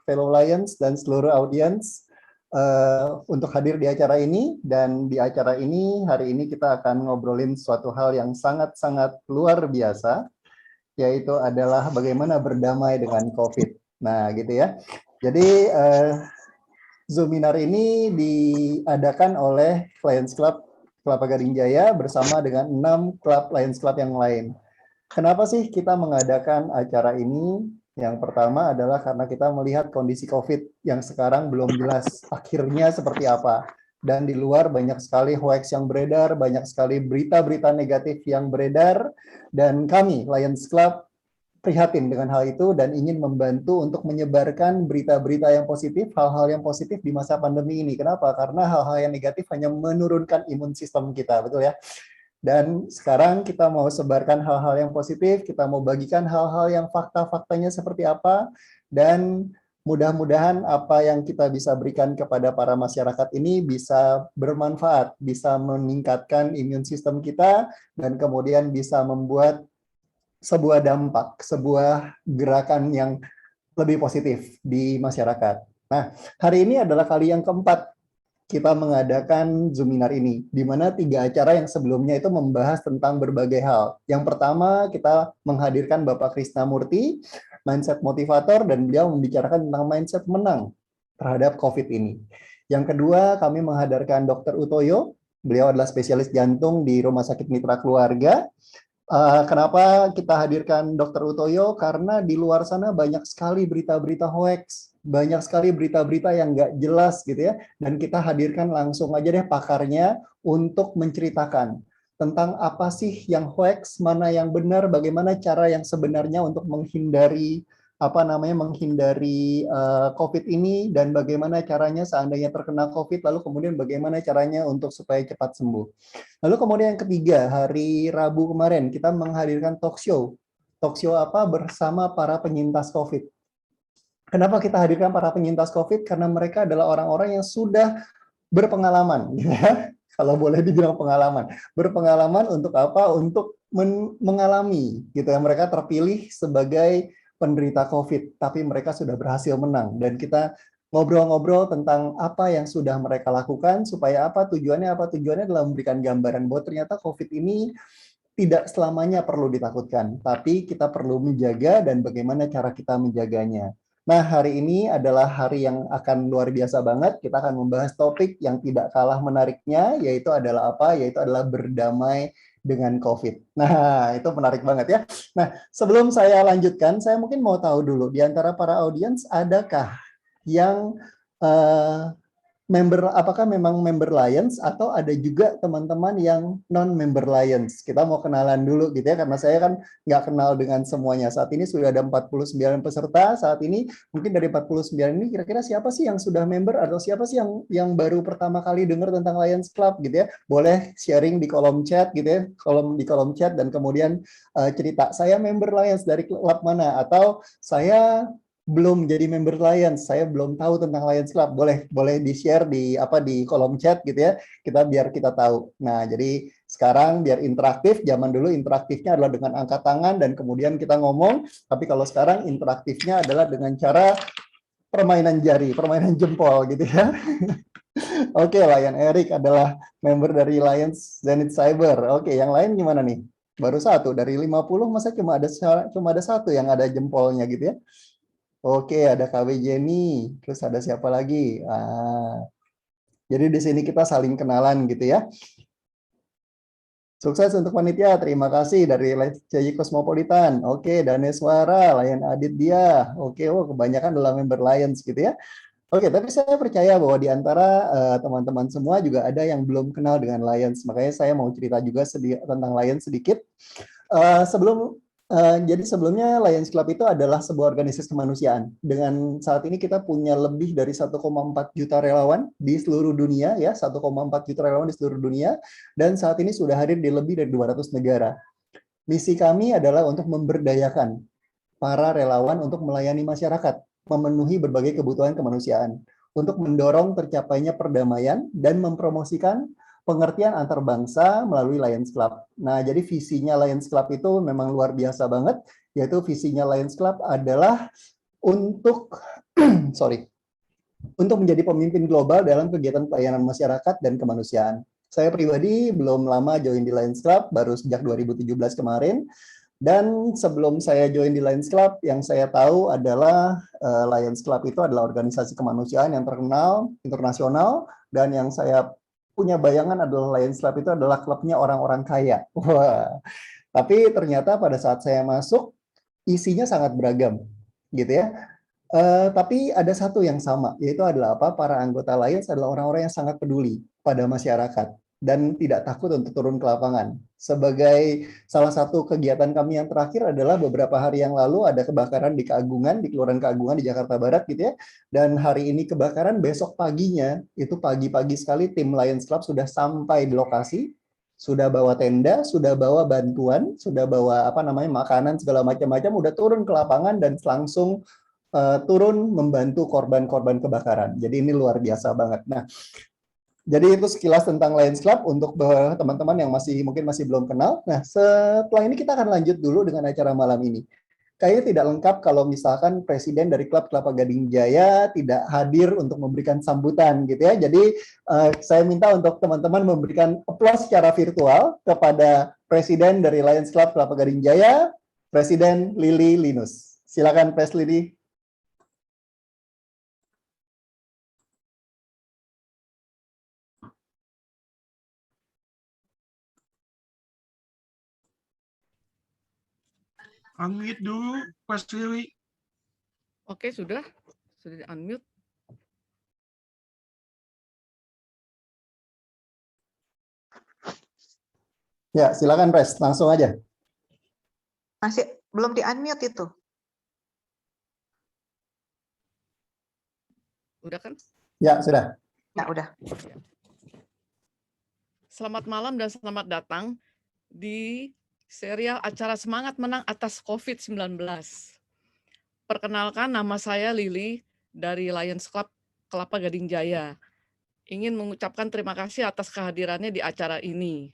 fellow Lions dan seluruh audiens untuk hadir di acara ini. Dan di acara ini, hari ini kita akan ngobrolin suatu hal yang sangat-sangat luar biasa, yaitu adalah bagaimana berdamai dengan COVID. Nah, gitu ya. Jadi, Zoominar ini diadakan oleh Lions Club Kelapa Gading Jaya bersama dengan 6 klub Lions Club yang lain. Kenapa sih kita mengadakan acara ini? Yang pertama adalah karena kita melihat kondisi COVID yang sekarang belum jelas akhirnya seperti apa. Dan di luar banyak sekali hoax yang beredar, banyak sekali berita-berita negatif yang beredar, dan kami, Lions Club, prihatin dengan hal itu dan ingin membantu untuk menyebarkan berita-berita yang positif, hal-hal yang positif di masa pandemi ini. Kenapa? Karena hal-hal yang negatif hanya menurunkan imun sistem kita, betul ya? Dan sekarang kita mau sebarkan hal-hal yang positif, kita mau bagikan hal-hal yang fakta-faktanya seperti apa, dan mudah-mudahan apa yang kita bisa berikan kepada para masyarakat ini bisa bermanfaat, bisa meningkatkan imun sistem kita, dan kemudian bisa membuat sebuah dampak, sebuah gerakan yang lebih positif di masyarakat. Nah, hari ini adalah kali yang keempat kita mengadakan Zoominar ini, di mana 3 acara yang sebelumnya itu membahas tentang berbagai hal. Yang pertama, kita menghadirkan Bapak Krisnamurti, mindset motivator, dan beliau membicarakan tentang mindset menang terhadap COVID ini. Yang kedua, kami menghadirkan Dr. Utoyo, beliau adalah spesialis jantung di Rumah Sakit Mitra Keluarga. Kenapa kita hadirkan Dr. Utoyo? Karena di luar sana banyak sekali berita-berita hoax, banyak sekali berita-berita yang nggak jelas gitu ya. Dan kita hadirkan langsung aja deh pakarnya untuk menceritakan tentang apa sih yang hoax, mana yang benar, bagaimana cara yang sebenarnya untuk menghindari COVID ini, dan bagaimana caranya seandainya terkena COVID, lalu kemudian bagaimana caranya untuk supaya cepat sembuh. Lalu kemudian yang ketiga, hari Rabu kemarin kita menghadirkan talk show. Talk show apa? Bersama para penyintas COVID. Kenapa kita hadirkan para penyintas COVID? Karena mereka adalah orang-orang yang sudah berpengalaman, ya. Kalau boleh dibilang pengalaman. Berpengalaman untuk apa? Untuk mengalami, gitu ya. Mereka terpilih sebagai penderita COVID, tapi mereka sudah berhasil menang. Dan kita ngobrol-ngobrol tentang apa yang sudah mereka lakukan, supaya apa tujuannya? Tujuannya adalah memberikan gambaran bahwa ternyata COVID ini tidak selamanya perlu ditakutkan, tapi kita perlu menjaga dan bagaimana cara kita menjaganya. Nah, hari ini adalah hari yang akan luar biasa banget. Kita akan membahas topik yang tidak kalah menariknya, yaitu adalah apa? Yaitu adalah berdamai dengan COVID. Nah, itu menarik banget ya. Nah, sebelum saya lanjutkan, saya mungkin mau tahu dulu, di antara para audiens, adakah yang apakah memang member Lions atau ada juga teman-teman yang non-member Lions? Kita mau kenalan dulu gitu ya, karena saya kan nggak kenal dengan semuanya. Saat ini sudah ada 49 peserta, saat ini mungkin dari 49 ini kira-kira siapa sih yang sudah member atau siapa sih yang baru pertama kali dengar tentang Lions Club gitu ya? Boleh sharing di kolom chat gitu ya, di kolom chat, dan kemudian cerita, saya member Lions dari klub mana, atau saya belum jadi member Lions, saya belum tahu tentang Lions Club, boleh di-share di kolom chat gitu ya, biar kita tahu. Nah, jadi sekarang biar interaktif, zaman dulu interaktifnya adalah dengan angkat tangan dan kemudian kita ngomong, tapi kalau sekarang interaktifnya adalah dengan cara permainan jari, permainan jempol gitu ya. Oke, Lion Eric adalah member dari Lions Zenith Cyber. Oke, yang lain gimana nih? Baru satu dari 50, masa cuma ada satu yang ada jempolnya gitu ya. Oke, ada KW Jenny, terus ada siapa lagi? Jadi di sini kita saling kenalan gitu ya. Sukses untuk panitia, terima kasih dari CJ Cosmopolitan. Oke, Daneswara, Lion Aditya. Oke, kebanyakan adalah member Lions gitu ya. Oke, tapi saya percaya bahwa di antara teman-teman semua juga ada yang belum kenal dengan Lions. Makanya saya mau cerita juga tentang Lions sedikit. Jadi sebelumnya Lions Club itu adalah sebuah organisasi kemanusiaan. Dengan saat ini kita punya lebih dari 1,4 juta relawan di seluruh dunia, ya, 1,4 juta relawan di seluruh dunia, dan saat ini sudah hadir di lebih dari 200 negara. Misi kami adalah untuk memberdayakan para relawan untuk melayani masyarakat, memenuhi berbagai kebutuhan kemanusiaan, untuk mendorong tercapainya perdamaian dan mempromosikan pengertian antar bangsa melalui Lions Club. Nah, jadi visinya Lions Club itu memang luar biasa banget, yaitu visinya Lions Club adalah untuk untuk menjadi pemimpin global dalam kegiatan pelayanan masyarakat dan kemanusiaan. Saya pribadi belum lama join di Lions Club, baru sejak 2017 kemarin. Dan sebelum saya join di Lions Club, yang saya tahu adalah Lions Club itu adalah organisasi kemanusiaan yang terkenal, internasional, dan yang saya punya bayangan adalah Lions Club itu adalah klubnya orang-orang kaya. Wah, tapi ternyata pada saat saya masuk, isinya sangat beragam, gitu ya. Tapi ada satu yang sama, yaitu adalah apa? Para anggota Lions adalah orang-orang yang sangat peduli pada masyarakat dan tidak takut untuk turun ke lapangan. Sebagai salah satu kegiatan kami yang terakhir adalah beberapa hari yang lalu ada kebakaran di Keagungan, di Kelurahan Keagungan di Jakarta Barat gitu ya. Dan hari ini kebakaran, besok paginya itu pagi-pagi sekali tim Lions Club sudah sampai di lokasi, sudah bawa tenda, sudah bawa bantuan, sudah bawa apa namanya makanan segala macam-macam, udah turun ke lapangan dan langsung turun membantu korban-korban kebakaran. Jadi ini luar biasa banget. Nah, jadi itu sekilas tentang Lions Club untuk teman-teman yang mungkin masih belum kenal. Nah, setelah ini kita akan lanjut dulu dengan acara malam ini. Kayaknya tidak lengkap kalau misalkan presiden dari klub Kelapa Gading Jaya tidak hadir untuk memberikan sambutan gitu ya. Jadi saya minta untuk teman-teman memberikan aplaus secara virtual kepada presiden dari Lions Club Kelapa Gading Jaya, Presiden Lili Linus. Silakan Pres Lili. Unmute dulu, Mas Lili. Oke, sudah unmute. Ya, silakan Pres, langsung aja. Masih belum di-unmute itu. Udah kan? Ya, sudah. Ya, udah. Selamat malam dan selamat datang di serial acara Semangat Menang Atas COVID-19. Perkenalkan, nama saya Lili dari Lions Club Kelapa Gading Jaya. Ingin mengucapkan terima kasih atas kehadirannya di acara ini.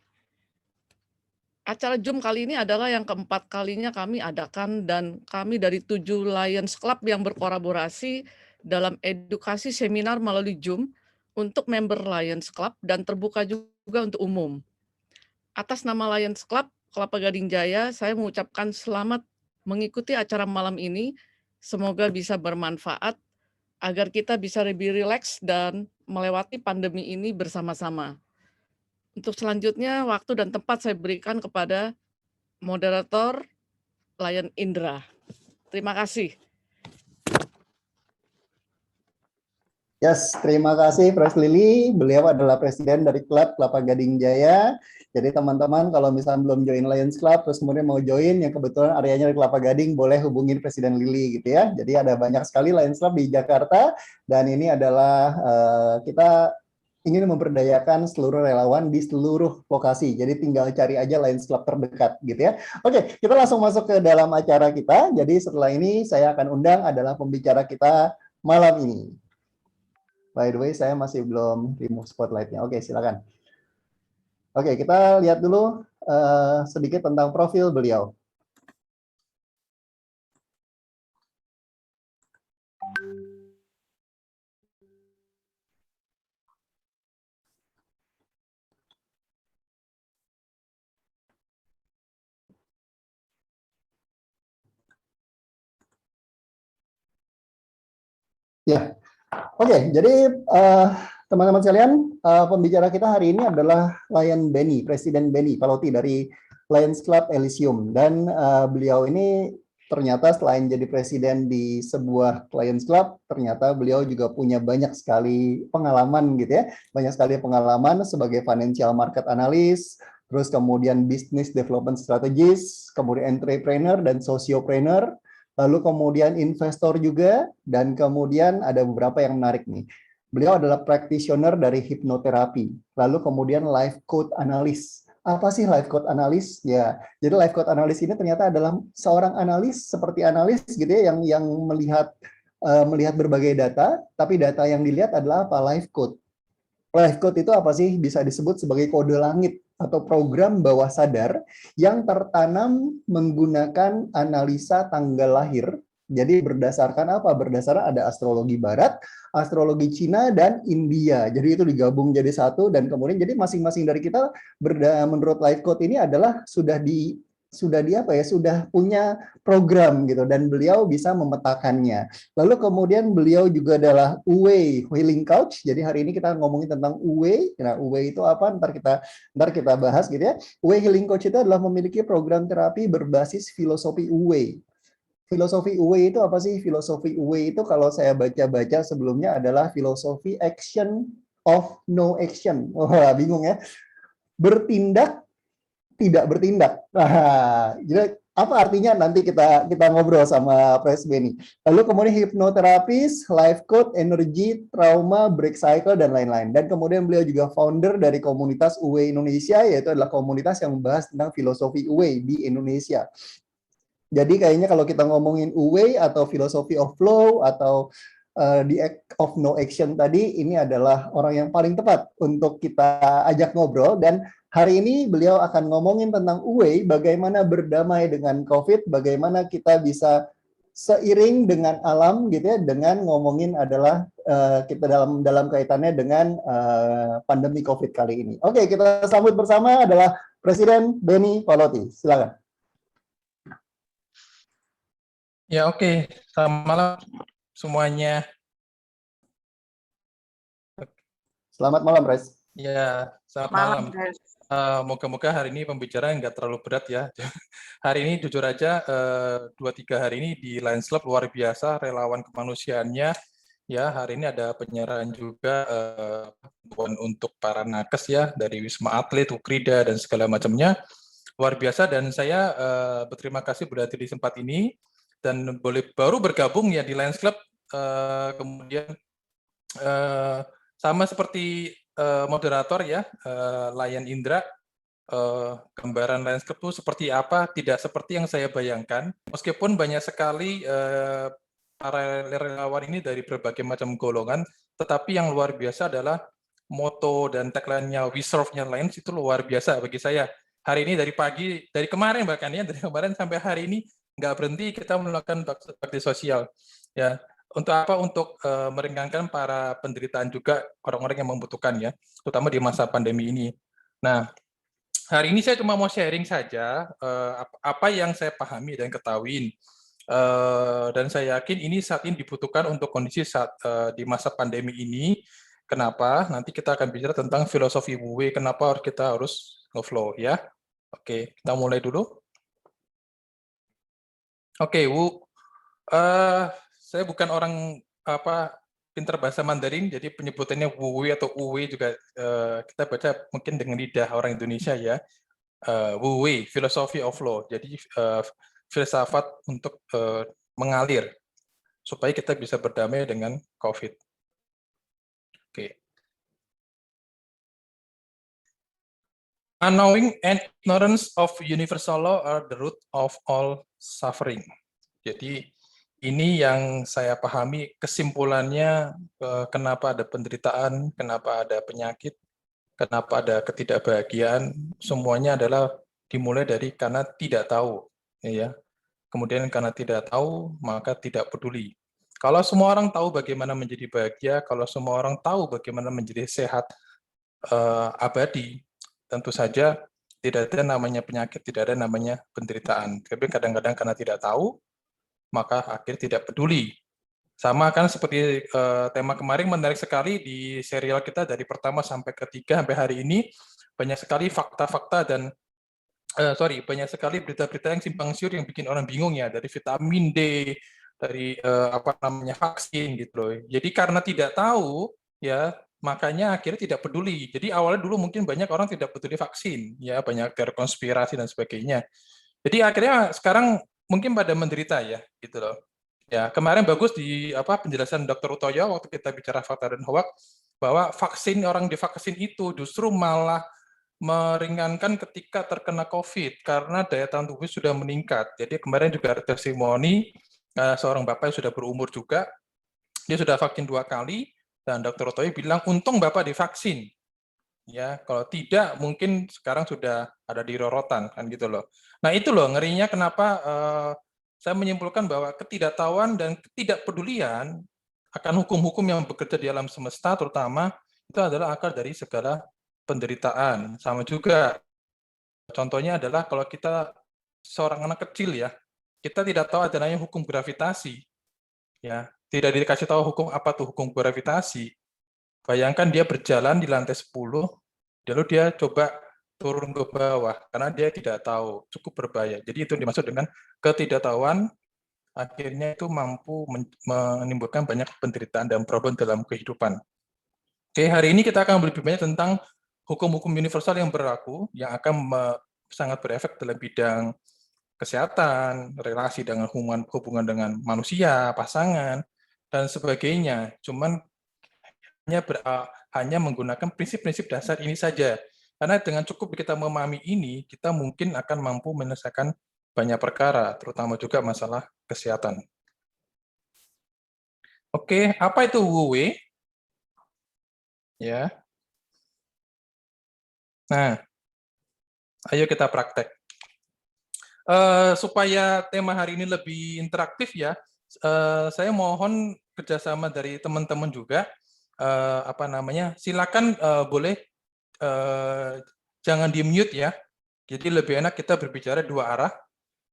Acara Zoom kali ini adalah yang keempat kalinya kami adakan dan kami dari 7 Lions Club yang berkolaborasi dalam edukasi seminar melalui Zoom untuk member Lions Club dan terbuka juga untuk umum. Atas nama Lions Club Kelapa Gading Jaya, saya mengucapkan selamat mengikuti acara malam ini. Semoga bisa bermanfaat agar kita bisa lebih rileks dan melewati pandemi ini bersama-sama. Untuk selanjutnya, waktu dan tempat saya berikan kepada moderator Lion Indra. Terima kasih. Yes, terima kasih Pres Lili. Beliau adalah presiden dari klub Kelapa Gading Jaya. Jadi teman-teman kalau misalnya belum join Lions Club, terus kemudian mau join, yang kebetulan areanya di Kelapa Gading, boleh hubungin Presiden Lili gitu ya. Jadi ada banyak sekali Lions Club di Jakarta, dan ini adalah kita ingin memberdayakan seluruh relawan di seluruh lokasi. Jadi tinggal cari aja Lions Club terdekat gitu ya. Oke, kita langsung masuk ke dalam acara kita. Jadi setelah ini saya akan undang adalah pembicara kita malam ini. By the way, saya masih belum remove spotlight-nya. Oke, silakan. Oke, kita lihat dulu sedikit tentang profil beliau. Ya, oke. Jadi teman-teman sekalian, pembicara kita hari ini adalah Lion Benny, Presiden Benny Paloti dari Lions Club Elysium. Dan beliau ini ternyata selain jadi presiden di sebuah Lions Club, ternyata beliau juga punya banyak sekali pengalaman gitu ya. Banyak sekali pengalaman sebagai financial market analyst, terus kemudian business development strategist, kemudian entrepreneur dan sociopreneur, lalu kemudian investor juga, dan kemudian ada beberapa yang menarik nih. Beliau adalah practitioner dari hipnoterapi, lalu kemudian life coach analis. Apa sih life coach analis? Ya, jadi life coach analis ini ternyata adalah seorang analis seperti analis gitu ya, yang melihat berbagai data, tapi data yang dilihat adalah apa? Life coach. Life code itu apa sih? Bisa disebut sebagai kode langit atau program bawah sadar yang tertanam menggunakan analisa tanggal lahir Jadi berdasarkan apa? Berdasarkan ada astrologi Barat, astrologi Cina, dan India. Jadi itu digabung jadi satu, dan kemudian jadi masing-masing dari kita menurut Life Code ini adalah sudah punya program gitu, dan beliau bisa memetakannya. Lalu kemudian beliau juga adalah Uwei Healing Coach. Jadi hari ini kita ngomongin tentang Uwei. Nah, Uwei itu apa? Ntar kita bahas gitu ya. Uwei Healing Coach itu adalah memiliki program terapi berbasis filosofi Uwei. Filosofi Uwei itu apa sih? Filosofi Uwei itu kalau saya baca-baca sebelumnya adalah filosofi action of no action. Wah, bingung ya. Bertindak tidak bertindak. Nah, jadi apa artinya nanti kita ngobrol sama Pres Benny. Lalu kemudian hipnoterapis, life coach, energi, trauma, break cycle, dan lain-lain. Dan kemudian beliau juga founder dari komunitas Uwei Indonesia, yaitu adalah komunitas yang membahas tentang filosofi Uwei di Indonesia. Jadi kayaknya kalau kita ngomongin Uwei atau filosofi of flow atau the act of no action tadi, ini adalah orang yang paling tepat untuk kita ajak ngobrol. Dan hari ini beliau akan ngomongin tentang Uwei, bagaimana berdamai dengan COVID, bagaimana kita bisa seiring dengan alam gitu ya, dengan ngomongin adalah kita dalam kaitannya dengan pandemi COVID kali ini. Oke, kita sambut bersama adalah Presiden Benny Palotti. Silakan. Ya, oke. Selamat malam semuanya. Selamat malam, Pres. Ya, selamat malam. Guys. Moga-moga hari ini pembicaraan nggak terlalu berat ya. Hari ini jujur aja 2-3 hari ini di Lions Club luar biasa relawan kemanusiaannya. Ya, hari ini ada penyerahan juga untuk para nakes ya dari Wisma Atlet, Ukrida dan segala macamnya. Luar biasa, dan saya berterima kasih berada di tempat ini dan baru bergabung ya di Lions Club. Kemudian sama seperti moderator ya, Lion Indra, gambaran Lions Club itu seperti apa, tidak seperti yang saya bayangkan. Meskipun banyak sekali para relawan ini dari berbagai macam golongan, tetapi yang luar biasa adalah moto dan tagline-nya We Serve-nya Lions itu luar biasa bagi saya. Hari ini dari pagi, dari kemarin bahkan ya, dari kemarin sampai hari ini nggak berhenti kita melakukan bakti sosial. Ya, untuk apa? Untuk meringankan para penderitaan juga orang-orang yang membutuhkan ya, terutama di masa pandemi ini. Nah, hari ini saya cuma mau sharing saja apa yang saya pahami dan ketahui. Dan saya yakin ini saat ini dibutuhkan untuk kondisi saat di masa pandemi ini. Kenapa? Nanti kita akan bicara tentang filosofi Wu-Wei, kenapa kita harus nge-flow ya. Oke, kita mulai dulu. Oke, saya bukan orang pintar bahasa Mandarin, jadi penyebutannya Wu-Wei atau Wu-Wei juga kita baca mungkin dengan lidah orang Indonesia ya. Wu-Wei, philosophy of flow, jadi filsafat untuk mengalir supaya kita bisa berdamai dengan COVID. Oke. Unknowing and ignorance of universal law are the root of all suffering. Jadi ini yang saya pahami kesimpulannya, kenapa ada penderitaan, kenapa ada penyakit, kenapa ada ketidakbahagiaan, semuanya adalah dimulai dari karena tidak tahu, ya. Kemudian karena tidak tahu, maka tidak peduli. Kalau semua orang tahu bagaimana menjadi bahagia, kalau semua orang tahu bagaimana menjadi sehat abadi, tentu saja tidak ada namanya penyakit, tidak ada namanya penderitaan. Tapi kadang-kadang karena tidak tahu, maka akhirnya tidak peduli. Sama kan seperti tema kemarin, menarik sekali di serial kita dari pertama sampai ketiga sampai hari ini, banyak sekali fakta-fakta dan banyak sekali berita-berita yang simpang siur yang bikin orang bingung ya, dari vitamin D, dari vaksin gitu loh. Jadi karena tidak tahu ya, makanya akhirnya tidak peduli. Jadi awalnya dulu mungkin banyak orang tidak peduli vaksin, ya banyak teori konspirasi dan sebagainya. Jadi akhirnya sekarang mungkin pada menderita ya, gitu loh. Ya kemarin bagus di penjelasan Dr. Utoyo waktu kita bicara fakta dan hoax, bahwa vaksin, orang divaksin itu justru malah meringankan ketika terkena COVID karena daya tahan tubuh sudah meningkat. Jadi kemarin juga ada testimoni seorang bapak yang sudah berumur juga, dia sudah vaksin 2 kali. Dan Dr. Otoy bilang, untung Bapak divaksin. Ya, kalau tidak mungkin sekarang sudah ada di rorotan kan gitu loh. Nah, itu loh ngerinya kenapa saya menyimpulkan bahwa ketidaktahuan dan ketidakpedulian akan hukum-hukum yang bekerja di alam semesta, terutama itu adalah akar dari segala penderitaan. Sama juga, contohnya adalah kalau kita seorang anak kecil ya, kita tidak tahu ada namanya hukum gravitasi, ya, tidak dikasih tahu hukum apa tuh hukum gravitasi. Bayangkan dia berjalan di lantai 10, lalu dia coba turun ke bawah karena dia tidak tahu, cukup berbahaya. Jadi itu dimaksud dengan ketidaktahuan, akhirnya itu mampu menimbulkan banyak penderitaan dan problem dalam kehidupan. Oke, hari ini kita akan lebih banyak tentang hukum-hukum universal yang berlaku, yang akan sangat berefek dalam bidang kesehatan, relasi dengan hubungan dengan manusia, pasangan, dan sebagainya. Cuman hanya menggunakan prinsip-prinsip dasar ini saja. Karena dengan cukup kita memahami ini, kita mungkin akan mampu menyelesaikan banyak perkara, terutama juga masalah kesehatan. Oke, apa itu Wu Wei? Ya. Nah, ayo kita praktek. Supaya tema hari ini lebih interaktif ya, saya mohon kerjasama dari teman-teman juga. Silakan boleh jangan di-mute ya. Jadi lebih enak kita berbicara dua arah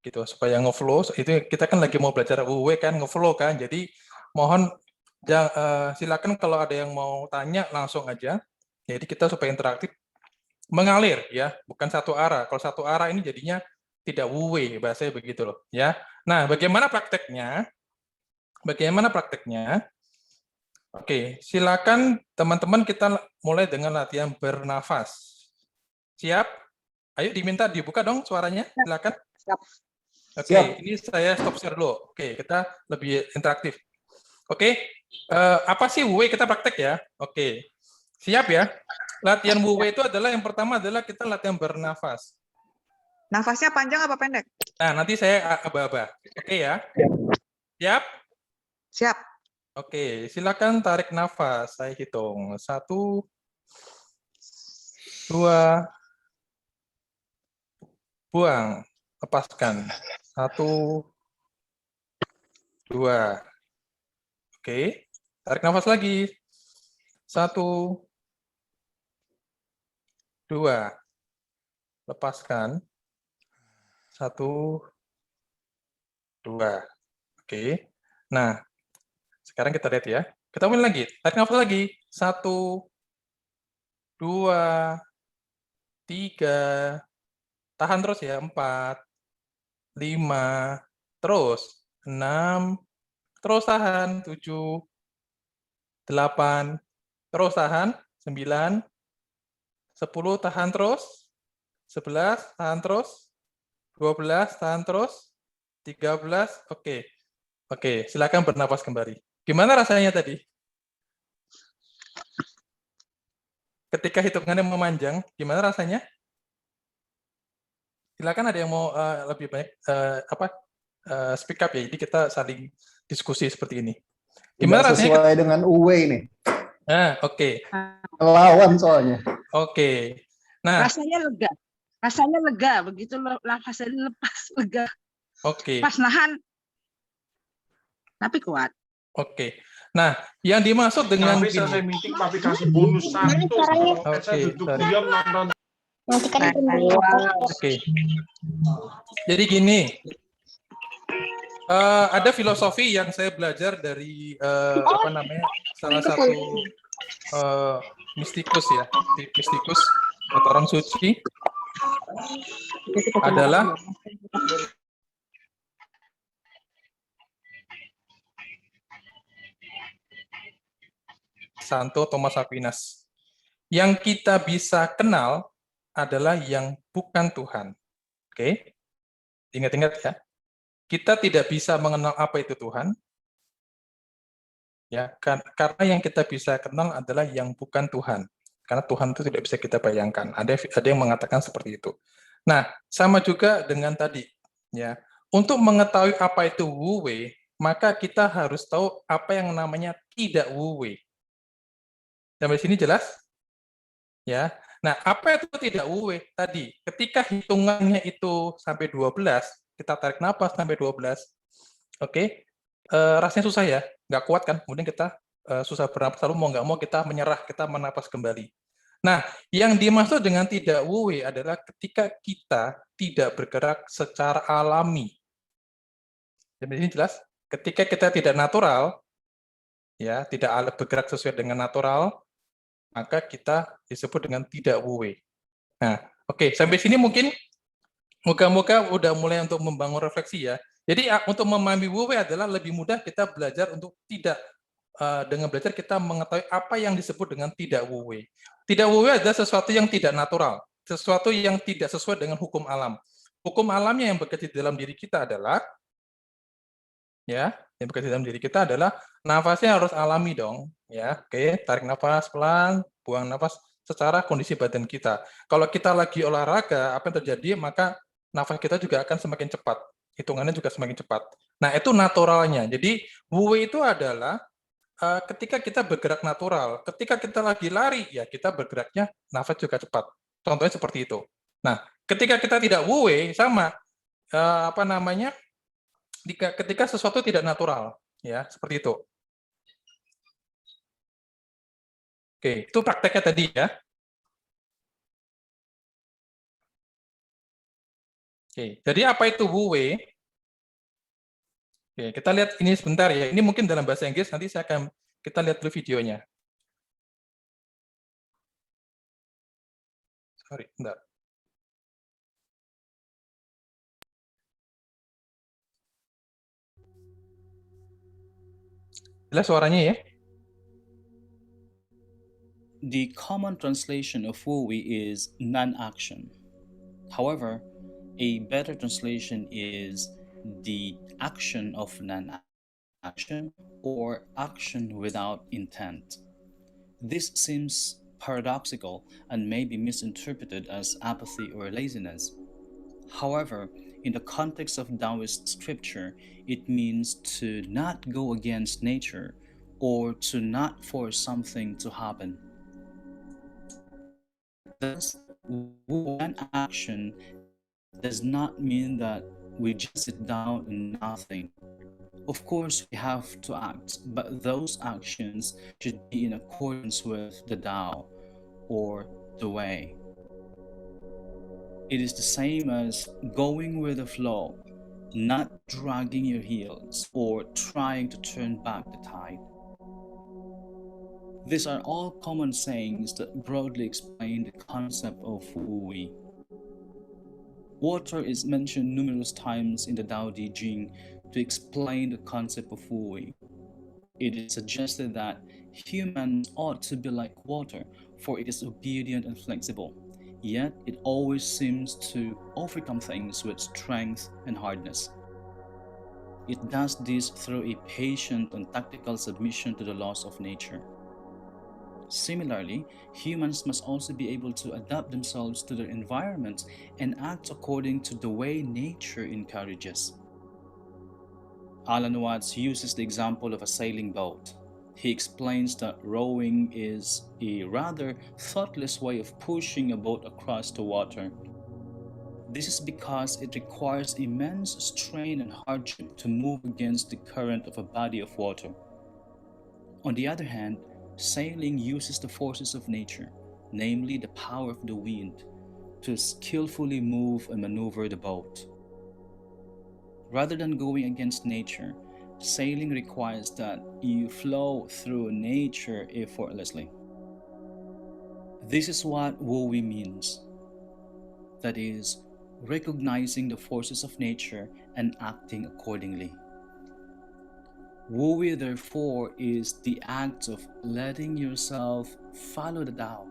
gitu supaya nge-flow. Itu kita kan lagi mau belajar UW kan, nge-flow kan. Jadi mohon silakan kalau ada yang mau tanya langsung aja. Jadi kita supaya interaktif, mengalir ya, bukan satu arah. Kalau satu arah ini jadinya tidak UW, bahasanya begitu loh ya. Nah, bagaimana prakteknya? Oke, silakan teman-teman kita mulai dengan latihan bernafas. Siap? Ayo dibuka dong suaranya, silakan. Siap. Oke, ini saya stop share dulu. Oke, kita lebih interaktif. Oke, apa sih Wu Wei? Kita praktek ya. Oke, siap ya. Latihan Wu Wei itu adalah yang pertama adalah kita latihan bernafas. Nafasnya panjang apa pendek? Nah, nanti saya aba-aba. Oke ya. Siap? Siap. Oke, silakan tarik nafas. Saya hitung. 1, 2, buang, lepaskan. 1, 2. Oke, tarik nafas lagi. 1, 2. Lepaskan. 1, 2. Oke. Nah, sekarang kita lihat ya. Kita mulai lagi. Tarik nafas lagi. 1, 2, 3. Tahan terus ya. 4, 5. Terus. 6. Terus tahan. 7, 8. Terus tahan. 9. 10. Tahan terus. 11. Tahan terus. 12. Tahan terus. 13. Oke. Oke, silakan bernapas kembali. Gimana rasanya tadi? Ketika hitungannya memanjang, gimana rasanya? Silakan ada yang mau lebih banyak speak up ya. Jadi kita saling diskusi seperti ini. Gimana rasanya? Sesuai dengan UW nih. Nah, oke. Lawan soalnya. Oke. Nah, rasanya lega begitu nafasnya lepas, lega. Oke. Pas nahan tapi kuat. Oke. Nah, yang dimaksud dengan Tapi selesai meeting tapi kasih bonus 1. Saya duduk diam nonton. Oke. Jadi gini. Ada filosofi yang saya belajar dari salah satu mistikus ya, mistikus atau orang suci adalah Santo Thomas Aquinas. Yang kita bisa kenal adalah yang bukan Tuhan. Oke? Ingat-ingat ya. Kita tidak bisa mengenal apa itu Tuhan. Ya, karena yang kita bisa kenal adalah yang bukan Tuhan. Karena Tuhan itu tidak bisa kita bayangkan. Ada yang mengatakan seperti itu. Nah, sama juga dengan tadi, ya. Untuk mengetahui apa itu Wu Wei, maka kita harus tahu apa yang namanya tidak Wu Wei. Sampai sini jelas? Ya. Nah, apa itu tidak Wu Wei? Tadi, ketika hitungannya itu sampai 12, kita tarik napas sampai 12. Oke, rasanya susah ya, nggak kuat kan, kemudian kita susah bernapas, lalu mau nggak mau kita menyerah, kita menapas kembali. Nah, yang dimaksud dengan tidak wuwei adalah ketika kita tidak bergerak secara alami. Jadi ini jelas, ketika kita tidak natural, ya, tidak bergerak sesuai dengan natural, maka kita disebut dengan tidak wuwei. Nah, oke, sampai sini mungkin moga-moga udah mulai untuk membangun refleksi ya. Jadi untuk memahami wuwei adalah lebih mudah kita belajar untuk tidak dengan belajar kita mengetahui apa yang disebut dengan tidak wuwei. Tidak wuwei adalah sesuatu yang tidak natural, sesuatu yang tidak sesuai dengan hukum alam. Hukum alamnya yang bekerja di dalam diri kita adalah yang bekerja di dalam diri kita adalah nafasnya harus alami dong, ya. Oke, tarik nafas pelan, buang nafas secara kondisi badan kita. Kalau kita lagi olahraga, apa yang terjadi? Maka nafas kita juga akan semakin cepat. Hitungannya juga semakin cepat. Nah, itu naturalnya. Jadi, wuwei itu adalah ketika kita bergerak natural. Ketika kita lagi lari, ya kita bergeraknya nafas juga cepat. Contohnya seperti itu. Nah, ketika kita tidak wuwei, sama ketika sesuatu tidak natural, ya seperti itu. Oke, itu prakteknya tadi ya. Oke, jadi apa itu wuwei? Oke, kita lihat ini sebentar ya. Ini mungkin dalam bahasa Inggris, nanti kita lihat dulu videonya. Sorry, bentar. Jelas suaranya ya? The common translation of wuwei is non-action. However, a better translation is the action of non-action or action without intent. This seems paradoxical and may be misinterpreted as apathy or laziness. However, in the context of Taoist scripture, it means to not go against nature or to not force something to happen. Thus, one action does not mean that we just sit down and nothing. Of course, we have to act, but those actions should be in accordance with the Tao or the way. It is the same as going with the flow, not dragging your heels or trying to turn back the tide. These are all common sayings that broadly explain the concept of wuwei. Water is mentioned numerous times in the Tao Te Ching to explain the concept of wuwei. It is suggested that humans ought to be like water, for it is obedient and flexible, yet it always seems to overcome things with strength and hardness. It does this through a patient and tactical submission to the laws of nature. Similarly, humans must also be able to adapt themselves to their environment and act according to the way nature encourages. Alan Watts uses the example of a sailing boat. He explains that rowing is a rather thoughtless way of pushing a boat across the water. This is because it requires immense strain and hardship to move against the current of a body of water. On the other hand, sailing uses the forces of nature, namely the power of the wind, to skillfully move and maneuver the boat. Rather than going against nature, sailing requires that you flow through nature effortlessly. This is what wuwei means. That is, recognizing the forces of nature and acting accordingly. Wuwei, therefore, is the act of letting yourself follow the Tao.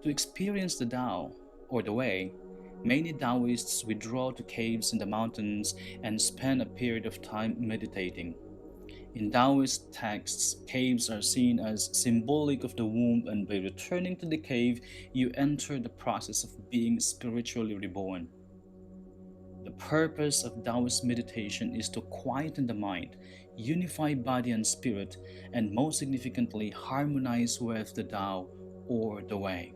To experience the Tao, or the way, many Taoists withdraw to caves in the mountains and spend a period of time meditating. In Taoist texts, caves are seen as symbolic of the womb, and by returning to the cave, you enter the process of being spiritually reborn. The purpose of Taoist meditation is to quieten the mind, unify body and spirit, and most significantly, harmonize with the Tao or the way.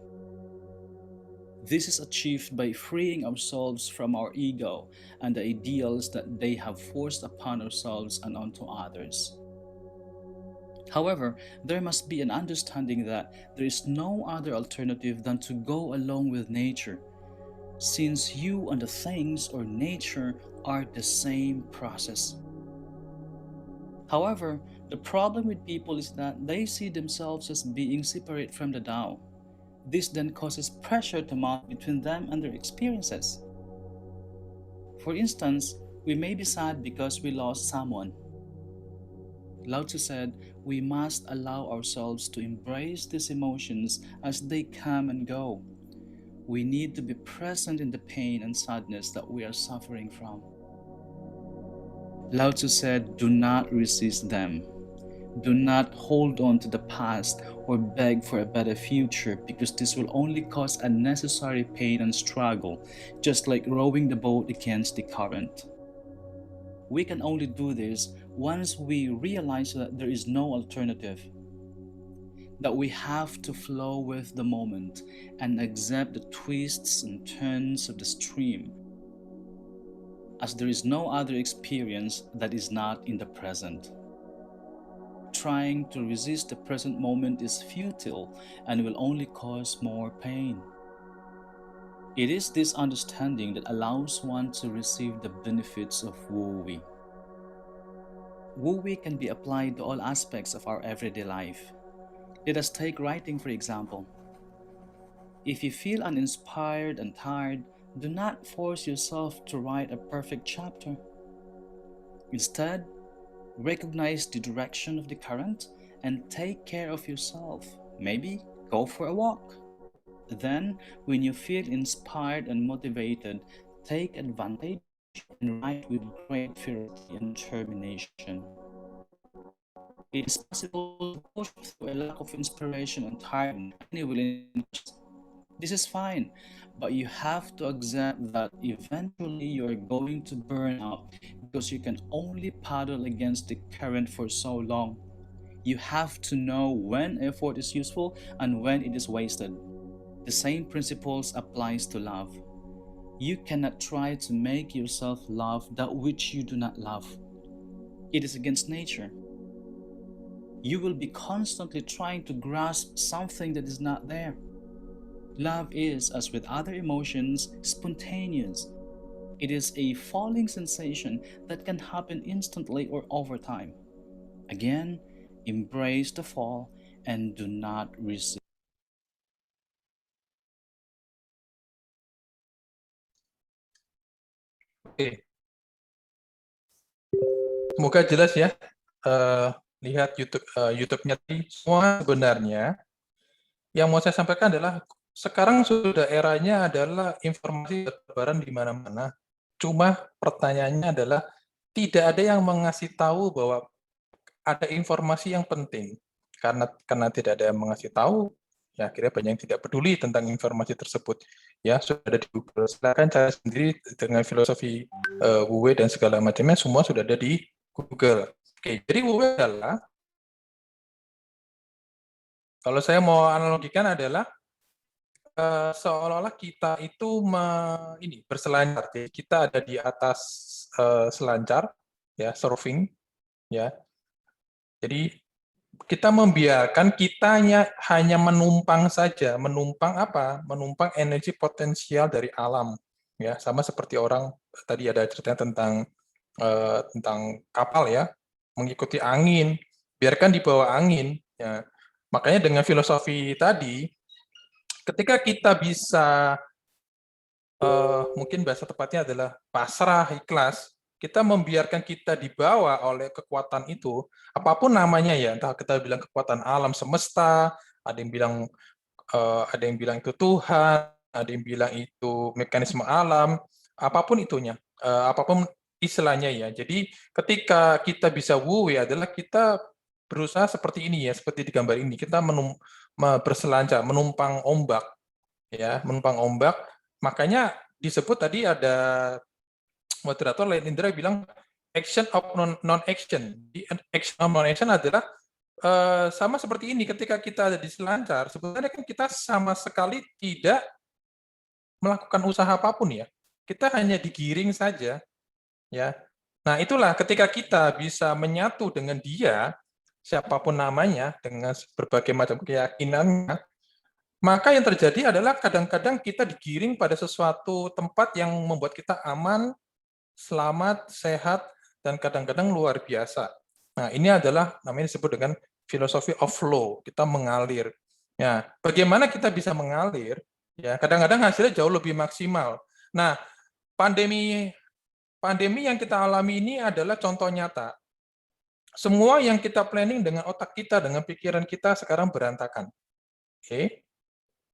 This is achieved by freeing ourselves from our ego and the ideals that they have forced upon ourselves and onto others. However, there must be an understanding that there is no other alternative than to go along with nature, since you and the things or nature are the same process. However, the problem with people is that they see themselves as being separate from the Tao. This then causes pressure to mount between them and their experiences. For instance, we may be sad because we lost someone. Lao Tzu said, we must allow ourselves to embrace these emotions as they come and go. We need to be present in the pain and sadness that we are suffering from. Lao Tzu said, do not resist them. Do not hold on to the past or beg for a better future, because this will only cause unnecessary pain and struggle, just like rowing the boat against the current. We can only do this once we realize that there is no alternative, that we have to flow with the moment and accept the twists and turns of the stream, as there is no other experience that is not in the present. Trying to resist the present moment is futile and will only cause more pain. It is this understanding that allows one to receive the benefits of Wu Wei. Wu Wei can be applied to all aspects of our everyday life. Let us take writing, for example. If you feel uninspired and tired, do not force yourself to write a perfect chapter. Instead, recognize the direction of the current and take care of yourself. Maybe go for a walk. Then, when you feel inspired and motivated, take advantage and write with great ferocity and determination. It is possible to push through a lack of inspiration and tiredness. This is fine, but you have to accept that eventually you are going to burn out, because you can only paddle against the current for so long. You have to know when effort is useful and when it is wasted. The same principles applies to love. You cannot try to make yourself love that which you do not love. It is against nature. You will be constantly trying to grasp something that is not there. Love is, as with other emotions, spontaneous. It is a falling sensation that can happen instantly or over time. Again, embrace the fall and do not resist. Oke. Semoga jelas ya. Lihat YouTube-nya tadi. Semua sebenarnya yang mau saya sampaikan adalah sekarang sudah eranya adalah informasi bertebaran di mana-mana. Cuma pertanyaannya adalah tidak ada yang mengasih tahu bahwa ada informasi yang penting. Karena tidak ada yang mengasih tahu, ya akhirnya banyak yang tidak peduli tentang informasi tersebut. Ya, sudah ada di Google. Silakan cari sendiri dengan filosofi Wu Wei dan segala macamnya, semua sudah ada di Google. Oke, jadi Wu Wei adalah, kalau saya mau analogikan adalah seolah-olah kita itu berselancar. Jadi kita ada di atas selancar, ya surfing, ya. Jadi kita membiarkan kitanya hanya menumpang saja, menumpang apa? Menumpang energi potensial dari alam, ya. Sama seperti orang tadi ada ceritanya tentang kapal, ya, mengikuti angin, biarkan dibawa angin, ya. Makanya dengan filosofi tadi, ketika kita bisa, mungkin bahasa tepatnya adalah pasrah, ikhlas, kita membiarkan kita dibawa oleh kekuatan itu, apapun namanya ya, entah kita bilang kekuatan alam semesta, ada yang bilang itu Tuhan, ada yang bilang itu mekanisme alam, apapun itunya, apapun istilahnya ya. Jadi ketika kita bisa Wu Wei adalah kita berusaha seperti ini ya, seperti di gambar ini, kita berselancar, menumpang ombak, ya, menumpang ombak. Makanya disebut tadi ada moderator lain Indra bilang action of non-action. Action of non-action adalah sama seperti ini, ketika kita ada di selancar, sebenarnya kan kita sama sekali tidak melakukan usaha apapun ya. Kita hanya digiring saja, ya. Nah, itulah ketika kita bisa menyatu dengan dia, siapapun namanya, dengan berbagai macam keyakinannya, maka yang terjadi adalah kadang-kadang kita digiring pada sesuatu tempat yang membuat kita aman, selamat, sehat, dan kadang-kadang luar biasa. Nah, ini adalah namanya disebut dengan filosofi of flow, kita mengalir. Ya, bagaimana kita bisa mengalir? Ya, kadang-kadang hasilnya jauh lebih maksimal. Nah, pandemi yang kita alami ini adalah contoh nyata. Semua yang kita planning dengan otak kita, dengan pikiran kita sekarang berantakan. Oke?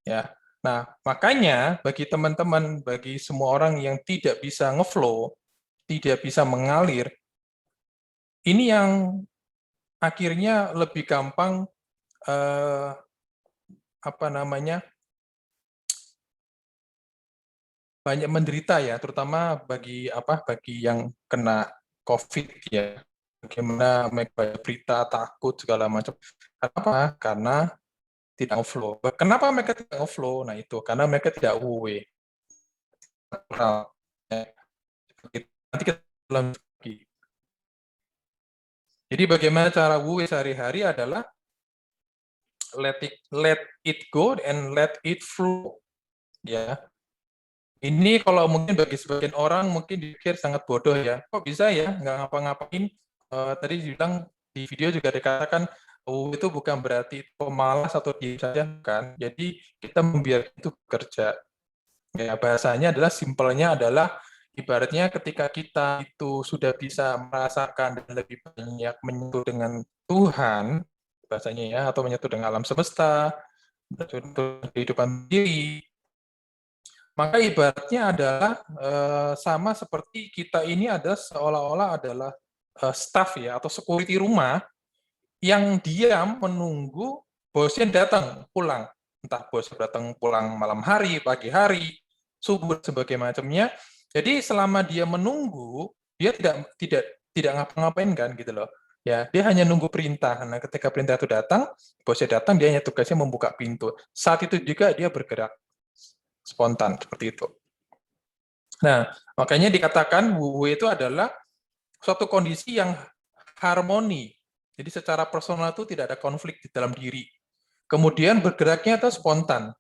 Ya. Nah, makanya bagi teman-teman, bagi semua orang yang tidak bisa ngeflow, tidak bisa mengalir, ini yang akhirnya lebih gampang banyak menderita ya, terutama bagi yang kena COVID ya. Bagaimana mereka berita takut segala macam. Kenapa? Karena tidak flow. Kenapa mereka tidak flow? Nah itu karena mereka tidak WW. Nanti kita ulang lagi. Jadi bagaimana cara WW sehari-hari adalah let it go and let it flow. Ya. Ini kalau mungkin bagi sebagian orang mungkin dipikir sangat bodoh ya. Kok bisa ya nggak ngapa-ngapain? Tadi dibilang di video juga dikatakan itu bukan berarti pemalas atau diam saja kan. Jadi kita membiarkan itu bekerja. Ya bahasanya adalah simpelnya adalah ibaratnya ketika kita itu sudah bisa merasakan dan lebih banyak menyatu dengan Tuhan bahasanya ya, atau menyatu dengan alam semesta, menyatu kehidupan diri. Maka ibaratnya adalah sama seperti kita ini ada seolah-olah adalah staff ya atau security rumah yang diam menunggu bosnya datang pulang, entah bos datang pulang malam hari, pagi hari, subuh sebagai macamnya. Jadi selama dia menunggu, dia tidak ngapa-ngapain kan gitu loh. Ya, dia hanya nunggu perintah. Nah, ketika perintah itu datang, bosnya datang, dia hanya tugasnya membuka pintu. Saat itu juga dia bergerak spontan seperti itu. Nah, makanya dikatakan Wu itu adalah suatu kondisi yang harmoni. Jadi secara personal itu tidak ada konflik di dalam diri. Kemudian bergeraknya itu spontan.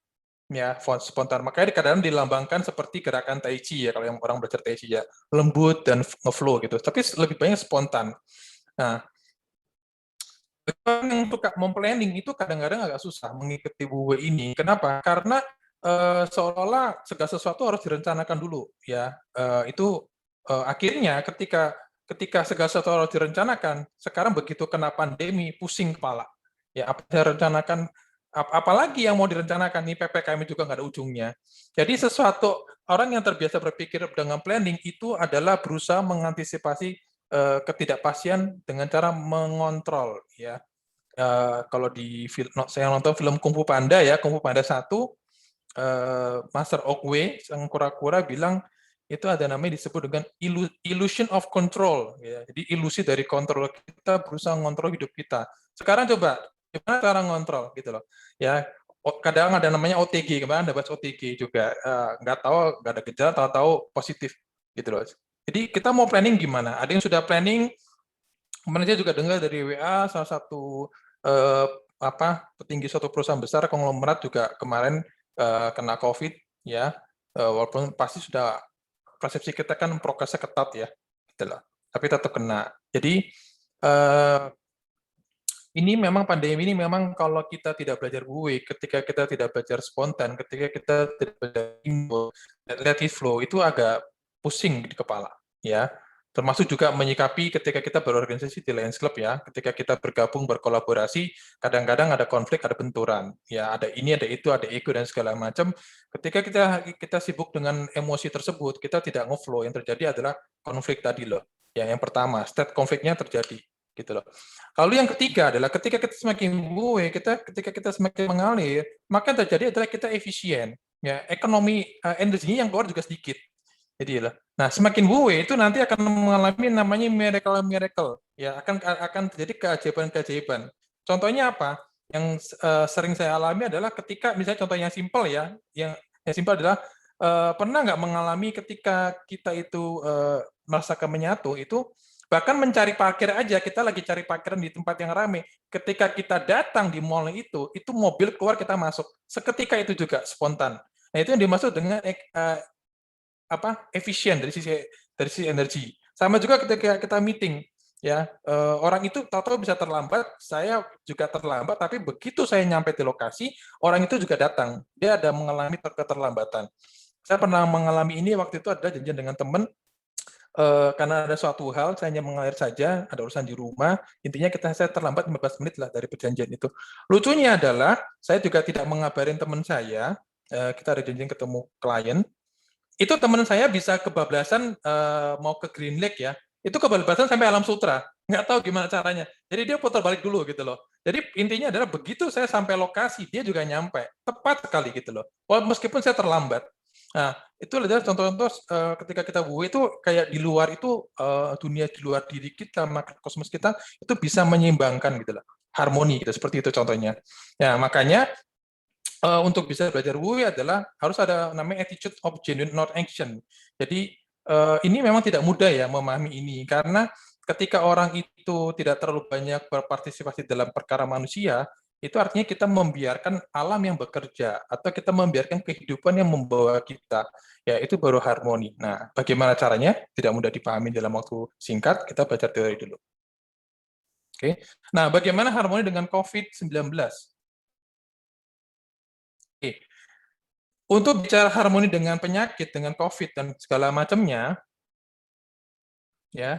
Ya, spontan. Makanya kadang-kadang dilambangkan seperti gerakan Tai Chi ya, kalau yang orang belajar Tai Chi ya, lembut dan ngeflow gitu. Tapi lebih banyak spontan. Nah, yang suka memplanning itu kadang-kadang agak susah mengikuti Wu ini. Kenapa? Karena seolah-olah segala sesuatu harus direncanakan dulu ya. Itu akhirnya ketika segala sesuatu harus direncanakan, sekarang begitu kena pandemi pusing kepala. Ya apa yang rencanakan, apalagi yang mau direncanakan nih, PPKM juga nggak ada ujungnya. Jadi sesuatu orang yang terbiasa berpikir dengan planning itu adalah berusaha mengantisipasi ketidakpastian dengan cara mengontrol ya. Kalau saya nonton film Kung Fu Panda ya, Kung Fu Panda 1, Master Oogway sang kura-kura bilang itu ada namanya disebut dengan illusion of control ya. Jadi ilusi dari kontrol, kita berusaha mengontrol hidup kita. Sekarang coba gimana cara ngontrol gitu loh ya. Kadang ada namanya OTG, kemarin ada bahas OTG juga, nggak ada gejala, tahu-tahu positif gitu loh. Jadi kita mau planning gimana? Ada yang sudah planning, kemarin saya juga dengar dari WA salah satu petinggi suatu perusahaan besar konglomerat juga kemarin kena COVID ya, walaupun pasti sudah persepsi kita kan prokesnya ketat ya, gitu loh. Tapi tetap kena. Jadi ini memang pandemi ini memang kalau kita tidak belajar WW, ketika kita tidak belajar spontan, ketika kita tidak belajar let it flow, itu agak pusing di kepala ya. Termasuk juga menyikapi ketika kita berorganisasi di Lions Club ya, ketika kita bergabung, berkolaborasi, kadang-kadang ada konflik, ada benturan. Ya, ada ini, ada itu, ada ego, dan segala macam. Ketika kita sibuk dengan emosi tersebut, kita tidak ngeflow, yang terjadi adalah konflik tadi loh. Ya, yang pertama, state konfliknya terjadi. Gitu loh. Lalu yang ketiga adalah ketika kita semakin ketika kita semakin mengalir, maka yang terjadi adalah kita efisien. Ya, ekonomi energinya yang keluar juga sedikit. Jadi lah. Nah, semakin itu nanti akan mengalami namanya miracle, ya akan terjadi keajaiban. Contohnya apa? Yang sering saya alami adalah ketika misalnya contoh yang simpel ya, yang simpel adalah pernah nggak mengalami ketika kita itu merasakan menyatu itu bahkan mencari parkir aja, kita lagi cari parkiran di tempat yang ramai. Ketika kita datang di mall itu mobil keluar, kita masuk. Seketika itu juga spontan. Nah, itu yang dimaksud dengan efisien dari sisi energi. Sama juga ketika kita meeting, ya orang itu tahu-tahu bisa terlambat, saya juga terlambat, tapi begitu saya nyampe di lokasi, orang itu juga datang. Dia ada mengalami keterlambatan. Saya pernah mengalami ini waktu itu ada janjian dengan teman. Karena ada suatu hal, saya hanya mengalir saja, ada urusan di rumah, intinya saya terlambat 15 menit lah dari perjanjian itu. Lucunya adalah, saya juga tidak mengabarin teman saya, kita ada janjian ketemu klien, itu teman saya bisa kebablasan mau ke Green Lake ya, itu kebablasan sampai Alam Sutra, nggak tahu gimana caranya. Jadi dia putar balik dulu gitu loh. Jadi intinya adalah begitu saya sampai lokasi, dia juga nyampe, tepat sekali gitu loh. Meskipun saya terlambat. Nah, itu adalah contoh-contoh ketika kita WU itu kayak di luar itu dunia di luar diri kita, kosmos kita itu bisa menyeimbangkan gitu lah, harmoni gitu, seperti itu contohnya. Ya, makanya untuk bisa belajar WU adalah harus ada namanya attitude of genuine not action. Jadi ini memang tidak mudah ya memahami ini karena ketika orang itu tidak terlalu banyak berpartisipasi dalam perkara manusia, itu artinya kita membiarkan alam yang bekerja, atau kita membiarkan kehidupan yang membawa kita, ya itu baru harmoni. Nah, bagaimana caranya? Tidak mudah dipahami dalam waktu singkat, kita belajar teori dulu. Oke. Nah, bagaimana harmoni dengan COVID-19? Oke. Untuk bicara harmoni dengan penyakit, dengan COVID, dan segala macamnya, ya,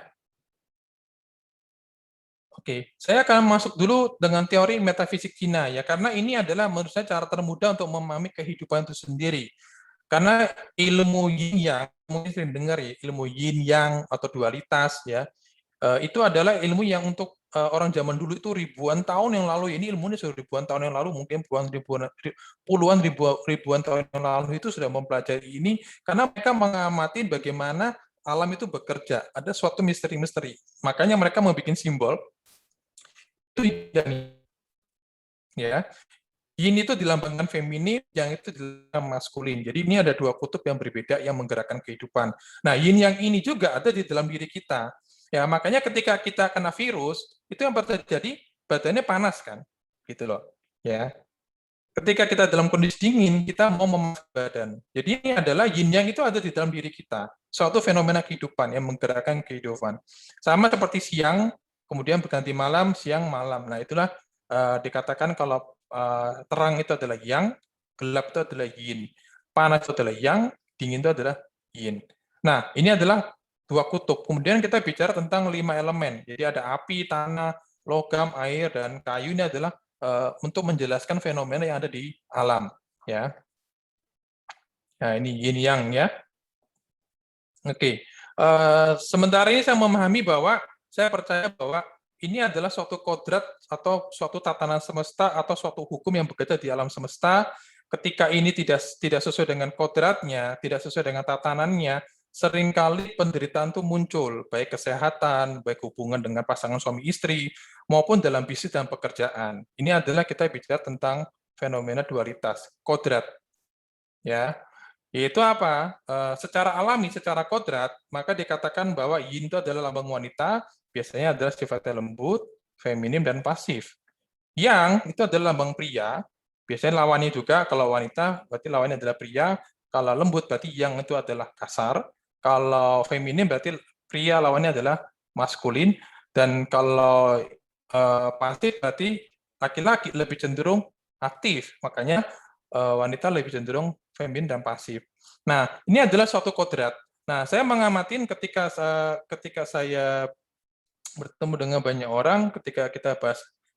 oke, saya akan masuk dulu dengan teori metafisik Cina ya, karena ini adalah menurut saya cara termudah untuk memahami kehidupan itu sendiri. Karena ilmu yin yang mungkin sering dengar ya, ilmu yin yang atau dualitas ya, itu adalah ilmu yang untuk orang zaman dulu itu ribuan tahun yang lalu. Ini ilmunya sudah ribuan tahun yang lalu, mungkin puluhan ribuan tahun yang lalu itu sudah mempelajari ini karena mereka mengamati bagaimana alam itu bekerja. Ada suatu misteri-misteri. Makanya mereka membuat simbol itu ya. Yin itu dilambangkan feminin, yang itu dilambangkan maskulin. Jadi ini ada dua kutub yang berbeda yang menggerakkan kehidupan. Nah, yin yang ini juga ada di dalam diri kita. Ya, makanya ketika kita kena virus, itu yang terjadi badannya panas kan, gitu loh. Ya. Ketika kita dalam kondisi dingin, kita mau memasak badan. Jadi ini adalah yin yang itu ada di dalam diri kita. Suatu fenomena kehidupan yang menggerakkan kehidupan. Sama seperti siang, kemudian berganti malam, siang, malam. Nah, itulah dikatakan kalau terang itu adalah yang, gelap itu adalah yin. Panas itu adalah yang, dingin itu adalah yin. Nah, ini adalah dua kutub. Kemudian kita bicara tentang 5 elemen. Jadi ada api, tanah, logam, air, dan kayu. Ini adalah untuk menjelaskan fenomena yang ada di alam. Ya. Nah, ini yin yang ya. Oke. Sementara ini saya memahami bahwa saya percaya bahwa ini adalah suatu kodrat atau suatu tatanan semesta atau suatu hukum yang bekerja di alam semesta. Ketika ini tidak sesuai dengan kodratnya, tidak sesuai dengan tatanannya, seringkali penderitaan itu muncul, baik kesehatan, baik hubungan dengan pasangan suami istri, maupun dalam bisnis dan pekerjaan. Ini adalah kita bicara tentang fenomena dualitas, kodrat. Ya, yaitu apa? Secara alami, secara kodrat, maka dikatakan bahwa yin itu adalah lambang wanita, biasanya adalah sifatnya lembut, feminim, dan pasif. Yang itu adalah lambang pria, biasanya lawannya juga, kalau wanita berarti lawannya adalah pria, kalau lembut berarti yang itu adalah kasar, kalau feminim berarti pria lawannya adalah maskulin, dan kalau pasif berarti laki-laki lebih cenderung aktif, makanya wanita lebih cenderung feminin dan pasif. Nah, ini adalah suatu kodrat. Nah, saya mengamati ketika saya bertemu dengan banyak orang, ketika kita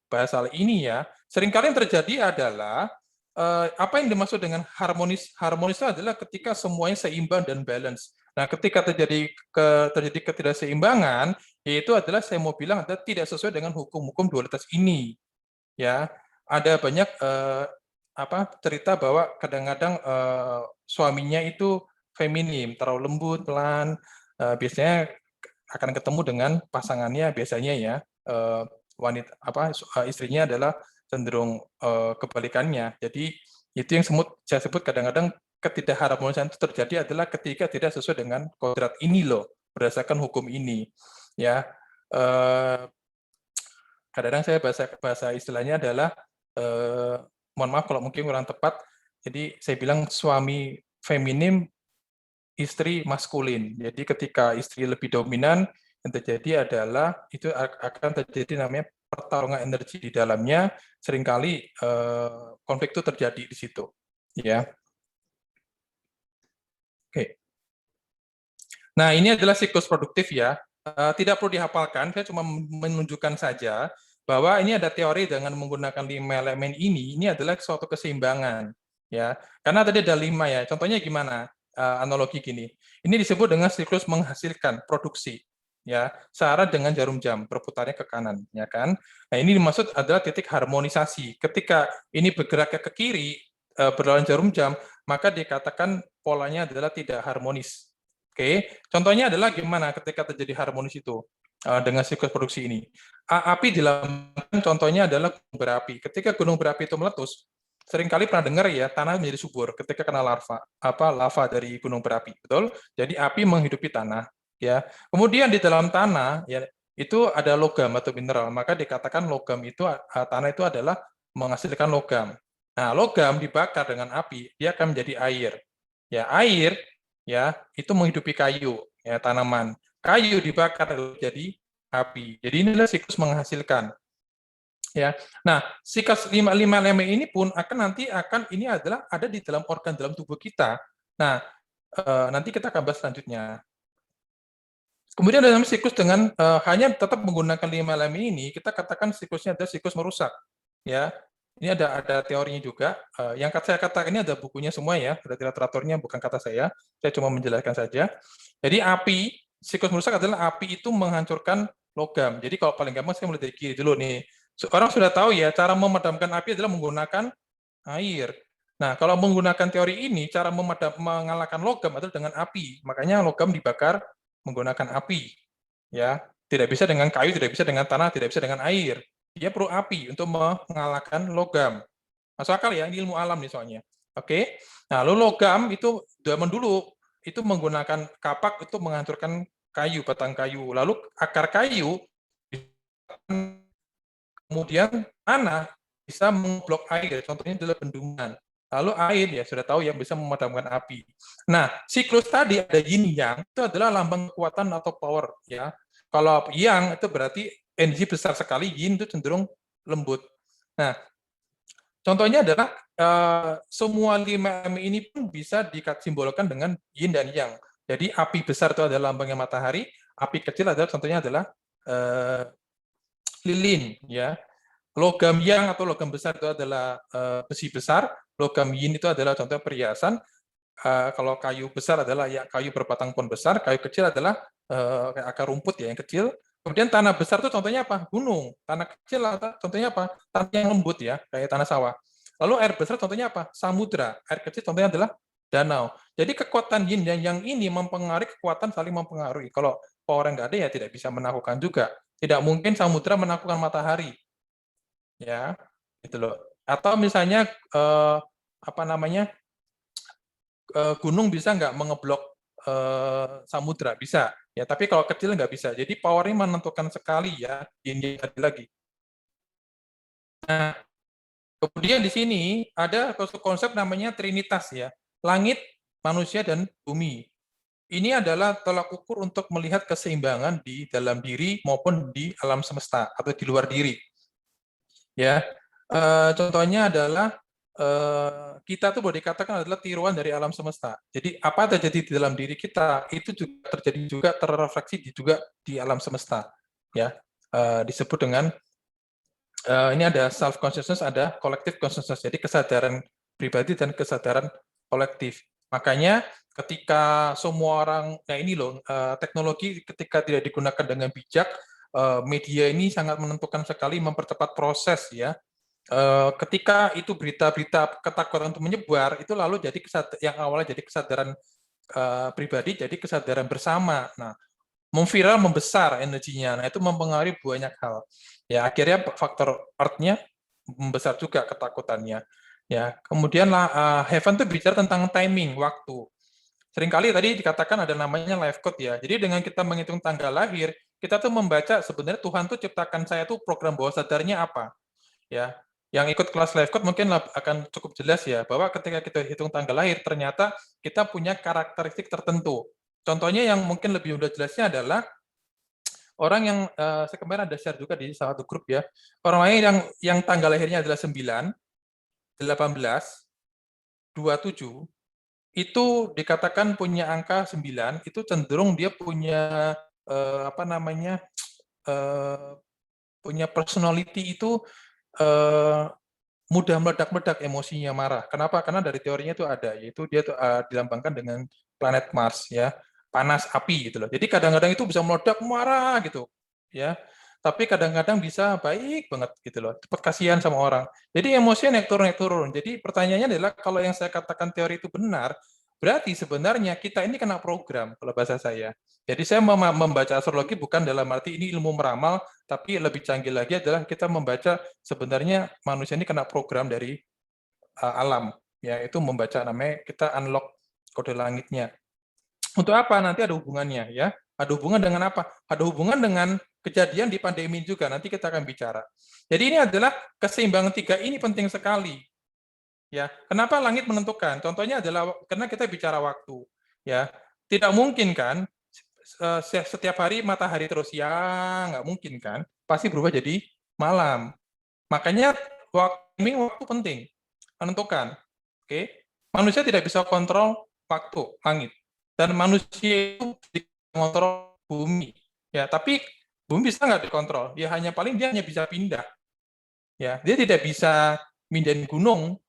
bahas hal ini ya, seringkali yang terjadi adalah apa yang dimaksud dengan harmonis. Harmonis adalah ketika semuanya seimbang dan balance. Nah, ketika terjadi ketidakseimbangan, yaitu adalah saya mau bilang adalah tidak sesuai dengan hukum-hukum dualitas ini. Ya, ada banyak cerita bahwa kadang-kadang suaminya itu feminim, terlalu lembut, pelan, biasanya akan ketemu dengan pasangannya biasanya ya wanita istrinya adalah cenderung kebalikannya. Jadi itu yang saya sebut kadang-kadang ketidakharmonisan itu terjadi adalah ketika tidak sesuai dengan kodrat ini loh, berdasarkan hukum ini. Ya, kadang-kadang saya bahasa istilahnya adalah, mohon maaf kalau mungkin kurang tepat, jadi saya bilang suami feminim, istri maskulin. Jadi ketika istri lebih dominan, yang terjadi adalah itu akan terjadi namanya pertarungan energi di dalamnya, seringkali konflik itu terjadi di situ. Ya. Oke. Nah, ini adalah siklus produktif ya. Tidak perlu dihafalkan, saya cuma menunjukkan saja bahwa ini ada teori dengan menggunakan 5 elemen ini adalah suatu keseimbangan. Ya, karena tadi ada 5 ya. Contohnya gimana? Analogi gini. Ini disebut dengan siklus menghasilkan produksi. Ya, searah dengan jarum jam berputarnya ke kanan, ya kan? Nah, ini dimaksud adalah titik harmonisasi. Ketika ini bergerak ke kiri, berlawan jarum jam, maka dikatakan polanya adalah tidak harmonis. Oke, contohnya adalah gimana ketika terjadi harmonis itu dengan siklus produksi ini. Api dilambangkan contohnya adalah gunung berapi. Ketika gunung berapi itu meletus, seringkali pernah dengar ya, tanah menjadi subur ketika kena lava dari gunung berapi, betul? Jadi api menghidupi tanah, ya. Kemudian di dalam tanah ya itu ada logam atau mineral, maka dikatakan logam itu tanah itu adalah menghasilkan logam. Nah, logam dibakar dengan api, dia akan menjadi air. Ya, air ya itu menghidupi kayu, ya tanaman. Kayu dibakar jadi api. Jadi inilah siklus menghasilkan. Ya. Nah, siklus 5 elemen ini pun ini adalah ada di dalam organ dalam tubuh kita. Nah, nanti kita akan bahas selanjutnya. Kemudian dalam siklus dengan hanya tetap menggunakan 5 elemen ini, kita katakan siklusnya adalah siklus merusak. Ya, ini ada teorinya juga. Yang saya katakan ini ada bukunya semua ya, ada literaturnya, bukan kata saya. Saya cuma menjelaskan saja. Jadi api, siklus merusak adalah api itu menghancurkan logam. Jadi kalau paling gampang saya mulai dari kiri dulu nih. Orang sudah tahu ya, cara memadamkan api adalah menggunakan air. Nah, kalau menggunakan teori ini, cara mengalahkan logam adalah dengan api. Makanya logam dibakar menggunakan api. Ya, tidak bisa dengan kayu, tidak bisa dengan tanah, tidak bisa dengan air. Dia perlu api untuk mengalahkan logam. Masuk akal ya, ini ilmu alam nih soalnya. Oke. Nah, lalu logam itu zaman dulu itu menggunakan kapak untuk menghancurkan kayu, batang kayu. Lalu akar kayu kemudian tanah bisa memblok air, contohnya adalah bendungan. Lalu air ya sudah tahu yang bisa memadamkan api. Nah, siklus tadi ada yin yang itu adalah lambang kekuatan atau power ya. Kalau yang itu berarti energi besar sekali, yin itu cenderung lembut. Nah, contohnya adalah semua 5 elemen ini pun bisa disimbolkan dengan yin dan yang. Jadi api besar itu adalah lambangnya matahari, api kecil adalah contohnya adalah lilin ya. Logam yang atau logam besar itu adalah besi besar, logam yin itu adalah contoh perhiasan. Kalau kayu besar adalah ya kayu berbatang pohon besar, kayu kecil adalah kayak akar rumput ya yang kecil. Kemudian tanah besar itu contohnya apa? Gunung. Tanah kecil contohnya apa? Tanah yang lembut ya, kayak tanah sawah. Lalu air besar contohnya apa? Samudra. Air kecil contohnya adalah danau. Jadi kekuatan yin dan yang ini mempengaruhi kekuatan saling mempengaruhi. Kalau power yang nggak ada ya tidak bisa menaklukkan juga. Tidak mungkin samudra menaklukkan matahari. Ya, gitu loh. Atau misalnya gunung bisa nggak mengeblok samudra? Bisa. Ya, tapi kalau kecil nggak bisa. Jadi powernya menentukan sekali ya. Ini tadi lagi. Nah, kemudian di sini ada konsep namanya trinitas ya. Langit, manusia, dan bumi. Ini adalah tolak ukur untuk melihat keseimbangan di dalam diri maupun di alam semesta atau di luar diri. Ya, contohnya adalah kita tuh boleh dikatakan adalah tiruan dari alam semesta. Jadi apa terjadi di dalam diri kita itu juga terjadi juga terrefleksi juga di alam semesta. Ya, disebut dengan ini ada self consciousness, ada collective consciousness. Jadi kesadaran pribadi dan kesadaran kolektif. Makanya ketika semua orang, nah ini loh teknologi ketika tidak digunakan dengan bijak, media ini sangat menentukan sekali mempercepat proses ya. Ketika itu berita-berita ketakutan untuk menyebar itu lalu jadi yang awalnya jadi kesadaran pribadi jadi kesadaran bersama. Nah, memviral membesar energinya. Nah, itu mempengaruhi banyak hal. Ya, akhirnya faktor artnya membesar juga ketakutannya. Ya, kemudian Heaven itu bicara tentang timing, waktu. Seringkali tadi dikatakan ada namanya life code ya. Jadi dengan kita menghitung tanggal lahir, kita tuh membaca sebenarnya Tuhan tuh ciptakan saya tuh program bawah sadarnya apa. Ya, yang ikut kelas life code mungkin akan cukup jelas ya, bahwa ketika kita hitung tanggal lahir, ternyata kita punya karakteristik tertentu. Contohnya yang mungkin lebih mudah jelasnya adalah orang yang saya kemarin ada share juga di salah satu grup ya, orang lain yang tanggal lahirnya adalah 9, 18, 27, itu dikatakan punya angka 9, itu cenderung dia punya punya personality itu mudah meledak-meledak emosinya, marah. Kenapa? Karena dari teorinya itu ada, yaitu dia dilambangkan dengan planet Mars ya, panas api gitu loh. Jadi kadang-kadang itu bisa meledak, marah gitu ya. Tapi kadang-kadang bisa baik banget gitu loh, cepat kasihan sama orang. Jadi emosinya naik turun. Jadi pertanyaannya adalah kalau yang saya katakan teori itu benar, berarti sebenarnya kita ini kena program kalau bahasa saya. Jadi saya membaca astrologi bukan dalam arti ini ilmu meramal, tapi lebih canggih lagi adalah kita membaca sebenarnya manusia ini kena program dari alam, yaitu membaca namanya kita unlock kode langitnya. Untuk apa? Nanti ada hubungannya ya. Ada hubungan dengan apa? Ada hubungan dengan kejadian di pandemi juga. Nanti kita akan bicara. Jadi ini adalah keseimbangan tiga ini penting sekali. Ya, kenapa langit menentukan? Contohnya adalah karena kita bicara waktu. Ya, tidak mungkin kan setiap hari matahari terus ya, nggak mungkin kan? Pasti berubah jadi malam. Makanya waktu penting, menentukan. Oke, manusia tidak bisa kontrol waktu langit. Dan manusia itu mengontrol bumi, ya. Tapi bumi bisa nggak dikontrol? Ya dia hanya bisa pindah, ya. Dia tidak bisa mindahin gunung,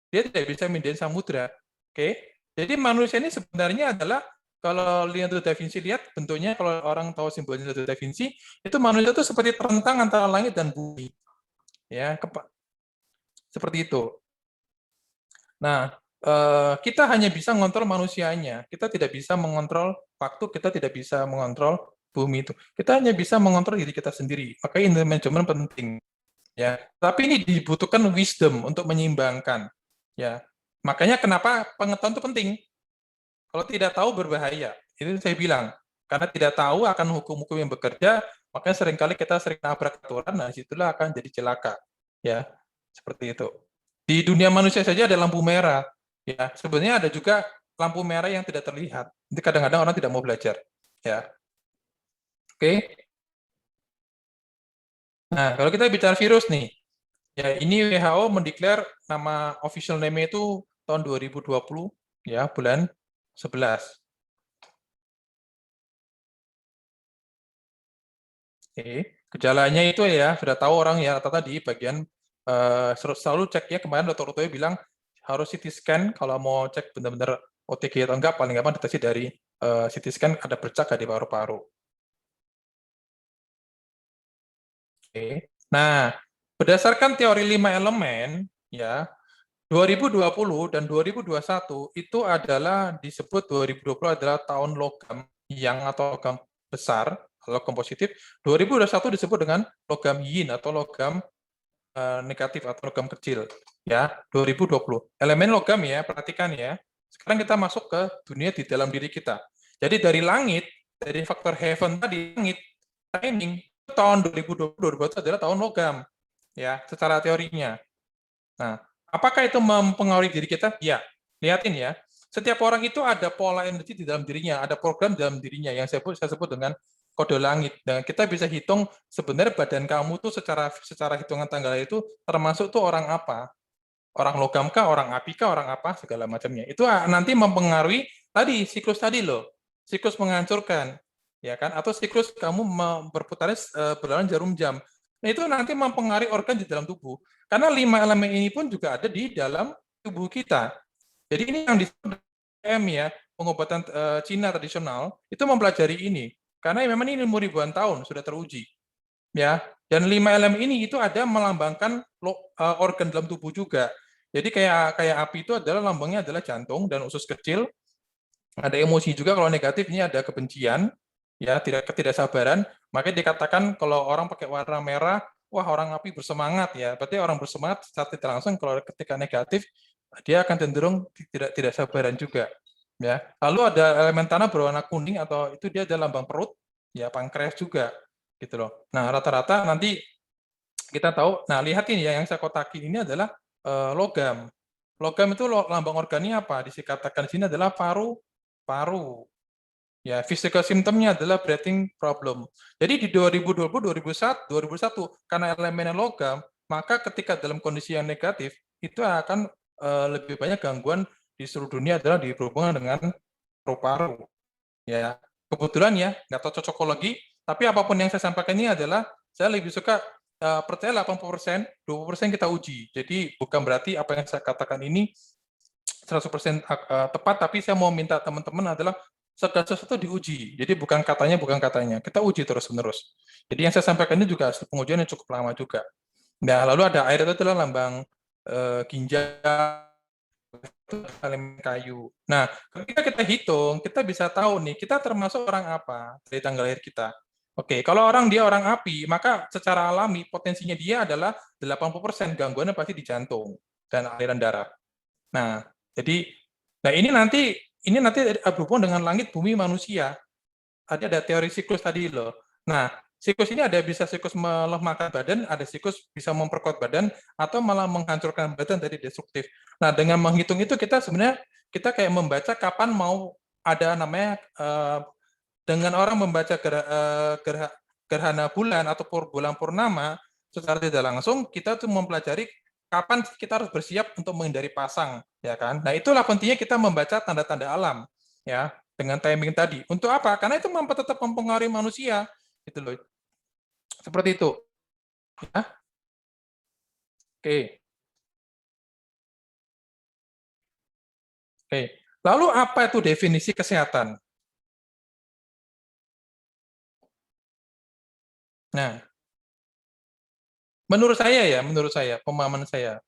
dia tidak bisa mindahin samudra. Oke, jadi manusia ini sebenarnya adalah kalau Leonardo da Vinci lihat bentuknya, kalau orang tahu simbolnya Leonardo da Vinci, itu manusia itu seperti terentang antara langit dan bumi, ya. Seperti itu. Nah, kita hanya bisa mengontrol manusianya. Kita tidak bisa mengontrol waktu, kita tidak bisa mengontrol bumi itu. Kita hanya bisa mengontrol diri kita sendiri. Makanya manajemen penting. Ya, tapi ini dibutuhkan wisdom untuk menyeimbangkan. Ya, makanya kenapa pengetahuan itu penting. Kalau tidak tahu berbahaya. Itu saya bilang. Karena tidak tahu akan hukum-hukum yang bekerja, makanya seringkali kita sering nabrak aturan, nah situlah akan jadi celaka. Ya, seperti itu. Di dunia manusia saja ada lampu merah. Ya, sebenarnya ada juga lampu merah yang tidak terlihat. Jadi kadang-kadang orang tidak mau belajar. Ya, oke. Nah, kalau kita bicara virus nih, ya ini WHO mendeklar nama official name itu tahun 2020, ya bulan 11. Oke, gejalanya itu ya sudah tahu orang ya tadi bagian selalu cek ya, kemarin dokter Utoyo bilang harus CT scan kalau mau cek benar-benar OTG atau enggak, paling gampang deteksi dari CT scan ada bercak di paru-paru. Oke. Nah, berdasarkan teori 5 elemen ya 2020 dan 2021 itu adalah disebut 2020 adalah tahun logam yang atau logam besar, logam positif. 2021 disebut dengan logam yin atau logam negatif atau logam kecil ya 2020 elemen logam ya, perhatikan ya. Sekarang kita masuk ke dunia di dalam diri kita. Jadi dari langit, dari faktor heaven tadi, langit timing tahun 2020 2021 adalah tahun logam ya secara teorinya. Nah, apakah itu mempengaruhi diri kita? Ya, lihatin ya. Setiap orang itu ada pola energi di dalam dirinya, ada program di dalam dirinya yang saya sebut dengan kode langit. Dan kita bisa hitung sebenarnya badan kamu tuh secara hitungan tanggal itu termasuk tuh orang apa? Orang logam kah, orang api kah, orang apa, segala macamnya. Itu nanti mempengaruhi tadi siklus tadi loh. Siklus menghancurkan, ya kan? Atau siklus kamu berputar berjalan jarum jam. Nah, itu nanti mempengaruhi organ di dalam tubuh. Karena 5 elemen ini pun juga ada di dalam tubuh kita. Jadi ini yang disebut ya, pengobatan Cina tradisional, itu mempelajari ini. Karena memang ini ilmu ribuan tahun sudah teruji. Ya, dan 5 elemen ini itu ada melambangkan organ dalam tubuh juga. Jadi kayak api itu adalah lambangnya adalah jantung dan usus kecil. Ada emosi juga, kalau negatif ini ada kebencian, ya ketidaksabaran. Makanya dikatakan kalau orang pakai warna merah wah orang api bersemangat ya. Berarti orang bersemangat secara tidak langsung kalau ketika negatif dia akan cenderung tidak sabaran juga. Ya. Lalu ada elemen tanah berwarna kuning atau itu dia ada lambang perut, ya pankreas juga gitu loh. Nah, rata-rata nanti kita tahu, nah lihat ini ya yang saya kotakin ini adalah logam. Logam itu lambang organik apa? Dikatakan di sini adalah paru. Ya, physical symptomnya adalah breathing problem. Jadi di 2020, 2001, karena elemennya logam, maka ketika dalam kondisi yang negatif, itu akan lebih banyak gangguan di seluruh dunia adalah berhubungan dengan paru-paru. Ya, kebetulan ya, nggak tahu cocokologi, tapi apapun yang saya sampaikan ini adalah saya lebih suka percaya 80%, 20% kita uji. Jadi bukan berarti apa yang saya katakan ini 100% tepat, tapi saya mau minta teman-teman adalah segala sesuatu diuji. Jadi bukan katanya, kita uji terus-menerus. Jadi yang saya sampaikan ini juga hasil pengujian yang cukup lama juga. Nah, lalu ada air itu adalah lambang ginjal, elemen kayu. Nah, ketika kita hitung, kita bisa tahu nih, kita termasuk orang apa dari tanggal lahir kita. Oke, kalau dia orang api, maka secara alami potensinya dia adalah 80% gangguannya pasti di jantung dan aliran darah. Nah, jadi ini nanti berhubungan dengan langit, bumi, manusia. Ada teori siklus tadi loh. Nah, siklus ini ada bisa siklus melemahkan badan, ada siklus bisa memperkuat badan, atau malah menghancurkan badan dari destruktif. Nah, dengan menghitung itu kita sebenarnya kayak membaca kapan mau ada namanya dengan orang membaca gerhana bulan atau bulan purnama secara tidak langsung kita tuh mempelajari kapan kita harus bersiap untuk menghindari pasang, ya kan? Nah, itulah pentingnya kita membaca tanda-tanda alam, ya, dengan timing tadi. Untuk apa? Karena itu tetap mempengaruhi manusia, gitu loh. Seperti itu. Ya. Oke. Lalu apa itu definisi kesehatan? Nah, menurut saya, pemahaman saya,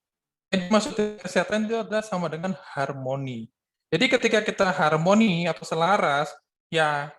yang dimaksud kesehatan itu adalah sama dengan harmoni. Jadi ketika kita harmoni atau selaras, ya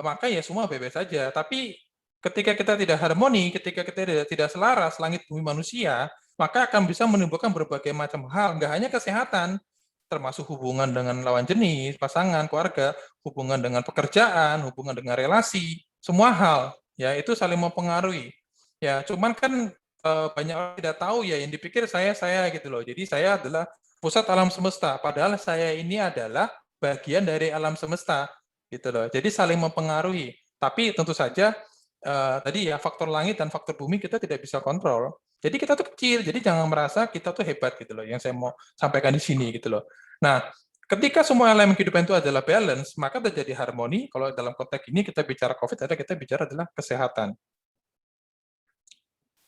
maka ya semua bebas saja. Tapi ketika kita tidak harmoni, ketika kita tidak selaras langit bumi manusia, maka akan bisa menimbulkan berbagai macam hal, nggak hanya kesehatan, termasuk hubungan dengan lawan jenis, pasangan, keluarga, hubungan dengan pekerjaan, hubungan dengan relasi, semua hal, ya itu saling mempengaruhi. Ya, cuman kan banyak orang tidak tahu ya, yang dipikir saya gitu loh. Jadi saya adalah pusat alam semesta, padahal saya ini adalah bagian dari alam semesta, gitu loh. Jadi saling mempengaruhi. Tapi tentu saja tadi ya faktor langit dan faktor bumi kita tidak bisa kontrol. Jadi kita tuh kecil, jadi jangan merasa kita tuh hebat gitu loh. Yang saya mau sampaikan di sini gitu loh. Nah, ketika semua elemen kehidupan itu adalah balance, maka terjadi harmoni. Kalau dalam konteks ini kita bicara COVID, kita bicara adalah kesehatan.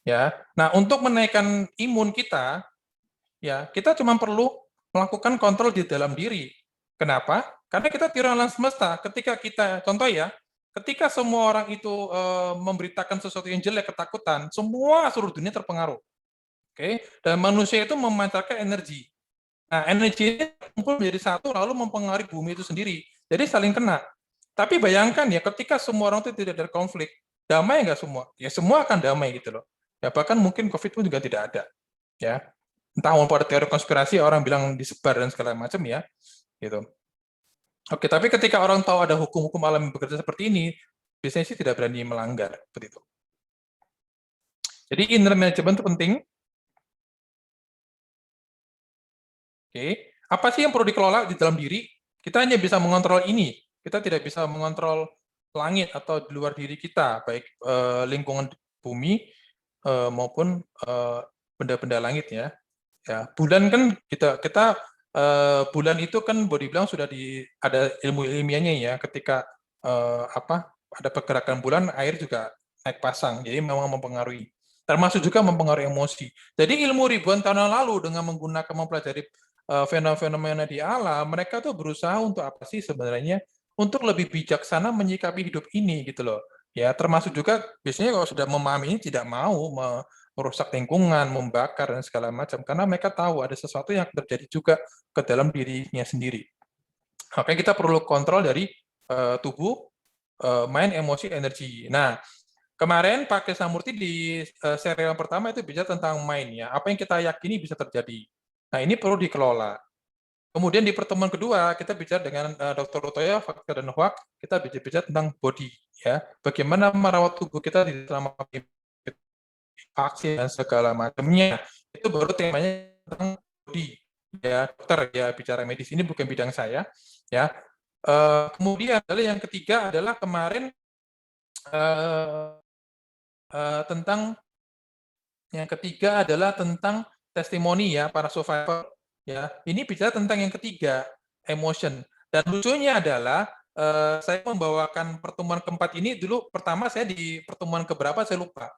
Ya, nah untuk menaikkan imun kita, ya kita cuma perlu melakukan kontrol di dalam diri. Kenapa? Karena kita tiru alam semesta. Ketika kita, contoh ya, ketika semua orang itu memberitakan sesuatu yang jelek, ketakutan, semua seluruh dunia terpengaruh. Oke, dan manusia itu memancarkan energi. Nah, energi ini kumpul menjadi satu, lalu mempengaruhi bumi itu sendiri. Jadi saling kena. Tapi bayangkan ya, ketika semua orang itu tidak ada konflik, damai nggak semua? Ya semua akan damai gitu loh. Ya bahkan mungkin COVID pun juga tidak ada. Ya, entah mau pada teori konspirasi orang bilang disebar dan segala macam ya, gitu. Oke, tapi ketika orang tahu ada hukum-hukum alam yang bekerja seperti ini, biasanya sih tidak berani melanggar seperti itu. Jadi inner management itu penting. Oke, apa sih yang perlu dikelola di dalam diri? Kita hanya bisa mengontrol ini. Kita tidak bisa mengontrol langit atau di luar diri kita, baik lingkungan bumi maupun benda-benda langit ya. Ya, bulan kan kita bulan itu kan boleh dibilang sudah ada ilmu ilmiahnya ya. Ketika ada pergerakan bulan, air juga naik pasang. Jadi memang mempengaruhi. Termasuk juga mempengaruhi emosi. Jadi ilmu ribuan tahun lalu dengan menggunakan mempelajari fenomena di alam, mereka tuh berusaha untuk apa sih sebenarnya? Untuk lebih bijaksana menyikapi hidup ini gitu loh. Ya, termasuk juga biasanya kalau sudah memahami ini tidak mau merusak lingkungan, membakar dan segala macam karena mereka tahu ada sesuatu yang terjadi juga ke dalam dirinya sendiri. Makanya kita perlu kontrol dari tubuh, mind, emosi, energi. Nah, kemarin Pak Krisnamurti di serial pertama itu bicara tentang mind ya, apa yang kita yakini bisa terjadi. Nah, ini perlu dikelola. Kemudian di pertemuan kedua kita bicara dengan Dr. Utoyo, Fakir dan Hoak, kita bicara tentang body ya, bagaimana merawat tubuh kita di selama vaksin dan segala macamnya. Itu baru temanya tentang body ya, dokter ya, bicara medis, ini bukan bidang saya ya. Kemudian yang ketiga adalah kemarin tentang yang ketiga adalah tentang testimoni ya, para survivor ya. Ini bicara tentang yang ketiga, emotion. Dan lucunya adalah saya membawakan pertemuan keempat ini dulu, pertama saya di pertemuan keberapa saya lupa.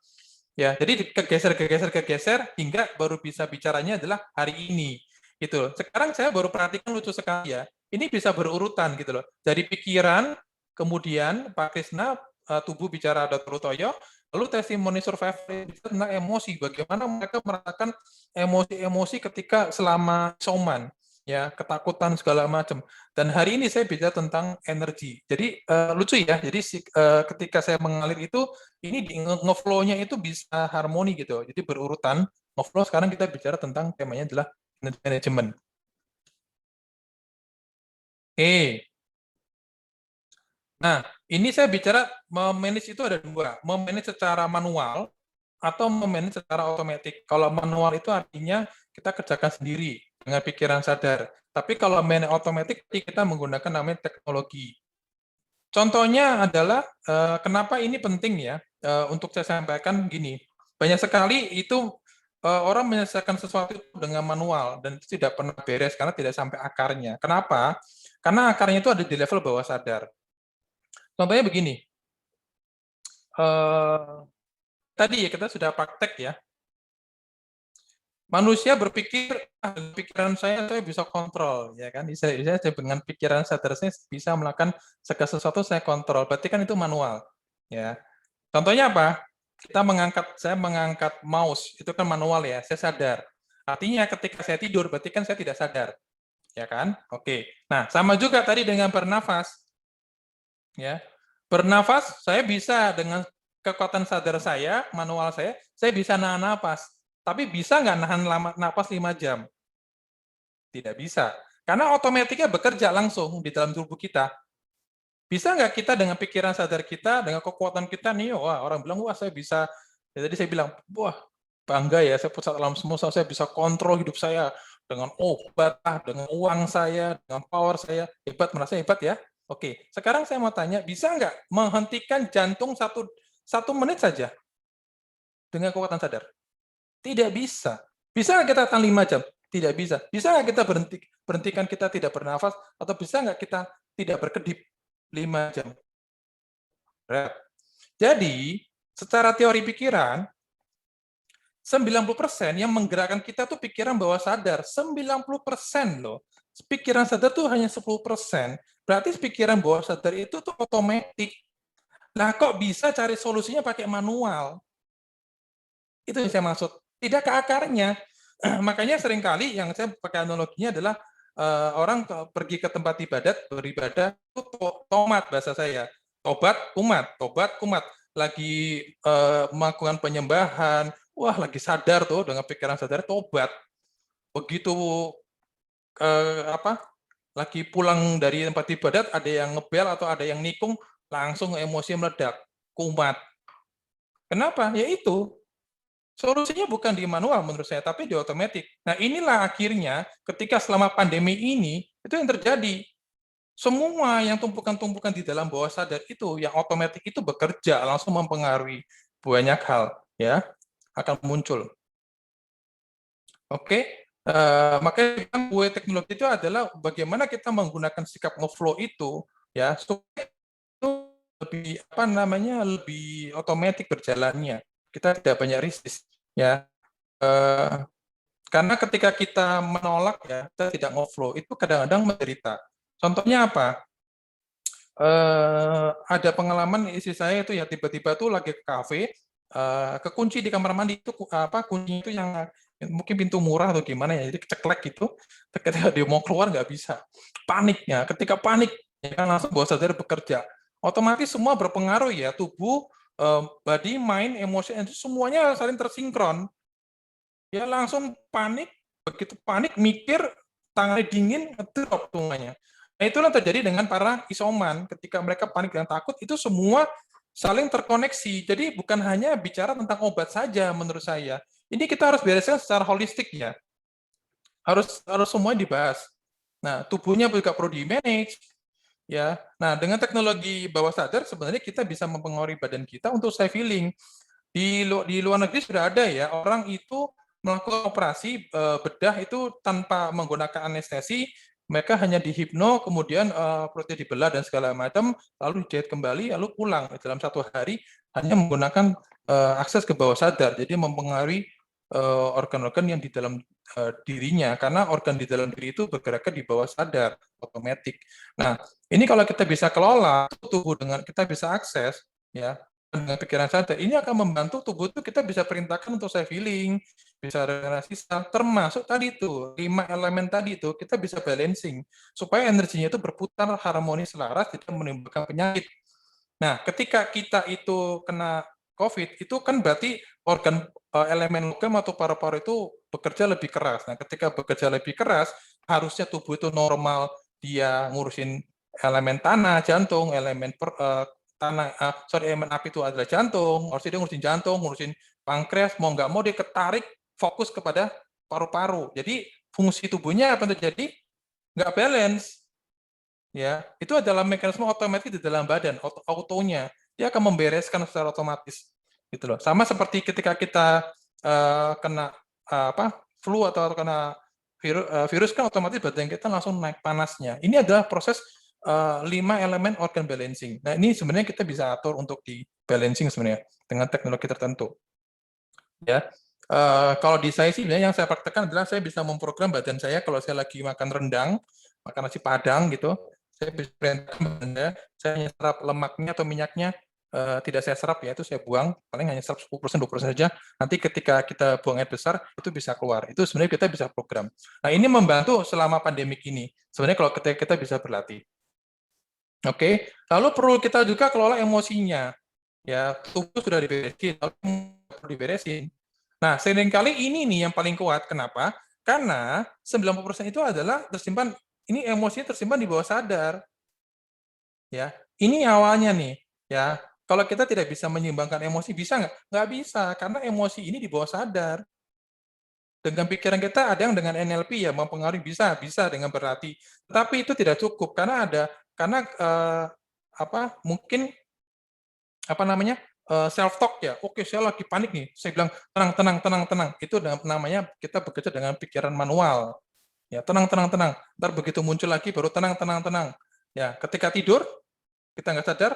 Ya, jadi kegeser hingga baru bisa bicaranya adalah hari ini. Gitu. Sekarang saya baru perhatikan lucu sekali ya. Ini bisa berurutan gitu loh. Dari pikiran, kemudian Pak Krisna, tubuh bicara Dr. Utoyo, lalu testimoni survivor tentang emosi, bagaimana mereka merasakan emosi-emosi ketika selama isoman, ya, ketakutan segala macam. Dan hari ini saya bicara tentang energi. Jadi lucu ya. Jadi ketika saya mengalir itu, ini ngeflow-nya itu bisa harmoni gitu. Jadi berurutan. Ngeflow sekarang kita bicara tentang temanya adalah energi manajemen. Oke. Nah, ini saya bicara memanage itu ada dua, memanage secara manual atau memanage secara otomatis. Kalau manual itu artinya kita kerjakan sendiri dengan pikiran sadar. Tapi kalau manage otomatis kita menggunakan namanya teknologi. Contohnya adalah kenapa ini penting ya untuk saya sampaikan gini. Banyak sekali itu orang menyelesaikan sesuatu dengan manual dan itu tidak pernah beres karena tidak sampai akarnya. Kenapa? Karena akarnya itu ada di level bawah sadar. Contohnya begini, tadi ya kita sudah praktek ya, manusia berpikir, pikiran saya bisa kontrol, ya kan? Saya dengan pikiran sadar saya bisa melakukan segala sesuatu saya kontrol, berarti kan itu manual, ya. Contohnya apa? Saya mengangkat mouse, itu kan manual ya, saya sadar. Artinya ketika saya tidur, berarti kan saya tidak sadar, ya kan? Oke. Nah, sama juga tadi dengan bernafas. Ya, bernafas saya bisa dengan kekuatan sadar saya, manual saya bisa nahan napas. Tapi bisa nggak nahan napas 5 jam? Tidak bisa. Karena otomatiknya bekerja langsung di dalam tubuh kita. Bisa nggak kita dengan pikiran sadar kita, dengan kekuatan kita nih, wah orang bilang, wah saya bisa, ya, tadi saya bilang, wah bangga ya, saya pusat alam semesta, saya bisa kontrol hidup saya dengan obat, dengan uang saya, dengan power saya, hebat, merasa hebat ya. Oke, sekarang saya mau tanya, bisa nggak menghentikan jantung satu menit saja dengan kekuatan sadar? Tidak bisa. Bisa nggak kita tahan 5 jam? Tidak bisa. Bisa nggak kita berhentikan kita tidak bernafas? Atau bisa nggak kita tidak berkedip 5 jam? Jadi, secara teori pikiran, 90% yang menggerakkan kita tuh pikiran bawah sadar. 90% loh. Pikiran sadar tuh hanya 10%. Berarti pikiran bawah sadar itu tuh otomatis. Nah, kok bisa cari solusinya pakai manual? Itu yang saya maksud. Tidak ke akarnya. Makanya seringkali yang saya pakai analoginya adalah orang pergi ke tempat ibadat, beribadah, itu tomat bahasa saya. Tobat, kumat. Lagi melakukan penyembahan, wah lagi sadar tuh dengan pikiran sadar, tobat. Begitu lagi pulang dari tempat ibadat, ada yang ngebel atau ada yang nikung, langsung emosi meledak, kumat. Kenapa? Ya itu, solusinya bukan di manual menurut saya, tapi di otomatis. Nah inilah akhirnya ketika selama pandemi ini, itu yang terjadi. Semua yang tumpukan-tumpukan di dalam bawah sadar itu, yang otomatis itu bekerja, langsung mempengaruhi banyak hal, ya, akan muncul. Oke? Makanya teknologi itu adalah bagaimana kita menggunakan sikap ngeflow itu ya supaya itu lebih lebih otomatis berjalannya. Kita tidak banyak resist ya. Karena ketika kita menolak ya, kita tidak ngeflow itu kadang-kadang menderita. Contohnya apa? Ada pengalaman istri saya itu ya tiba-tiba tuh lagi ke kafe, kekunci di kamar mandi itu kuncinya itu yang mungkin pintu murah atau gimana ya, jadi keceklek gitu, ketika dia mau keluar nggak bisa. Paniknya, ketika panik, ya kan langsung bawah sadar bekerja. Otomatis semua berpengaruh ya, tubuh, body, mind, emosi, itu semuanya saling tersinkron. Ya langsung panik, begitu panik mikir, tangannya dingin, ngedrop semuanya. Nah, itulah terjadi dengan para isoman. Ketika mereka panik dan takut, itu semua saling terkoneksi. Jadi bukan hanya bicara tentang obat saja menurut saya. Ini kita harus bereskan secara holistik ya. Harus semua dibahas. Nah, tubuhnya juga perlu di-manage. Ya, nah dengan teknologi bawah sadar sebenarnya kita bisa mempengaruhi badan kita untuk self healing. Di luar negeri sudah ada ya, orang itu melakukan operasi bedah itu tanpa menggunakan anestesi, mereka hanya dihipno, kemudian perutnya dibelah dan segala macam, lalu dijahit kembali, lalu pulang dalam 1 hari hanya menggunakan akses ke bawah sadar, jadi mempengaruhi organ-organ yang di dalam dirinya, karena organ di dalam diri itu bergeraknya di bawah sadar, otomatis. Nah, ini kalau kita bisa kelola tubuh dengan kita bisa akses, ya, dengan pikiran sadar, ini akan membantu tubuh itu kita bisa perintahkan untuk self healing, bisa regenerasi sel, termasuk tadi itu 5 elemen tadi itu kita bisa balancing supaya energinya itu berputar harmonis selaras, tidak menimbulkan penyakit. Nah, ketika kita itu kena COVID, itu kan berarti organ elemen logam atau paru-paru itu bekerja lebih keras. Nah, ketika bekerja lebih keras, harusnya tubuh itu normal, dia ngurusin elemen tanah, jantung, elemen elemen api itu adalah jantung, harusnya dia ngurusin jantung, ngurusin pankreas, mau nggak mau dia ketarik fokus kepada paru-paru. Jadi fungsi tubuhnya apa yang terjadi? Nggak balance. Ya, itu adalah mekanisme otomatis di dalam badan, autonya. Dia akan membereskan secara otomatis. Gitu loh. Sama seperti ketika kita kena flu atau kena virus kan otomatis badan kita langsung naik panasnya. Ini adalah proses 5 elemen organ balancing. Nah, ini sebenarnya kita bisa atur untuk di balancing sebenarnya dengan teknologi tertentu. Ya. Kalau di saya sih yang saya praktekkan adalah saya bisa memprogram badan saya kalau saya lagi makan rendang, makan nasi padang gitu, saya bisa perintahkan saya hanya serap lemaknya atau minyaknya tidak saya serap ya, itu saya buang, paling hanya serap 10%, 20% saja. Nanti ketika kita buang air besar, itu bisa keluar. Itu sebenarnya kita bisa program. Nah, ini membantu selama pandemik ini. Sebenarnya kalau kita bisa berlatih. Oke, lalu perlu kita juga kelola emosinya. Ya, tubuh sudah diberesin, lalu perlu diberesin. Nah, seringkali ini nih yang paling kuat. Kenapa? Karena 90% itu adalah tersimpan, ini emosinya tersimpan di bawah sadar. Ya, ini awalnya nih. Ya, kalau kita tidak bisa menyeimbangkan emosi, bisa nggak? Nggak bisa, karena emosi ini di bawah sadar. Dengan pikiran kita ada yang dengan NLP ya mempengaruhi, bisa dengan berlatih. Tapi itu tidak cukup karena mungkin self talk ya. Oke, saya lagi panik nih. Saya bilang tenang. Itu namanya kita bekerja dengan pikiran manual. Ya, tenang. Ntar begitu muncul lagi baru tenang. Ya, ketika tidur kita nggak sadar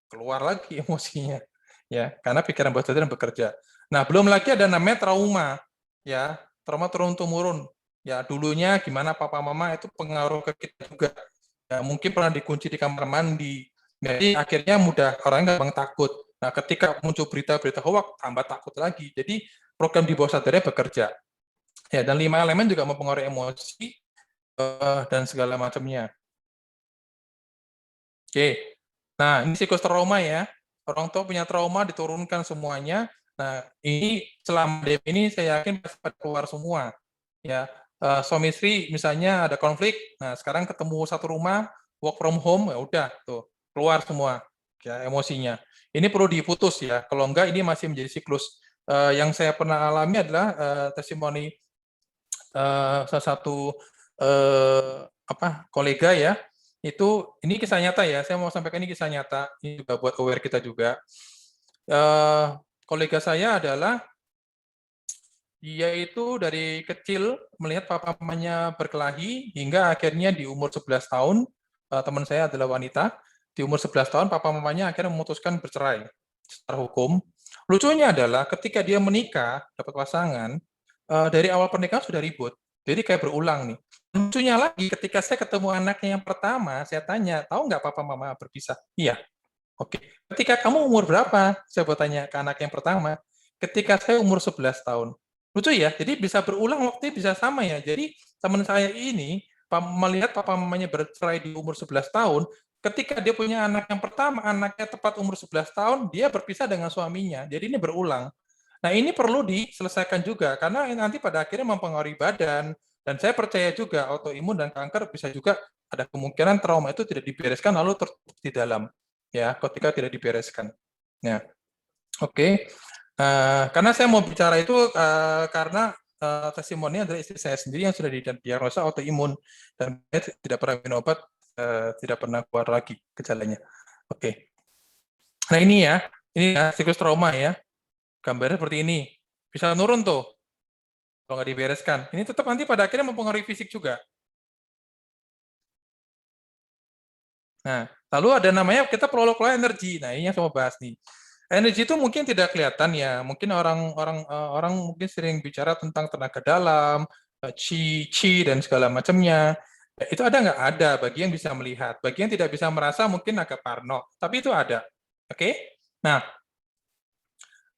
keluar lagi emosinya. Ya, karena pikiran bawah sadar yang bekerja. Nah, belum lagi ada namanya trauma. Ya, trauma turun-temurun. Ya, dulunya gimana papa mama itu pengaruh ke kita juga. Ya, mungkin pernah dikunci di kamar mandi. Jadi akhirnya mudah orang gampang takut. Nah, ketika muncul berita-berita hoax, tambah takut lagi. Jadi program di bawah sadarnya bekerja. Ya, dan 5 elemen juga mempengaruhi emosi dan segala macamnya. Oke. Nah, ini siklus trauma ya. Orang tua punya trauma diturunkan semuanya. Nah, ini selama ini saya yakin pasti keluar semua. Ya, suami istri misalnya ada konflik. Nah, sekarang ketemu satu rumah, work from home, ya udah tuh keluar semua ya emosinya. Ini perlu diputus ya. Kalau enggak ini masih menjadi siklus. Yang saya pernah alami adalah testimoni salah satu kolega ya. Ini kisah nyata ya. Saya mau sampaikan ini kisah nyata. Ini juga buat aware kita juga. Kolega saya adalah dia itu dari kecil melihat papa mamanya berkelahi hingga akhirnya di umur 11 tahun, teman saya adalah wanita, di umur 11 tahun papa mamanya akhirnya memutuskan bercerai secara hukum. Lucunya adalah ketika dia menikah, dapat pasangan, dari awal pernikahan sudah ribut. Jadi kayak berulang nih. Lucunya lagi ketika saya ketemu anaknya yang pertama, saya tanya, tahu nggak papa mama berpisah? Iya. Oke. Ketika kamu umur berapa? Saya bertanya ke anak yang pertama. Ketika saya umur 11 tahun. Lucu ya, jadi bisa berulang waktunya bisa sama ya. Jadi teman saya ini melihat papa mamanya bercerai di umur 11 tahun, ketika dia punya anak yang pertama, anaknya tepat umur 11 tahun, dia berpisah dengan suaminya. Jadi ini berulang. Nah, ini perlu diselesaikan juga, karena nanti pada akhirnya mempengaruhi badan. Dan saya percaya juga autoimun dan kanker bisa juga ada kemungkinan trauma itu tidak dibereskan lalu tertutup di dalam. Ya, ketika tidak dibereskan. Ya, oke. Karena saya mau bicara itu karena testimoni adalah istri saya sendiri yang sudah didiagnosa autoimun. Dan saya tidak pernah minum obat, tidak pernah keluar lagi gejalanya. Oke. Nah, ini ya siklus trauma ya. Gambarnya seperti ini. Bisa nurun tuh kalau nggak dibereskan. Ini tetap nanti pada akhirnya mempengaruhi fisik juga. Nah, lalu ada namanya kita perlu kelola energi. Nah, ini yang saya mau bahas nih. Energi itu mungkin tidak kelihatan ya. Mungkin orang mungkin sering bicara tentang tenaga dalam, chi dan segala macamnya. Itu ada nggak? Ada. Bagi yang bisa melihat. Bagi yang tidak bisa merasa mungkin agak parno. Tapi itu ada. Oke? Nah,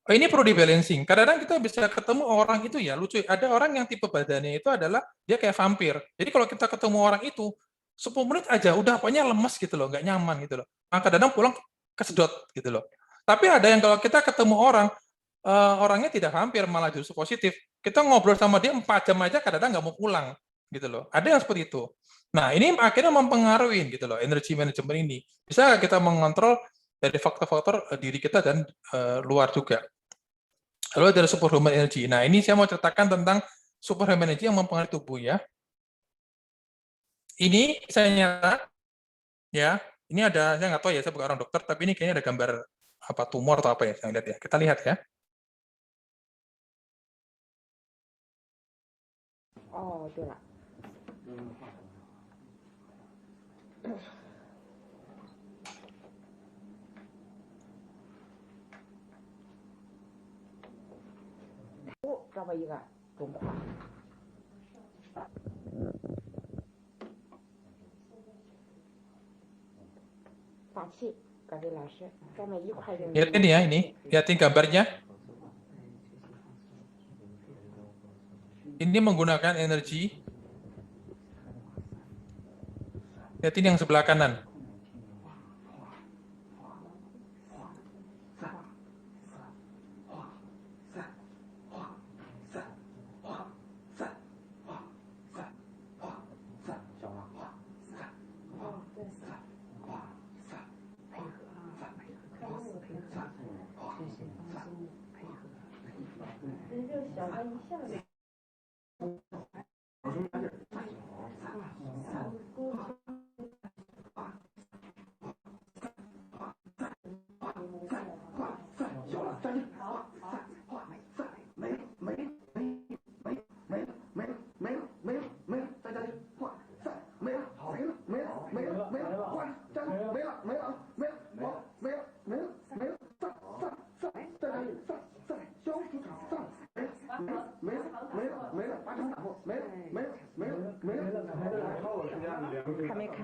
ini perlu di-balancing. Kadang-kadang kita bisa ketemu orang itu ya, lucu. Ada orang yang tipe badannya itu adalah dia kayak vampir. Jadi kalau kita ketemu orang itu, 10 menit aja udah pokoknya lemes gitu loh, nggak nyaman gitu loh. Nah, kadang-kadang pulang kesedot gitu loh. Tapi ada yang kalau kita ketemu orang, orangnya tidak vampir, malah justru positif. Kita ngobrol sama dia 4 jam aja kadang-kadang nggak mau pulang gitu loh. Ada yang seperti itu. Nah, ini akhirnya mempengaruhi gitu loh, energi manajemen ini. Bisa kita mengontrol dari faktor-faktor diri kita dan luar juga. Lalu ada superhuman energy. Nah, ini saya mau ceritakan tentang superhuman energy yang mempengaruhi tubuh ya. Ini saya nyata, ya. Ini ada, saya nggak tahu ya, saya bukan orang dokter, tapi ini kayaknya ada gambar apa tumor atau apa ya, saya lihat ya. Kita lihat ya. Oh, 对了。这么一个肿块，打气，各位老师，咱们一块认 Lihat ini ya, ini. Lihatin gambarnya. Ini menggunakan energi. Lihatin yang sebelah kanan.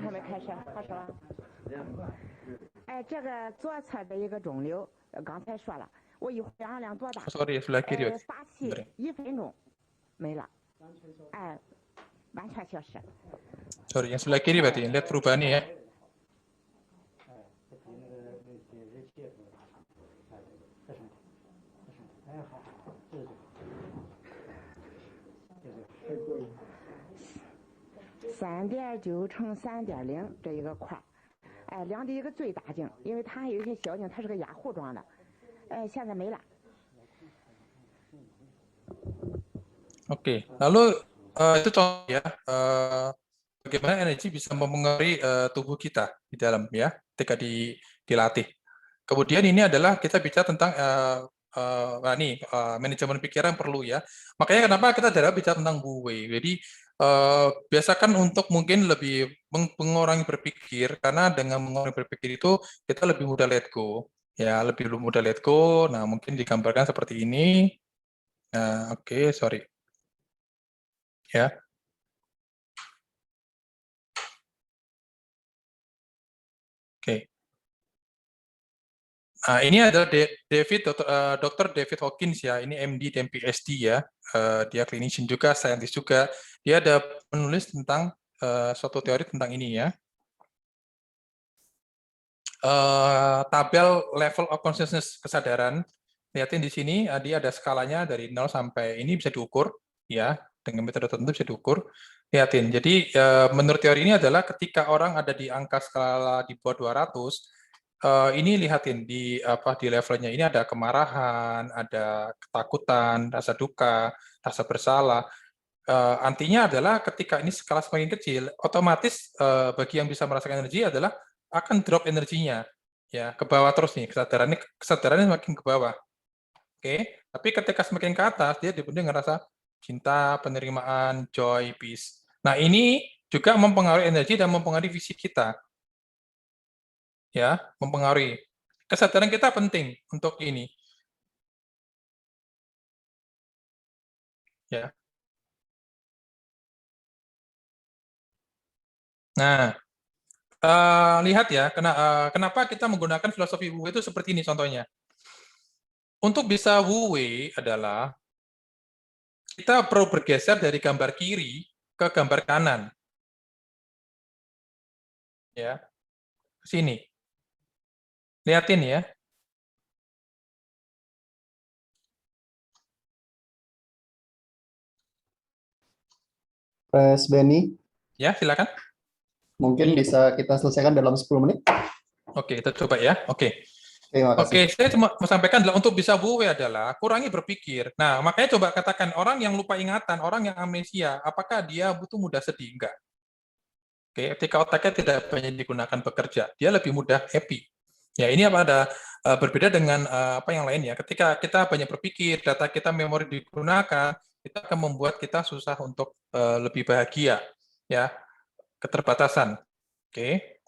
还没开始，开始了。哎，这个左侧的一个肿瘤，刚才说了，我一会儿氧量多大？Sorry, sebelah kiri. 打气1分钟没了，哎，完全消失。Sorry, yang sebelah kiri berarti. Lihat perubahannya ya.3.9乘3.0这一个块，哎，量的一个最大径，因为它还有一些小径，它是个压糊状的，哎，现在没了。Oke, lalu itu contoh ya, bagaimana energi bisa mempengaruhi tubuh kita di dalam ya, ketika dilatih. Kemudian ini adalah kita bicara tentang manajemen pikiran perlu ya. Makanya kenapa kita tidak bicara tentang Wu Wei. Jadi biasakan untuk mungkin lebih mengurangi berpikir, karena dengan mengurangi berpikir itu kita lebih mudah let go. Ya, lebih mudah let go. Nah, mungkin digambarkan seperti ini. Nah, oke, sorry. Ya. Oke. Nah, ini adalah Dr. David Hawkins ya, ini MD dan PhD ya, dia clinician juga, scientist juga. Dia ada menulis tentang suatu teori tentang ini ya. tabel level of consciousness kesadaran. Lihatin di sini, dia ada skalanya dari 0 sampai ini bisa diukur, ya, dengan metode tertentu bisa diukur. Lihatin. Jadi menurut teori ini adalah ketika orang ada di angka skala di bawah 200, ini lihatin di levelnya ini ada kemarahan, ada ketakutan, rasa duka, rasa bersalah. Artinya adalah ketika ini skala semakin kecil, otomatis bagi yang bisa merasakan energi adalah akan drop energinya, ya, ke bawah terus nih, kesadarannya semakin ke bawah. Oke, tapi ketika semakin ke atas dia ngerasa cinta, penerimaan, joy, peace. Nah, ini juga mempengaruhi energi dan mempengaruhi fisik kita. Ya, mempengaruhi. Kesadaran kita penting untuk ini. Ya. Nah, lihat ya, kenapa kita menggunakan filosofi Wu Wei itu seperti ini contohnya. Untuk bisa Wu Wei adalah kita perlu bergeser dari gambar kiri ke gambar kanan. Ya, ke sini. Lihatin ya. Pres Benny, Ya, silakan. mungkin bisa kita selesaikan dalam 10 menit. Oke, kita coba ya. Oke. Terima kasih. Oke, saya cuma mau sampaikan adalah untuk bisa Wu Wei adalah kurangi berpikir. Nah, makanya coba katakan orang yang lupa ingatan, orang yang amnesia, apakah dia butuh mudah sedih? Enggak. Oke, ketika otaknya tidak banyak digunakan bekerja, dia lebih mudah happy. Ya, ini ada berbeda dengan apa yang lain ya. Ketika kita banyak berpikir, data kita memori digunakan, itu akan membuat kita susah untuk lebih bahagia. Ya, keterbatasan. Oke.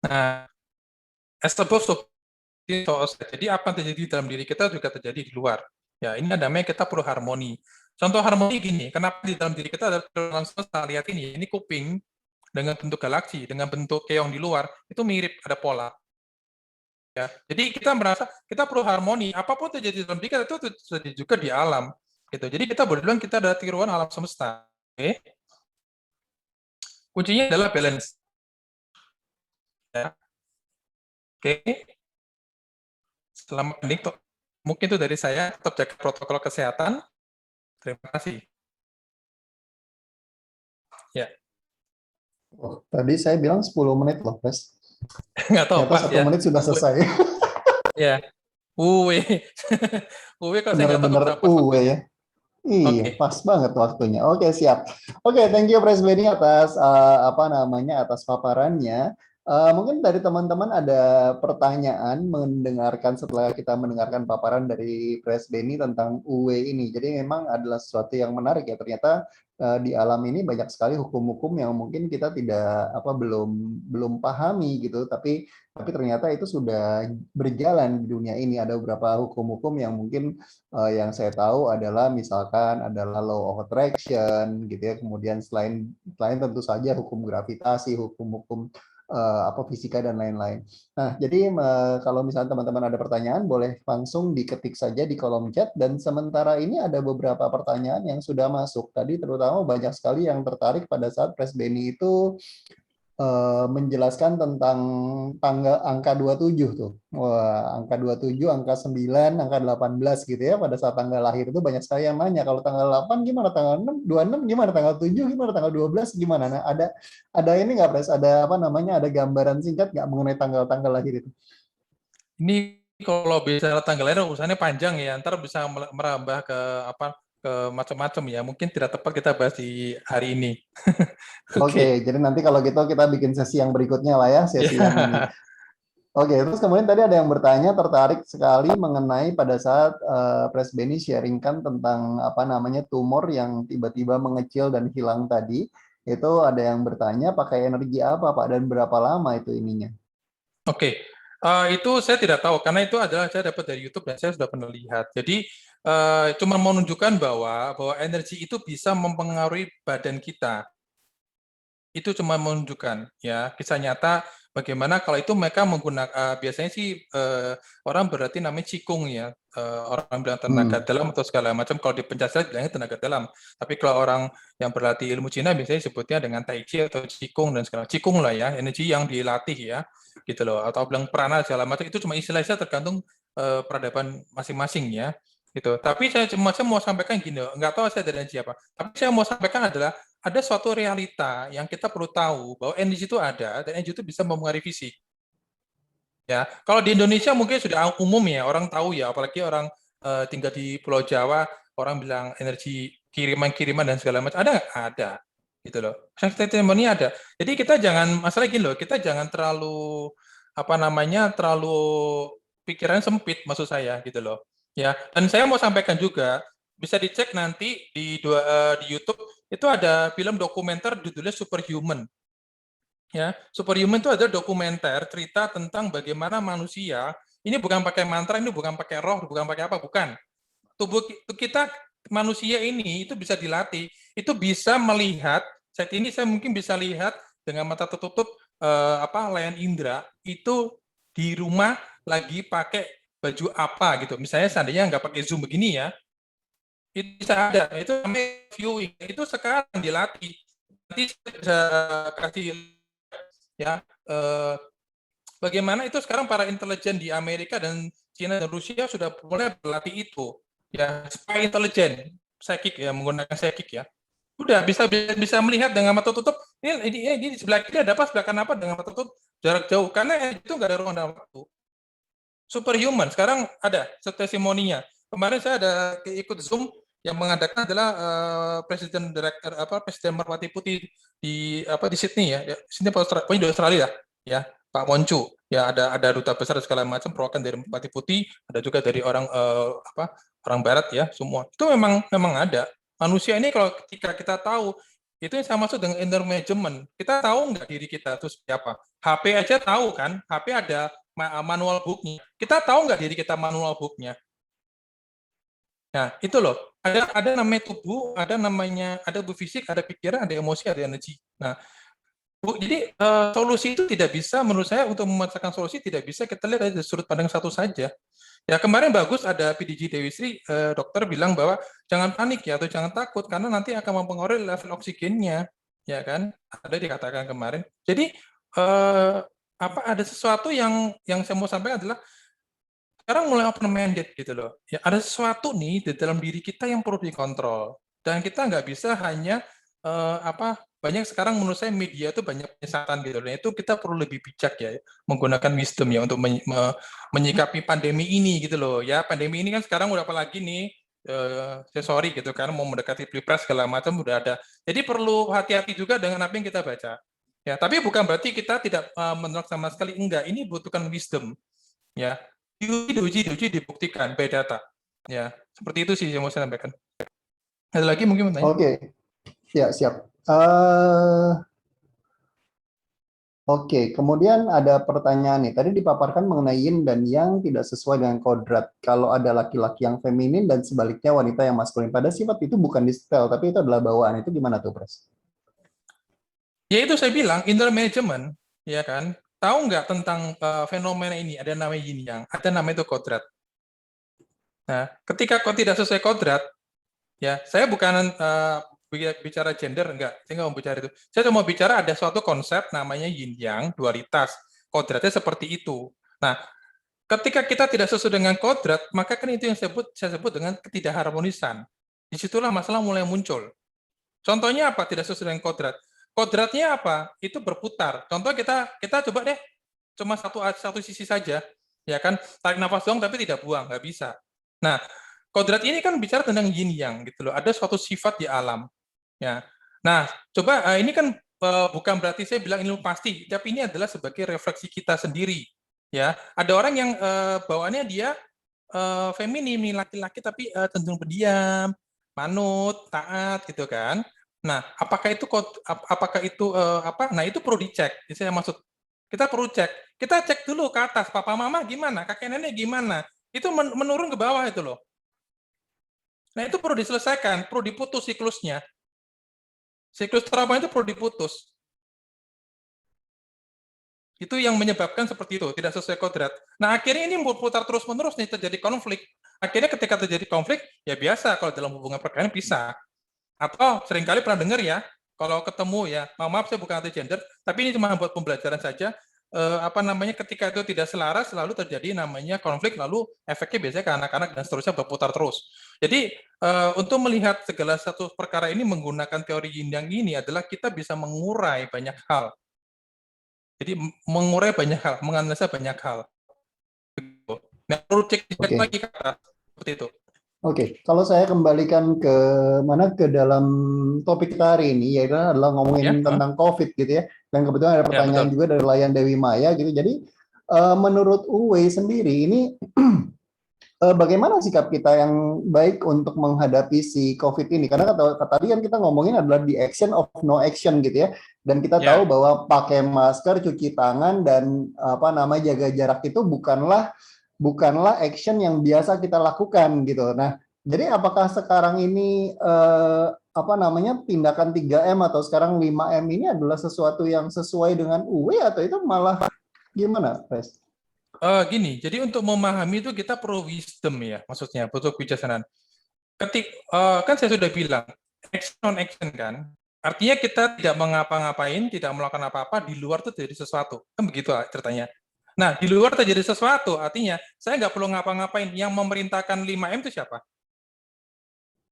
Nah, as opposed to jadi apa yang terjadi dalam diri kita juga terjadi di luar. Ya, ini namanya kita perlu harmoni. Contoh harmoni gini, kenapa di dalam diri kita ada dalam semesta, lihat ini kuping dengan bentuk galaksi, dengan bentuk keong di luar, itu mirip, ada pola. Ya, jadi kita merasa kita perlu harmoni, apapun terjadi dalam diri kita itu terjadi juga di alam. Gitu. Jadi kita boleh bilang kita adalah tiruan alam semesta. Oke. Kuncinya adalah balance. Ya. Oke. Selamat menikmati. Mungkin itu dari saya, tetap jaga protokol kesehatan. Terima kasih. Ya. Oh, tadi saya bilang 10 menit loh, Pres. Nggak tahu, Ternyata 1 menit sudah selesai. Ya. Uwe. Uwe kalau saya nggak tahu Bener-bener berapa. Uwe ya. Iya, pas banget waktunya. Oke, siap. Oke, thank you Pres Benny atas atas paparannya. Mungkin dari teman-teman ada pertanyaan mendengarkan setelah kita mendengarkan paparan dari Pres Benny tentang UW ini. Jadi memang adalah sesuatu yang menarik ya. Ternyata di alam ini banyak sekali hukum-hukum yang mungkin kita belum pahami gitu. Tapi ternyata itu sudah berjalan di dunia ini. Ada beberapa hukum-hukum yang mungkin yang saya tahu adalah misalkan adalah law of attraction gitu ya. Kemudian selain tentu saja hukum gravitasi, hukum-hukum fisika dan lain-lain. Nah, jadi kalau misalnya teman-teman ada pertanyaan, boleh langsung diketik saja di kolom chat. Dan sementara ini ada beberapa pertanyaan yang sudah masuk. Tadi terutama banyak sekali yang tertarik pada saat Pres Benny itu menjelaskan tentang angka 27 tuh. Wah, angka 27, angka 9, angka 18 gitu ya. Pada saat tanggal lahir itu banyak sekali yang nanya, kalau tanggal 8 gimana, tanggal 6, 26 gimana, tanggal 7 gimana, tanggal 12 gimana. Nah, ada ini nggak, Pres? Ada ada gambaran singkat nggak mengenai tanggal-tanggal lahir itu? Ini kalau bicara tanggal lahir urusannya panjang ya, ntar bisa merambah ke macam-macam ya. Mungkin tidak tepat kita bahas di hari ini. Oke, jadi nanti kalau gitu kita bikin sesi yang berikutnya lah ya, sesi yang ini. Oke, terus kemudian tadi ada yang bertanya tertarik sekali mengenai pada saat Pres Benny sharingkan tentang tumor yang tiba-tiba mengecil dan hilang tadi. Itu ada yang bertanya pakai energi apa Pak dan berapa lama itu ininya? Oke. Itu saya tidak tahu, karena itu adalah saya dapat dari YouTube dan saya sudah pernah lihat. Jadi, cuma menunjukkan bahwa energi itu bisa mempengaruhi badan kita. Itu cuma menunjukkan, ya, kisah nyata bagaimana kalau itu mereka menggunakan biasanya sih orang berarti namanya Qigong ya, orang bilang tenaga dalam atau segala macam. Kalau di Pencaksilat bilangnya tenaga dalam, tapi kalau orang yang berlatih ilmu Cina biasanya sebutnya dengan Tai Chi atau Qigong dan segala Qigong lah ya, energi yang dilatih ya, gitu loh. Atau bilang prana segala macam, itu cuma istilah-istilah tergantung peradaban masing-masing ya. Gitu. Tapi saya mau sampaikan gini, nggak tahu saya dari siapa. Tapi saya mau sampaikan adalah ada suatu realita yang kita perlu tahu bahwa energi itu ada dan energi itu bisa mempengaruhi fisik. Ya, kalau di Indonesia mungkin sudah umum ya, orang tahu ya, apalagi orang tinggal di Pulau Jawa, orang bilang energi kiriman-kiriman dan segala macam. Ada nggak? Ada. Gitu loh. Testimoni ada. Jadi kita jangan, masalah gini loh, kita jangan terlalu terlalu pikiran sempit maksud saya gitu loh. Ya, dan saya mau sampaikan juga, bisa dicek nanti di YouTube itu ada film dokumenter judulnya Superhuman. Ya, Superhuman itu adalah dokumenter cerita tentang bagaimana manusia, ini bukan pakai mantra, ini bukan pakai roh, bukan pakai apa, bukan. Tubuh kita manusia ini itu bisa dilatih, itu bisa melihat, saat ini saya mungkin bisa lihat dengan mata tertutup layan indera itu di rumah lagi pakai baju apa gitu. Misalnya seandainya nggak pakai Zoom begini ya, itu bisa ada. Itu namanya viewing. Itu sekarang dilatih. Nanti saya bisa kasih ya bagaimana itu sekarang para intelijen di Amerika dan Cina dan Rusia sudah mulai berlatih itu. Ya, spy intelijen, psychic ya, menggunakan psychic ya. Udah bisa melihat dengan mata tutup. Ini di sebelah kiri ada apa, sebelah kanan apa dengan mata tutup jarak jauh. Karena itu nggak ada ruang dan waktu. Superhuman sekarang ada testimoninya. Kemarin saya ada ikut Zoom yang mengadakan adalah presiden Merpati Putih di Sydney ya. Sydney pokoknya di Australia ya, Pak Moncu. Ya ada duta besar segala macam perwakilan dari Merpati Putih, ada juga dari orang orang barat ya, semua. Itu memang ada. Manusia ini kalau ketika kita tahu itu yang saya maksud dengan inner management. Kita tahu nggak diri kita itu seperti apa? HP aja tahu kan? HP ada manual booknya. Kita tahu nggak diri kita manual booknya? Nah, itu loh. Ada namanya tubuh, ada tubuh fisik, ada pikiran, ada emosi, ada energi. Nah, jadi solusi itu tidak bisa, menurut saya untuk memasakkan solusi tidak bisa kita lihat dari sudut pandang satu saja. Ya kemarin bagus ada PDG Dewi Sri, dokter bilang bahwa jangan panik ya atau jangan takut karena nanti akan mempengaruhi level oksigennya, ya kan? Ada dikatakan kemarin. Jadi ada sesuatu yang saya mau sampaikan adalah sekarang mulai open minded gitu loh. Ya ada sesuatu nih di dalam diri kita yang perlu dikontrol dan kita nggak bisa hanya banyak sekarang menurut saya media itu banyak penyesatan gitu. Dan itu kita perlu lebih bijak ya, menggunakan wisdom ya untuk menyikapi pandemi ini gitu loh. Ya pandemi ini kan sekarang udah apalagi nih, saya sorry gitu kan mau mendekati pilpres segala macam udah ada. Jadi perlu hati-hati juga dengan apa yang kita baca. Ya tapi bukan berarti kita tidak menolak sama sekali, enggak. Ini butuhkan wisdom. Ya diuji dibuktikan by data. Ya seperti itu sih yang mau saya sampaikan. Ada lagi mungkin mau tanya? Oke. Ya, siap. Oke, kemudian ada pertanyaan nih. Tadi dipaparkan mengenai yin dan yang tidak sesuai dengan kodrat. Kalau ada laki-laki yang feminin dan sebaliknya wanita yang maskulin. Pada sifat itu bukan distel, tapi itu adalah bawaan. Itu gimana tuh, Pres? Ya itu saya bilang, inner management, ya kan? Tahu nggak tentang fenomena ini? Ada namanya yin yang, ada namanya itu kodrat. Nah, ketika kau tidak sesuai kodrat, ya saya bukan bicara gender, enggak, saya nggak mau bicara itu. Saya cuma bicara ada suatu konsep namanya yin yang, dualitas. Kodratnya seperti itu. Nah, ketika kita tidak sesuai dengan kodrat, maka kan itu yang saya sebut dengan ketidakharmonisan. Disitulah masalah mulai muncul. Contohnya apa? Tidak sesuai dengan kodrat. Kodratnya apa? Itu berputar. Contoh kita coba deh, cuma satu sisi saja, ya kan? Tarik nafas doang tapi tidak buang, nggak bisa. Nah, kodrat ini kan bicara tentang yin yang gitu loh. Ada suatu sifat di alam. Ya. Nah, coba ini kan bukan berarti saya bilang ini pasti, tapi ini adalah sebagai refleksi kita sendiri. Ya, ada orang yang bawaannya dia feminim, laki-laki tapi cenderung pendiam, manut, taat gitu kan. Nah, apakah itu Nah, itu perlu dicek. Jadi saya maksud kita perlu cek. Kita cek dulu ke atas, papa mama gimana, kakek nenek gimana. Itu menurun ke bawah itu loh. Nah, itu perlu diselesaikan, perlu diputus siklusnya. Siklus trauma itu perlu diputus. Itu yang menyebabkan seperti itu, tidak sesuai kodrat. Nah, akhirnya ini berputar terus-menerus nih, terjadi konflik. Akhirnya ketika terjadi konflik, ya biasa kalau dalam hubungan perkawinan pisah. Atau seringkali pernah dengar ya, kalau ketemu ya, maaf saya bukan anti gender, tapi ini cuma buat pembelajaran saja, ketika itu tidak selaras, lalu terjadi namanya konflik, lalu efeknya biasanya ke anak-anak dan seterusnya berputar terus. Jadi untuk melihat segala satu perkara ini menggunakan teori yin yang ini adalah kita bisa mengurai banyak hal. Jadi mengurai banyak hal, menganalisa banyak hal. Nah, perlu cek lagi ke atas, seperti itu. Oke, kalau saya kembalikan ke dalam topik kita hari ini, yaitu adalah ngomongin tentang COVID gitu ya. Dan kebetulan ada pertanyaan juga dari Layan Dewi Maya gitu. Jadi menurut Uwe sendiri ini bagaimana sikap kita yang baik untuk menghadapi si COVID ini? Karena tadi kan kita ngomongin adalah the action of no action gitu ya. Dan kita tahu bahwa pakai masker, cuci tangan, dan jaga jarak itu bukanlah action yang biasa kita lakukan gitu. Nah, jadi apakah sekarang ini tindakan 3M atau sekarang 5M ini adalah sesuatu yang sesuai dengan Uwe atau itu malah gimana, Pres? Gini, jadi untuk memahami itu kita perlu wisdom ya, maksudnya butuh kebijaksanaan. Kan saya sudah bilang, action on action kan, artinya kita tidak mengapa-ngapain, tidak melakukan apa-apa, di luar itu terjadi sesuatu. Kan begitu ceritanya. Nah, di luar terjadi sesuatu, artinya saya nggak perlu ngapa-ngapain. Yang memerintahkan 5M itu siapa?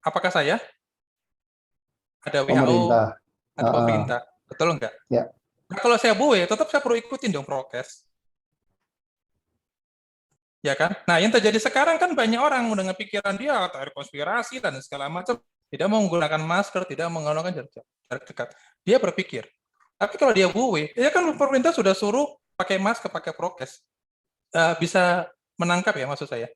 Apakah saya? Ada WHO, pemerintah. ada pemerintah. Betul nggak? Ya. Nah, kalau saya buwe, tetap saya perlu ikutin dong prokes. Ya kan? Nah, yang terjadi sekarang kan banyak orang dengan pikiran dia, teori konspirasi, dan segala macam. Tidak mau menggunakan masker, tidak menggunakan jarak dekat. Dia berpikir. Tapi kalau dia buwe, ya kan pemerintah sudah suruh pakai masker, pakai prokes, bisa menangkap ya maksud saya.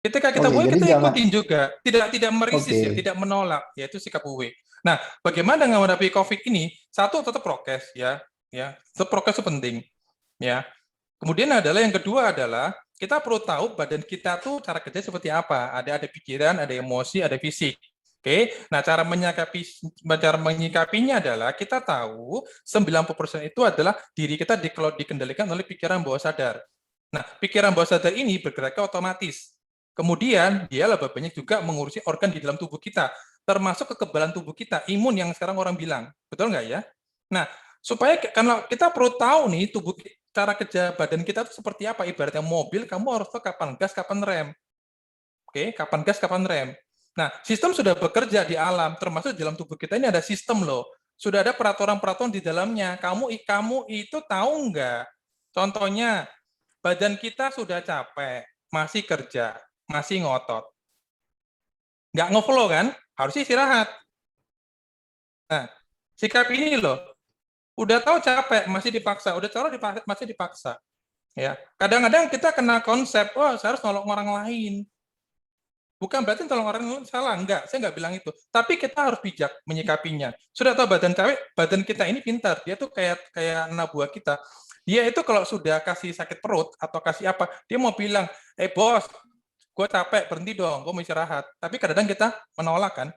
Ketika kita buwe, kita ikutin juga, tidak merisis ya, tidak menolak, yaitu sikap buwe. Nah, bagaimana dengan menghadapi COVID ini? Satu, tetap prokes ya, tetap prokes itu penting, ya. Kemudian adalah yang kedua adalah kita perlu tahu badan kita tuh cara kerja seperti apa. Ada pikiran, ada emosi, ada fisik. Oke, nah cara menyikapinya adalah kita tahu 90% itu adalah diri kita dikendalikan oleh pikiran bawah sadar. Nah, pikiran bawah sadar ini bergeraknya otomatis. Kemudian dia lebih banyak juga mengurusi organ di dalam tubuh kita, termasuk kekebalan tubuh kita, imun yang sekarang orang bilang. Betul nggak ya? Nah, supaya karena kita perlu tahu nih cara kerja badan kita itu seperti apa. Ibaratnya mobil, kamu harus tahu kapan gas, kapan rem. Oke, kapan gas, kapan rem. Nah, sistem sudah bekerja di alam, termasuk di dalam tubuh kita ini ada sistem loh. Sudah ada peraturan-peraturan di dalamnya. Kamu itu tahu nggak? Contohnya, badan kita sudah capek, masih kerja, masih ngotot. Nggak ngeflow kan? Harusnya istirahat. Nah, sikap ini loh. Udah tahu capek, masih dipaksa. Udah tahu masih dipaksa. Ya, kadang-kadang kita kena konsep, saya harus nolong orang lain. Bukan berarti tolong orang lain salah, enggak, saya enggak bilang itu. Tapi kita harus bijak menyikapinya. Sudah tahu badan kita ini pintar, dia tuh kayak anak buah kita. Dia itu kalau sudah kasih sakit perut atau kasih apa, dia mau bilang, bos, gue capek, berhenti dong, gue mau istirahat. Tapi kadang-kadang kita menolak kan.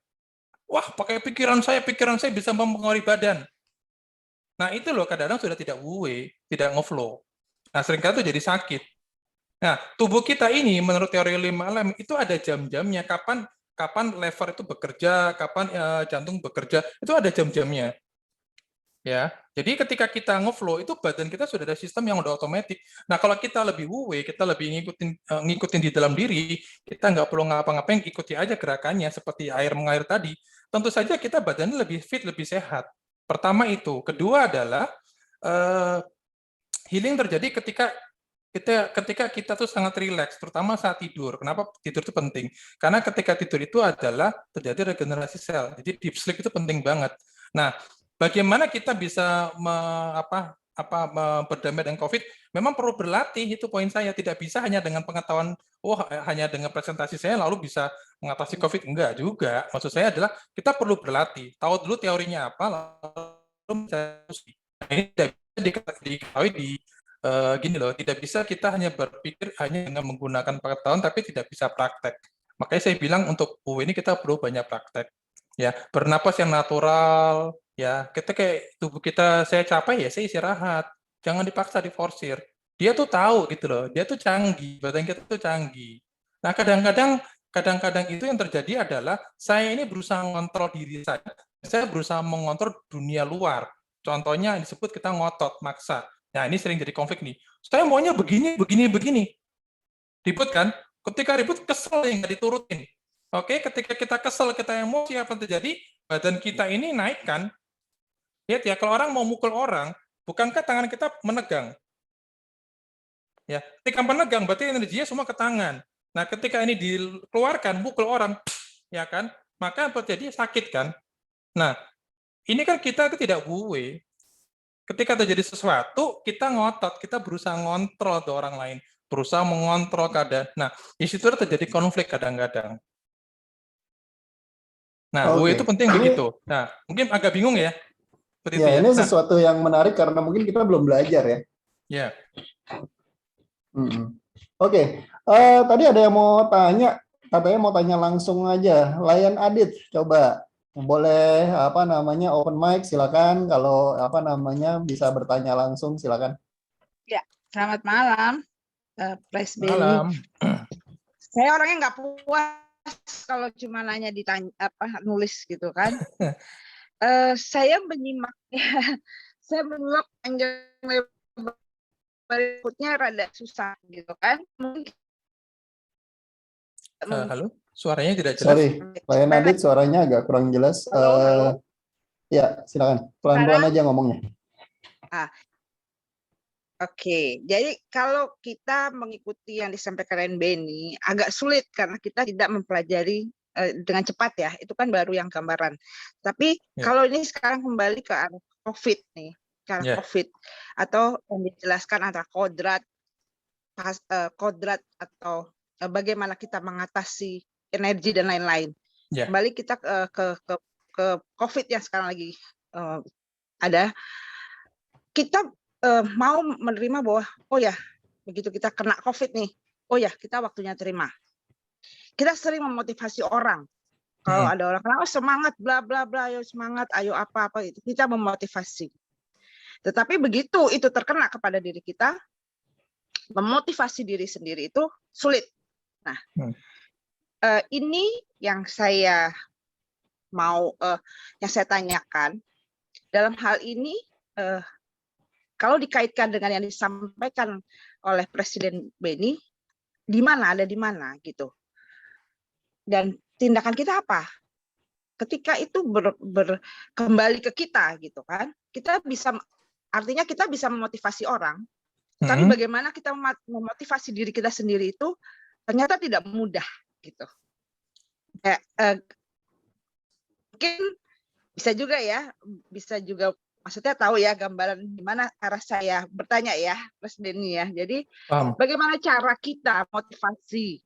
Wah, pakai pikiran saya bisa mempengaruhi badan. Nah itu loh, kadang-kadang sudah tidak tidak ngeflow. Nah seringkali itu jadi sakit. Nah, tubuh kita ini menurut teori 5M itu ada jam-jamnya, kapan lever itu bekerja, kapan jantung bekerja, itu ada jam-jamnya. Ya. Jadi ketika kita ngeflow itu badan kita sudah ada sistem yang udah otomatis. Nah, kalau kita lebih kita lebih ngikutin di dalam diri, kita nggak perlu ngapa-ngapain, ikuti aja gerakannya seperti air mengalir tadi. Tentu saja kita badannya lebih fit, lebih sehat. Pertama itu. Kedua adalah healing terjadi ketika kita tuh sangat rileks, terutama saat tidur. Kenapa tidur itu penting? Karena ketika tidur itu adalah terjadi regenerasi sel. Jadi deep sleep itu penting banget. Nah, bagaimana kita bisa berdamai dengan COVID? Memang perlu berlatih, itu poin saya. Tidak bisa hanya dengan pengetahuan, hanya dengan presentasi saya lalu bisa mengatasi COVID. Enggak juga. Maksud saya adalah kita perlu berlatih. Tahu dulu teorinya apa, lalu ini tidak bisa diketahui gini loh, tidak bisa kita hanya berpikir hanya dengan menggunakan pengetahuan tapi tidak bisa praktek. Makanya saya bilang untuk ini kita perlu banyak praktek. Ya, bernapas yang natural, ya. Ketika tubuh kita saya capek ya saya istirahat. Jangan dipaksa diforsir. Dia tuh tahu gitu loh. Dia tuh canggih, badan kita tuh canggih. Nah, kadang-kadang itu yang terjadi adalah saya ini berusaha mengontrol diri saya. Saya berusaha mengontrol dunia luar. Contohnya disebut kita ngotot, maksa. Nah, ini sering jadi konflik nih. Saya maunya begini, begini, begini. Ribut kan? Ketika ribut kesel yang nggak diturutin. Oke, ketika kita kesel, kita emosi, apa yang terjadi? Badan kita ini naik kan? Lihat ya, kalau orang mau mukul orang, bukankah tangan kita menegang? Ya, ketika menegang berarti energinya semua ke tangan. Nah, ketika ini dikeluarkan, mukul orang, ya kan? Maka terjadi sakit kan? Nah, ini kan kita itu tidak buwe. Ketika terjadi sesuatu, kita ngotot, kita berusaha ngontrol tuh orang lain, berusaha mengontrol keadaan. Nah, di situ terjadi konflik kadang-kadang. Nah, buwe itu penting begitu. Nah, mungkin agak bingung ya. Seperti itu Ya, ya. ini sesuatu yang menarik karena mungkin kita belum belajar ya. Ya. Oke, tadi ada yang mau tanya, katanya mau tanya langsung aja. Lion Adit, coba boleh apa namanya open mic, silakan. Kalau apa namanya bisa bertanya langsung, silakan. Ya, selamat malam, Pres Benny. Malam. Saya orangnya nggak puas kalau cuma nanya ditanya nulis gitu kan. Saya menyimaknya, saya menyimak panjang lebar berikutnya rada susah gitu kan. Halo, suaranya tidak jelas. Sorry, Lion Adit suaranya agak kurang jelas. Halo. Ya, silakan. Pelan-pelan aja ngomongnya. Oke, jadi kalau kita mengikuti yang disampaikan Benny agak sulit karena kita tidak mempelajari dengan cepat ya. Itu kan baru yang gambaran. Tapi kalau ini sekarang kembali ke arah COVID nih, ke arah COVID atau yang dijelaskan antara kodrat atau bagaimana kita mengatasi energi dan lain-lain. Kembali kita ke COVID yang sekarang lagi ada. Kita mau menerima bahwa oh ya begitu kita kena COVID nih, oh ya kita waktunya terima. Kita sering memotivasi orang. Kalau ada orang kenapa semangat bla bla bla, ayo semangat, ayo apa-apa itu kita memotivasi. Tetapi begitu itu terkena kepada diri kita, memotivasi diri sendiri itu sulit. Nah, ini yang saya mau yang saya tanyakan dalam hal ini. Kalau dikaitkan dengan yang disampaikan oleh Presiden Benny, ada di mana gitu. Dan tindakan kita apa? Ketika itu kembali ke kita gitu kan. Artinya kita bisa memotivasi orang. Tapi bagaimana kita memotivasi diri kita sendiri itu ternyata tidak mudah gitu. Mungkin bisa juga maksudnya tahu ya gambaran di mana arah saya bertanya ya, Mas Denny ya. Jadi bagaimana cara kita motivasi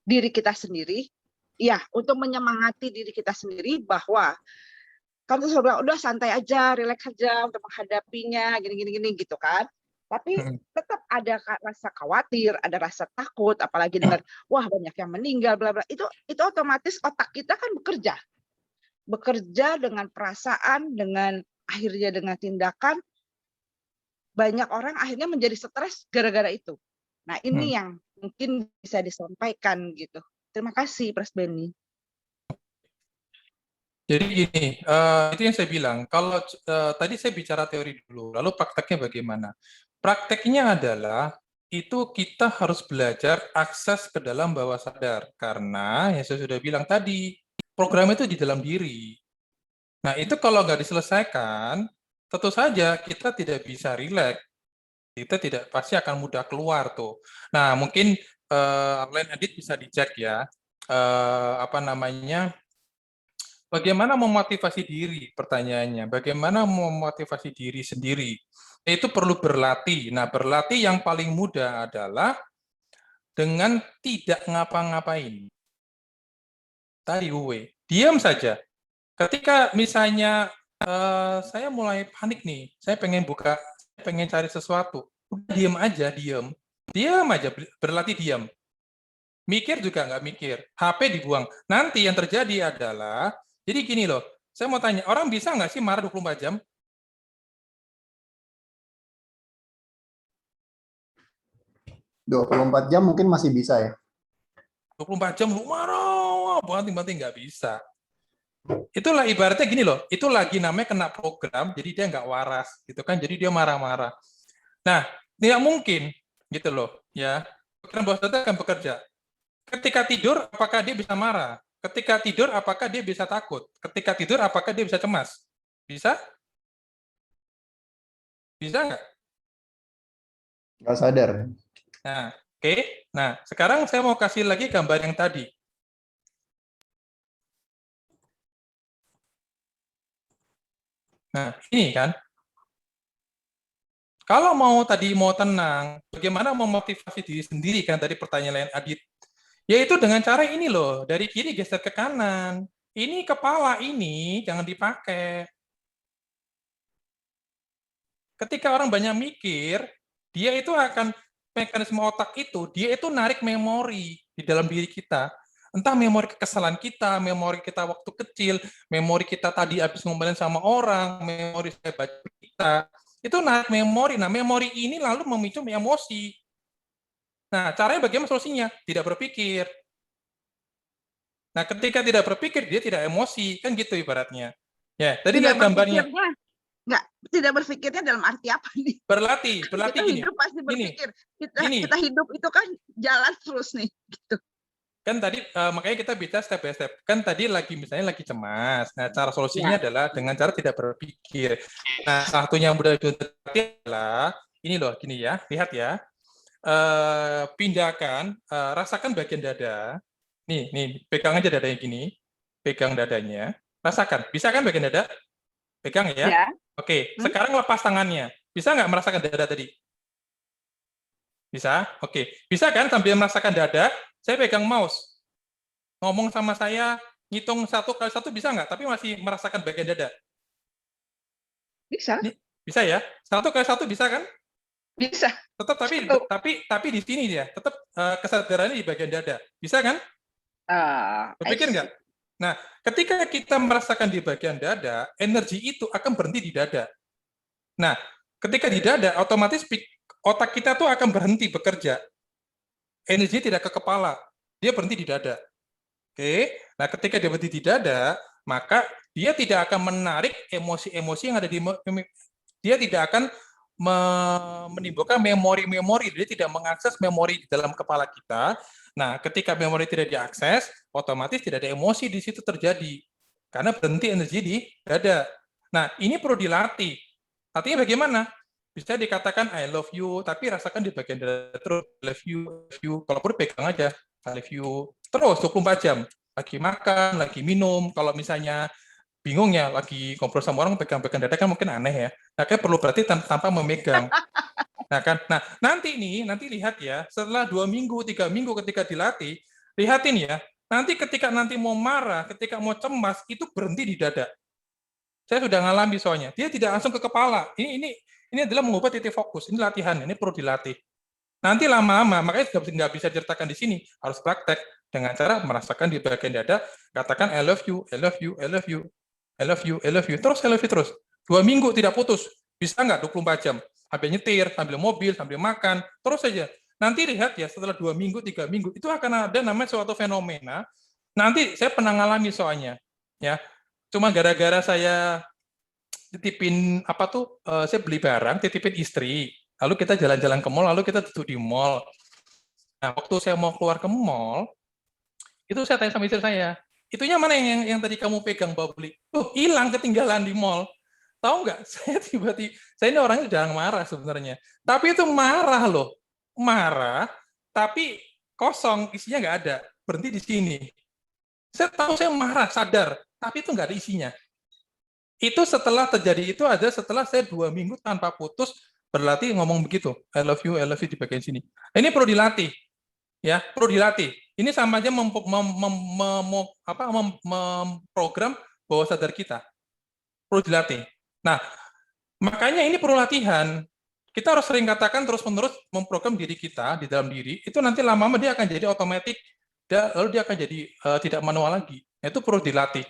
diri kita sendiri, ya untuk menyemangati diri kita sendiri bahwa kamu udah santai aja, rileks aja untuk menghadapinya, gini gitu kan. Tapi tetap ada rasa khawatir, ada rasa takut, apalagi dengar wah banyak yang meninggal, bla bla. Itu otomatis otak kita kan bekerja dengan perasaan, akhirnya dengan tindakan, banyak orang akhirnya menjadi stres gara-gara itu. Nah ini yang mungkin bisa disampaikan gitu. Terima kasih, Pres Benny. Jadi gini, itu yang saya bilang. Kalau tadi saya bicara teori dulu, lalu prakteknya bagaimana? Prakteknya adalah itu kita harus belajar akses ke dalam bawah sadar. Karena yang saya sudah bilang tadi, program itu di dalam diri. Nah, itu kalau nggak diselesaikan, tentu saja kita tidak bisa rileks. Kita tidak pasti akan mudah keluar tuh. Nah, mungkin Lion Adit bisa dicek ya. Bagaimana memotivasi diri? Pertanyaannya, bagaimana memotivasi diri sendiri? Itu perlu berlatih. Nah, berlatih yang paling mudah adalah dengan tidak ngapa-ngapain. Tadi diam saja. Ketika misalnya saya mulai panik nih, saya pengen cari sesuatu, udah diam aja, berlatih diam. Mikir juga nggak mikir, HP dibuang. Nanti yang terjadi adalah Jadi gini loh, saya mau tanya, orang bisa nggak sih marah 24 jam? 24 jam mungkin masih bisa ya. 24 jam lu marah, banting-banting nggak bisa. Itulah ibaratnya gini loh, itu lagi namanya kena program, jadi dia nggak waras, gitu kan? Jadi dia marah-marah. Nah, tidak mungkin, gitu loh, ya. Program bawah sadar akan bekerja. Ketika tidur, apakah dia bisa marah? Ketika tidur, apakah dia bisa takut? Ketika tidur, apakah dia bisa cemas? Bisa? Bisa nggak? Nggak sadar. Nah, oke. Nah, sekarang saya mau kasih lagi gambar yang tadi. Nah, ini kan. Kalau mau tenang, bagaimana memotivasi diri sendiri kan tadi pertanyaan Adit. Yaitu dengan cara ini loh, dari kiri geser ke kanan. Ini kepala ini jangan dipakai. Ketika orang banyak mikir, dia itu akan mekanisme otak itu, dia itu narik memori di dalam diri kita. Entah memori kekesalan kita, memori kita waktu kecil, memori kita tadi habis ngobrolin sama orang, memori saya baca kita, itu narik memori. Nah, memori ini lalu memicu emosi. Nah, caranya bagaimana solusinya? Tidak berpikir. Nah, ketika tidak berpikir, dia tidak emosi. Kan gitu ibaratnya. Ya, tadi lihat gambarnya. Enggak, tidak berpikirnya dalam arti apa nih? Berlatih kita gini. Hidup pasti berpikir. Gini. Kita hidup itu kan jalan terus nih, gitu. Kan tadi makanya kita bicara step by step. Kan tadi misalnya lagi cemas. Nah, cara solusinya adalah dengan cara tidak berpikir. Nah, satunya yang mudah dilatih adalah ini loh, gini ya, lihat ya. Pindahkan, rasakan bagian dada. Nih, pegang aja dadanya gini. Pegang dadanya. Rasakan. Bisa kan bagian dada? Pegang ya? Ya. Oke, sekarang lepas tangannya. Bisa nggak merasakan dada tadi? Bisa? Oke. Bisa kan sambil merasakan dada, saya pegang mouse. Ngomong sama saya, ngitung 1 kali 1 bisa nggak? Tapi masih merasakan bagian dada. Bisa. Bisa ya? 1 kali 1 bisa kan? Bisa. Tetap tapi di sini dia. Tetap kesadarannya di bagian dada. Bisa kan? Berpikir nggak? Nah, ketika kita merasakan di bagian dada, energi itu akan berhenti di dada. Nah, ketika di dada, otomatis otak kita tuh akan berhenti bekerja. Energi tidak ke kepala, dia berhenti di dada. Oke, nah ketika dia berhenti di dada, maka dia tidak akan menarik emosi-emosi yang ada dia tidak akan menimbulkan memori-memori, dia tidak mengakses memori di dalam kepala kita. Nah, ketika memori tidak diakses, otomatis tidak ada emosi di situ terjadi. Karena berhenti energi di dada. Nah, ini perlu dilatih. Artinya bagaimana? Bisa dikatakan I love you, tapi rasakan di bagian dada terus. I love you. Kalau perlu pegang aja. I love you. Terus 24 jam. Lagi makan, lagi minum. Kalau misalnya bingung ya, lagi ngobrol sama orang pegang-pegang dada kan mungkin aneh ya. Nah, kan perlu berarti tanpa memegang. Nah, kan. Nah, nanti lihat ya, setelah 2 minggu, 3 minggu ketika dilatih, lihatin ya, nanti ketika nanti mau marah, ketika mau cemas, itu berhenti di dada. Saya sudah ngalami soalnya. Dia tidak langsung ke kepala. Ini adalah mengubah titik fokus. Ini latihan, ini perlu dilatih. Nanti lama-lama, makanya nggak bisa ceritakan di sini, harus praktek dengan cara merasakan di bagian dada, katakan I love you, I love you, I love you, I love you, I love you, terus I love you terus. 2 minggu tidak putus. Bisa nggak 24 jam? Sambil nyetir, sambil mobil, sambil makan, terus saja. Nanti lihat ya, setelah 2 minggu, 3 minggu, itu akan ada namanya suatu fenomena. Nanti saya pernah ngalami soalnya. Ya, cuma gara-gara saya titipin saya beli barang, titipin istri, lalu kita jalan-jalan ke mall, lalu kita duduk di mall. Nah, waktu saya mau keluar ke mall, itu saya tanya sama istri saya, itunya mana yang tadi kamu pegang bawa beli? Hilang, ketinggalan di mall. Tahu nggak? Saya tiba-tiba, saya ini orangnya jarang marah sebenarnya, tapi itu marah loh, marah, tapi kosong, isinya nggak ada, berhenti di sini. Saya tahu saya marah, sadar, tapi itu nggak ada isinya. Itu setelah terjadi itu ada setelah saya 2 minggu tanpa putus berlatih ngomong begitu, I love you di bagian sini. Ini perlu dilatih, ya, perlu dilatih. Ini sama aja memprogram bawah sadar kita, perlu dilatih. Nah, makanya ini perlu latihan. Kita harus sering katakan terus-menerus memprogram diri kita di dalam diri. Itu nanti lama-lama dia akan jadi otomatis, lalu dia akan jadi tidak manual lagi. Itu perlu dilatih.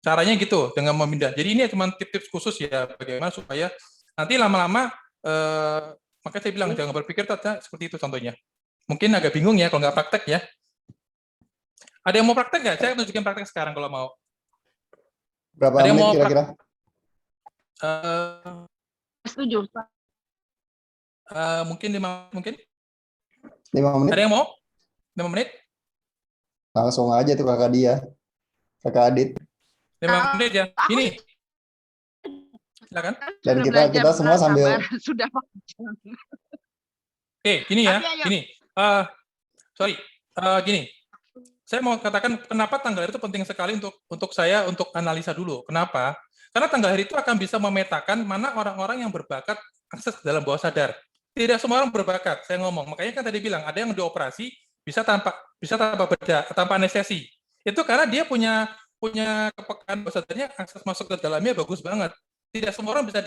Caranya gitu, dengan memindah. Jadi ini cuma tips-tips khusus ya, bagaimana supaya nanti lama-lama, makanya saya bilang jangan berpikir seperti itu contohnya. Mungkin agak bingung ya kalau nggak praktek ya. Ada yang mau praktek nggak? Saya tunjukin praktek sekarang kalau mau. Berapa Ada yang menit mau kira-kira? Setuju. Mungkin 5 mungkin. 5 menit? Ada yang mau? 5 menit? Langsung aja tuh kakak dia. Kakak Adit. 5 menit ya. Aku Ini. Silakan. Dan sudah kita belajar, semua sambil sudah. Oke, gini ya. Ayo, ayo. Gini. Sorry. Gini. Saya mau katakan kenapa tanggal lahir itu penting sekali untuk saya untuk analisa dulu. Kenapa? Karena tanggal lahir itu akan bisa memetakan mana orang-orang yang berbakat akses ke dalam bawah sadar. Tidak semua orang berbakat, saya ngomong. Makanya kan tadi bilang ada yang dioperasi bisa tanpa bedah, tanpa anestesi. Itu karena dia punya kepekaan bawah sadarnya, akses masuk ke dalamnya bagus banget. Tidak semua orang bisa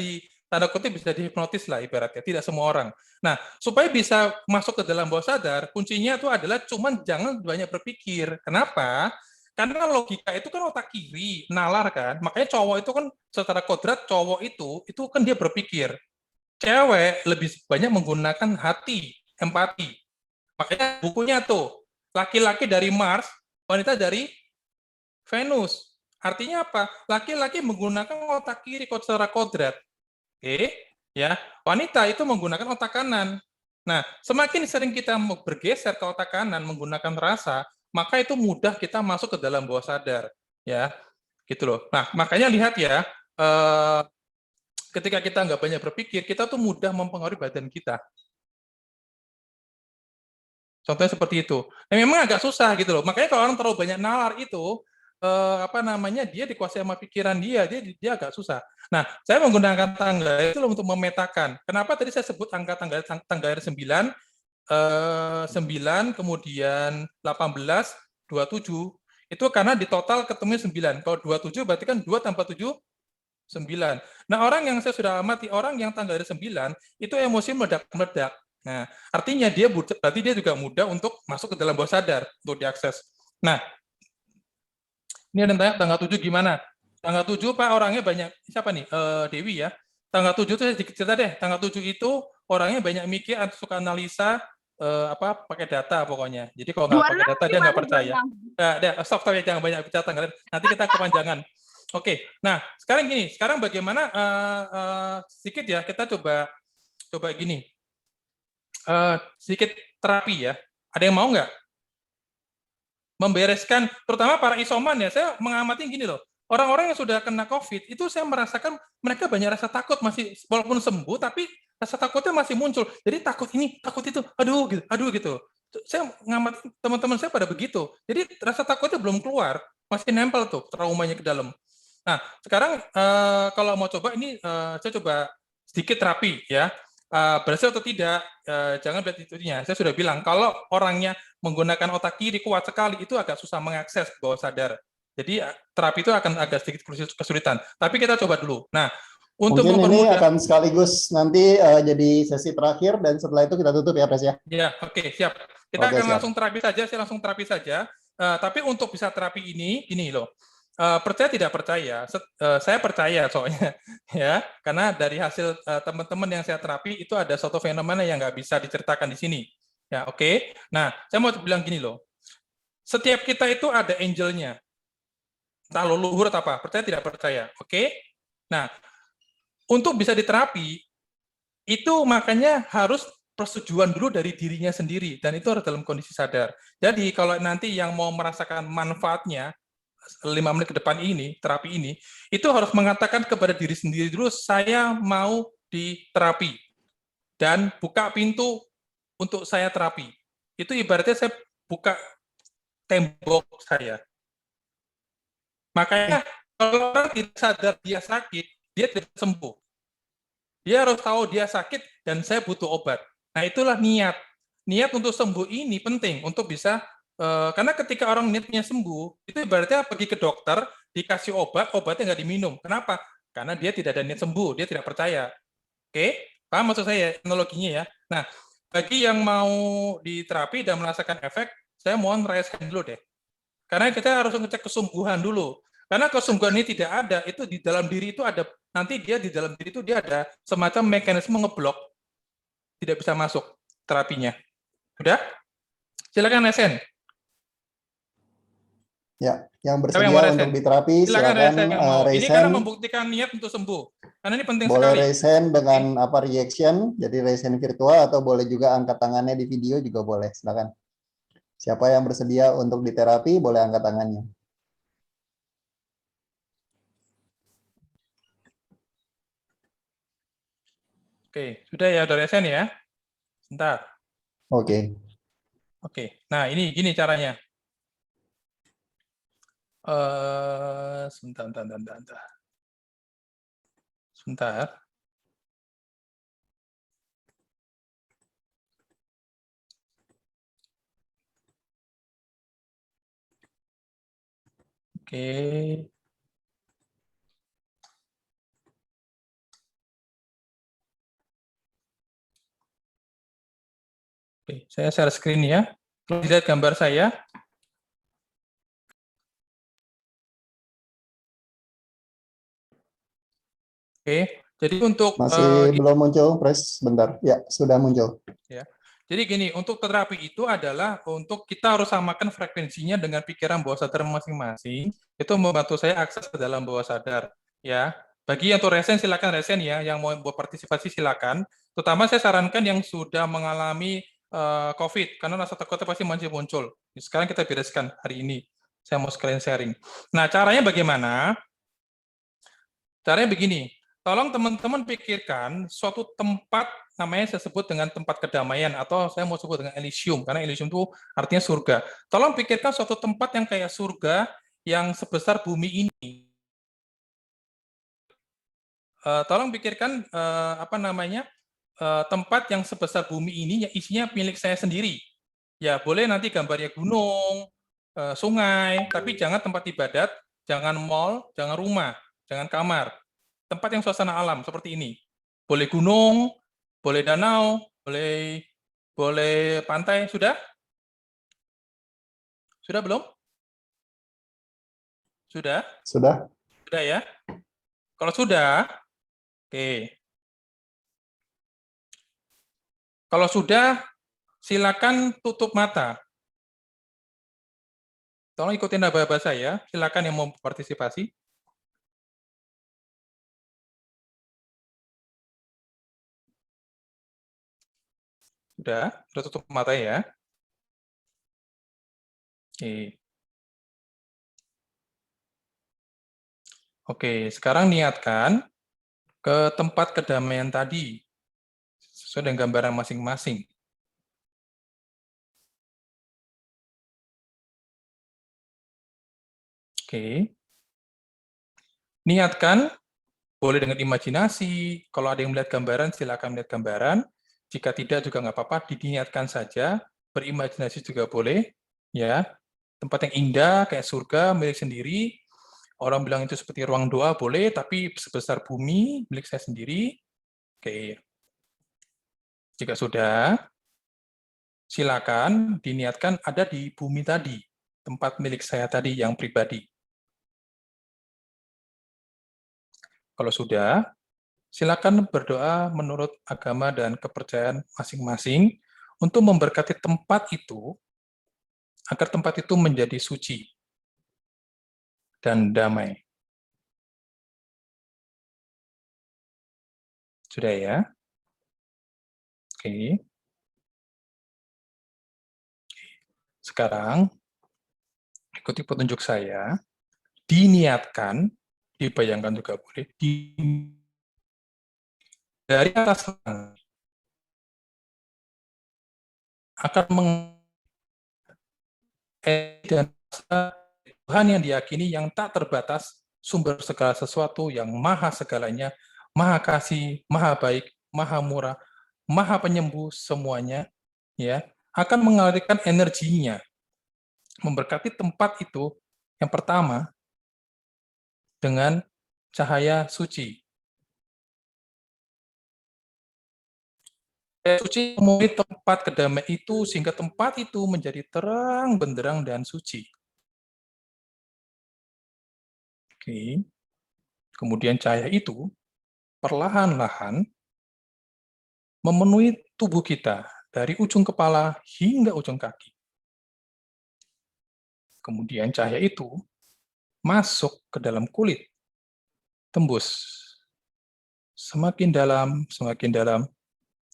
tanda kutip bisa dihipnotis lah ibaratnya, tidak semua orang. Nah, supaya bisa masuk ke dalam bawah sadar, kuncinya itu adalah cuman jangan banyak berpikir. Kenapa? Karena logika itu kan otak kiri, nalar kan. Makanya cowok itu kan secara kodrat cowok itu kan dia berpikir. Cewek lebih banyak menggunakan hati, empati. Makanya bukunya tuh, laki-laki dari Mars, wanita dari Venus. Artinya apa? Laki-laki menggunakan otak kiri secara kodrat. Oke, ya. Wanita itu menggunakan otak kanan. Nah, semakin sering kita bergeser ke otak kanan menggunakan rasa, maka itu mudah kita masuk ke dalam bawah sadar, ya. Gitu loh. Nah, makanya lihat ya, ketika kita nggak banyak berpikir, kita tuh mudah mempengaruhi badan kita. Contohnya seperti itu. Nah, memang agak susah gitu loh. Makanya kalau orang terlalu banyak nalar itu, dia dikuasai sama pikiran dia agak susah. Nah, saya menggunakan tanggal itu untuk memetakan. Kenapa tadi saya sebut angka tanggal 9, 9, kemudian 18, 27, itu karena di total ketemu 9. Kalau 27 berarti kan 2 tambah 7, 9. Nah, orang yang saya sudah amati, orang yang tanggal 9, itu emosi meledak-meledak. Nah, artinya berarti dia juga mudah untuk masuk ke dalam bawah sadar, untuk diakses. Nah, ini ada yang tanya, tanggal 7 gimana? Tanggal 7, Pak, orangnya banyak, siapa nih? Dewi ya. Tanggal 7 itu saya sedikit cerita deh. Tanggal 7 itu orangnya banyak mikir, suka analisa, pakai data pokoknya. Jadi kalau nggak pakai data, dia nggak percaya. Stop ya, jangan banyak bicara tanggal. Nanti kita kepanjangan. Oke, nah sekarang gini. Sekarang bagaimana, sedikit ya, kita coba gini. Sedikit terapi ya. Ada yang mau nggak? Membereskan, terutama para isoman ya, saya mengamati gini loh, orang-orang yang sudah kena COVID, itu saya merasakan mereka banyak rasa takut, masih walaupun sembuh, tapi rasa takutnya masih muncul. Jadi takut ini, takut itu, aduh gitu. Saya mengamati teman-teman saya pada begitu. Jadi rasa takutnya belum keluar, masih nempel tuh traumanya ke dalam. Nah, sekarang kalau mau coba ini, saya coba sedikit terapi ya. Berhasil atau tidak, jangan lihat itunya. Saya sudah bilang, kalau orangnya menggunakan otak kiri kuat sekali, itu agak susah mengakses bawah sadar. Jadi terapi itu akan agak sedikit kesulitan. Tapi kita coba dulu. Nah, untuk mungkin ini akan sekaligus nanti jadi sesi terakhir, dan setelah itu kita tutup ya, Pres ya? Ya, oke, siap. Kita akan langsung terapi saja, saya langsung terapi saja. Tapi untuk bisa terapi ini loh. Percaya tidak percaya, saya percaya soalnya ya, karena dari hasil teman-teman yang saya terapi itu ada suatu fenomena yang nggak bisa diceritakan di sini. Ya, oke. Nah, saya mau bilang gini loh, setiap kita itu ada angelnya, entah leluhur atau apa, percaya tidak percaya, oke? Nah, untuk bisa diterapi itu makanya harus persetujuan dulu dari dirinya sendiri, dan itu harus dalam kondisi sadar. Jadi kalau nanti yang mau merasakan manfaatnya 5 menit ke depan ini, terapi ini, itu harus mengatakan kepada diri sendiri dulu, saya mau diterapi. Dan buka pintu untuk saya terapi. Itu ibaratnya saya buka tembok saya. Makanya, kalau orang tidak sadar dia sakit, dia tidak sembuh. Dia harus tahu dia sakit, dan saya butuh obat. Nah, itulah niat. Niat untuk sembuh ini penting, untuk bisa karena ketika orang niatnya sembuh, itu ibaratnya pergi ke dokter, dikasih obatnya nggak diminum. Kenapa? Karena dia tidak ada niat sembuh, dia tidak percaya. Oke? Paham maksud saya analoginya ya? Nah, bagi yang mau diterapi dan merasakan efek, saya mohon raise hand dulu deh. Karena kita harus ngecek kesungguhan dulu. Karena kesungguhan ini tidak ada, itu di dalam diri itu ada, nanti dia di dalam diri itu dia ada semacam mekanisme ngeblok, tidak bisa masuk terapinya. Udah? Silakan Resen. Ya, yang Siapa bersedia yang mau untuk resen? diterapi Silakan silakan Resen yang mau. Ini karena raise membuktikan niat untuk sembuh. Karena ini penting boleh sekali. raise hand dengan apa reaction, jadi raise hand virtual atau boleh juga angkat tangannya di video juga boleh. Silakan. Siapa yang bersedia untuk diterapi boleh angkat tangannya. Oke, sudah ya, udah resen ya. Sebentar. Oke. Oke, nah ini gini caranya. Sebentar. Sebentar. Oke. Oke, saya share screen ya. Lihat gambar saya. Oke, jadi untuk masih belum muncul, Pres, bentar. Ya, sudah muncul. Ya. Jadi gini, untuk terapi itu adalah untuk kita harus samakan frekuensinya dengan pikiran bawah sadar masing-masing. Itu membantu saya akses ke dalam bawah sadar. Ya, bagi yang untuk resen silakan resen ya, yang mau berpartisipasi silakan. Terutama saya sarankan yang sudah mengalami COVID, karena rasa takutnya pasti masih muncul. Sekarang kita bereskan hari ini. Saya mau sekalian sharing. Nah, caranya bagaimana? Caranya begini. Tolong teman-teman pikirkan suatu tempat, namanya saya sebut dengan tempat kedamaian, atau saya mau sebut dengan Elysium, karena Elysium itu artinya surga. Tolong pikirkan suatu tempat yang kayak surga, yang sebesar bumi ini. Tolong pikirkan tempat yang sebesar bumi ini, yang isinya milik saya sendiri. Ya, boleh nanti gambarnya gunung, sungai, tapi jangan tempat ibadat, jangan mall, jangan rumah, jangan kamar. Tempat yang suasana alam seperti ini. Boleh gunung, boleh danau, boleh pantai. Sudah? Sudah belum? Sudah? Sudah. Sudah ya? Kalau sudah, oke. Kalau sudah, silakan tutup mata. Tolong ikutin aba-aba saya. Silakan yang mau partisipasi. Sudah tutup mata ya. Oke, sekarang niatkan ke tempat kedamaian tadi, sesuai dengan gambaran masing-masing. Oke. Niatkan, boleh dengan imajinasi, kalau ada yang melihat gambaran, silakan melihat gambaran. Jika tidak juga nggak apa-apa, diniatkan saja, berimajinasi juga boleh, ya. Tempat yang indah, kayak surga, milik sendiri. Orang bilang itu seperti ruang doa, boleh, tapi sebesar bumi, milik saya sendiri. Oke. Jika sudah, silakan diniatkan ada di bumi tadi, tempat milik saya tadi yang pribadi. Kalau sudah, silakan berdoa menurut agama dan kepercayaan masing-masing untuk memberkati tempat itu, agar tempat itu menjadi suci dan damai. Sudah ya? Oke. Sekarang, ikuti petunjuk saya, diniatkan, dibayangkan juga boleh, dari atas akan dan Tuhan yang diyakini yang tak terbatas, sumber segala sesuatu, yang maha segalanya, maha kasih, maha baik, maha murah, maha penyembuh semuanya, ya, akan mengalirkan energinya, memberkati tempat itu yang pertama dengan cahaya suci. Cahaya suci memenuhi tempat kedamaian itu sehingga tempat itu menjadi terang benderang dan suci. Oke. Kemudian cahaya itu perlahan-lahan memenuhi tubuh kita dari ujung kepala hingga ujung kaki. Kemudian cahaya itu masuk ke dalam kulit, tembus semakin dalam, semakin dalam,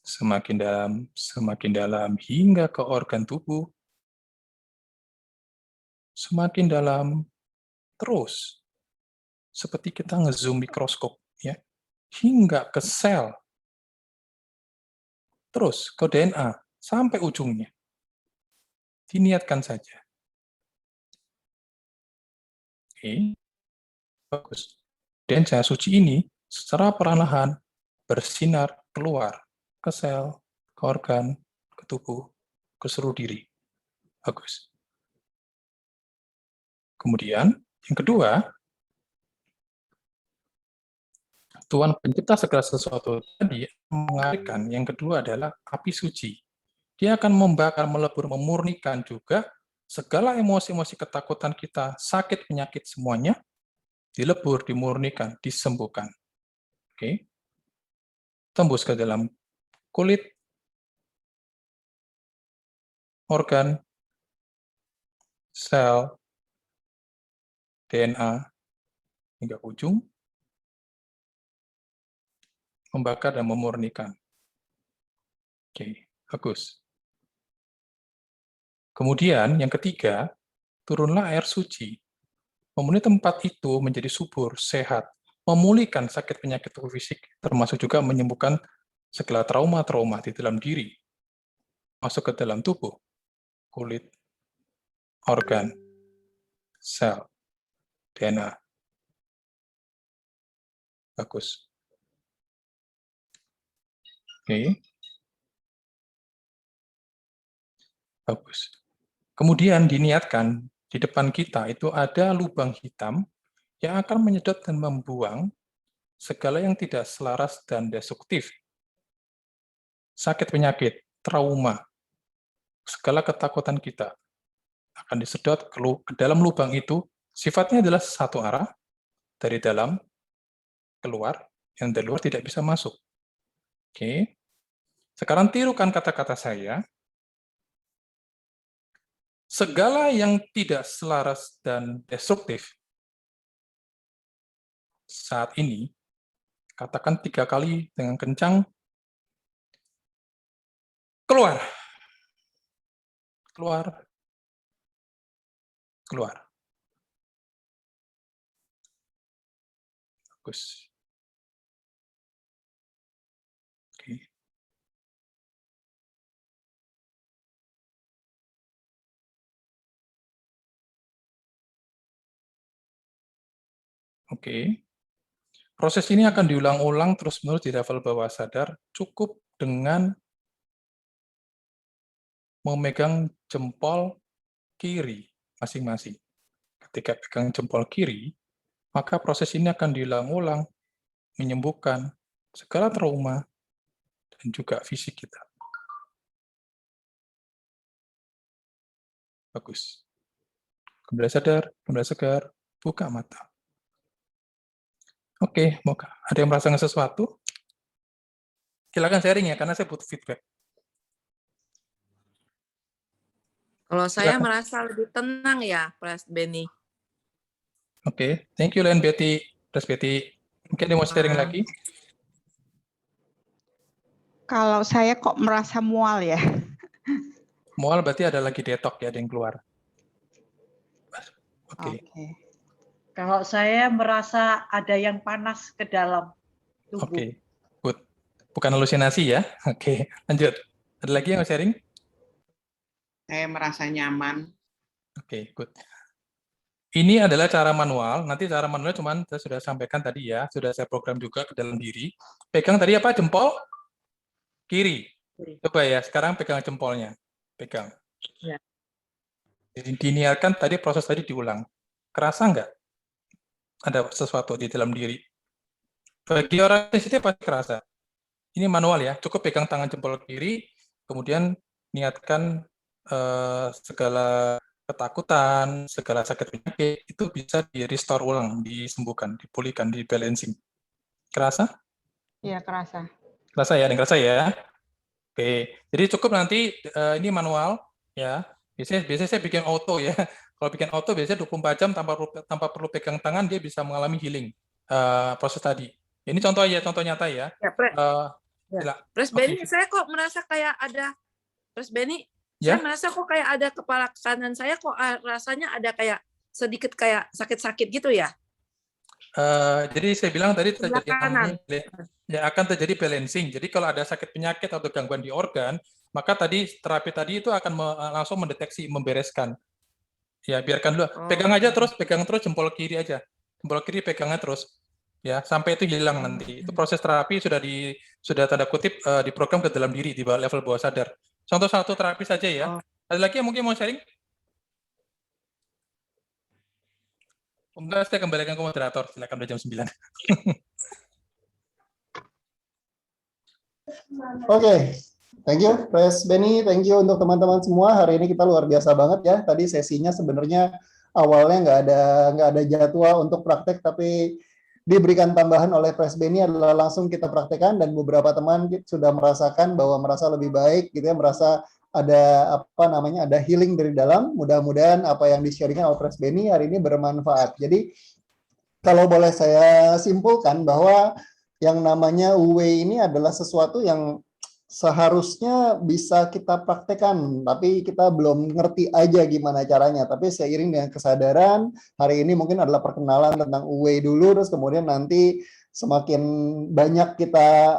semakin dalam, semakin dalam, hingga ke organ tubuh, semakin dalam, terus seperti kita ngezoom mikroskop, ya, hingga ke sel, terus ke DNA sampai ujungnya. Diniatkan saja. Oke, bagus. Dan cahaya suci ini secara perlahan bersinar keluar ke sel, ke organ, ke tubuh, ke seluruh diri. Bagus. Kemudian, yang kedua, Tuhan pencipta segala sesuatu tadi mengalihkan. Yang kedua adalah api suci. Dia akan membakar, melebur, memurnikan juga segala emosi-emosi ketakutan kita, sakit, penyakit semuanya, dilebur, dimurnikan, disembuhkan. Oke. Tembus ke dalam kulit, organ, sel, DNA, hingga ujung, membakar dan memurnikan. Oke, bagus. Kemudian yang ketiga, turunlah air suci. Memenuhi tempat itu menjadi subur, sehat, memulihkan sakit penyakit tubuh fisik, termasuk juga menyembuhkan segala trauma-trauma di dalam diri, masuk ke dalam tubuh, kulit, organ, sel, DNA. Bagus. Oke. Bagus. Kemudian diniatkan di depan kita itu ada lubang hitam yang akan menyedot dan membuang segala yang tidak selaras dan destruktif. Sakit penyakit, trauma, segala ketakutan kita akan disedot ke dalam lubang itu. Sifatnya adalah satu arah, dari dalam keluar, yang dari luar tidak bisa masuk. Oke. Sekarang tirukan kata-kata saya. Segala yang tidak selaras dan destruktif saat ini, katakan 3 kali dengan kencang, keluar, keluar, keluar. Bagus. Oke. Oke. Proses ini akan diulang-ulang terus-menerus di level bawah sadar, cukup dengan memegang jempol kiri masing-masing. Ketika pegang jempol kiri, maka proses ini akan diulang-ulang, menyembuhkan segala trauma dan juga fisik kita. Bagus. Kembali sadar, kembali segar, buka mata. Oke, ada yang merasakan sesuatu? Silakan sharing ya, karena saya butuh feedback. Kalau saya merasa lebih tenang ya, Pres Benny. Oke, thank you Len Betty, Pres Betty. Mungkin ada yang mau sharing lagi? Kalau saya kok merasa mual ya. Mual berarti ada lagi detok ya, ada yang keluar. Oke. Kalau saya merasa ada yang panas ke dalam tubuh. Oke, good. Bukan halusinasi ya. Oke, lanjut. Ada lagi yang mau sharing? Saya merasa nyaman. Oke, good. Ini adalah cara manual. Nanti cara manualnya cuman saya sudah sampaikan tadi ya. Sudah saya program juga ke dalam diri. Pegang tadi apa? Jempol kiri. Coba ya, sekarang pegang jempolnya. Pegang. Ya. Diniatkan tadi proses tadi diulang. Kerasa nggak? Ada sesuatu di dalam diri. Bagi orang sensitif pasti kerasa. Ini manual ya, cukup pegang tangan jempol kiri, kemudian niatkan segala ketakutan, segala sakit penyakit, itu bisa di-restore ulang, disembuhkan, dipulihkan, di-balancing. Kerasa? Iya, kerasa. Kerasa ya, ada yang kerasa ya? Oke, jadi cukup nanti ini manual ya. Biasanya saya bikin auto ya. Kalau bikin auto biasanya 24 jam tanpa perlu pegang tangan dia bisa mengalami healing proses tadi. Ini contoh nyata ya. Ya, Pres Benny, saya kok merasa kayak ada Pres Benny, saya merasa kok kayak ada kepala kanan saya kok rasanya ada kayak sedikit kayak sakit-sakit gitu ya. Jadi saya bilang tadi akan terjadi balancing. Jadi kalau ada sakit penyakit atau gangguan di organ, maka terapi tadi itu akan langsung mendeteksi, membereskan. Ya, biarkan dulu. Pegang terus jempol kiri aja. Jempol kiri pegangnya terus. Ya, sampai itu hilang nanti. Itu proses terapi sudah tanda kutip diprogram ke dalam diri di level bawah sadar. Contoh satu terapi saja ya. Ada lagi yang mungkin mau sharing? Enggak, saya kembalikan ke moderator. Silakan, udah jam 9. Oke, thank you, Pres Benny. Thank you untuk teman-teman semua. Hari ini kita luar biasa banget ya. Tadi sesinya sebenarnya awalnya nggak ada jadwal untuk praktek, tapi diberikan tambahan oleh Pres Benny adalah langsung kita praktekkan, dan beberapa teman sudah merasakan bahwa merasa lebih baik, gitu ya, merasa ada ada healing dari dalam. Mudah-mudahan apa yang di-sharingkan oleh Pres Benny hari ini bermanfaat. Jadi kalau boleh saya simpulkan bahwa yang namanya Wu-Wei ini adalah sesuatu yang seharusnya bisa kita praktekkan, tapi kita belum ngerti aja gimana caranya. Tapi seiring dengan kesadaran, hari ini mungkin adalah perkenalan tentang Wu-Wei dulu, terus kemudian nanti semakin banyak kita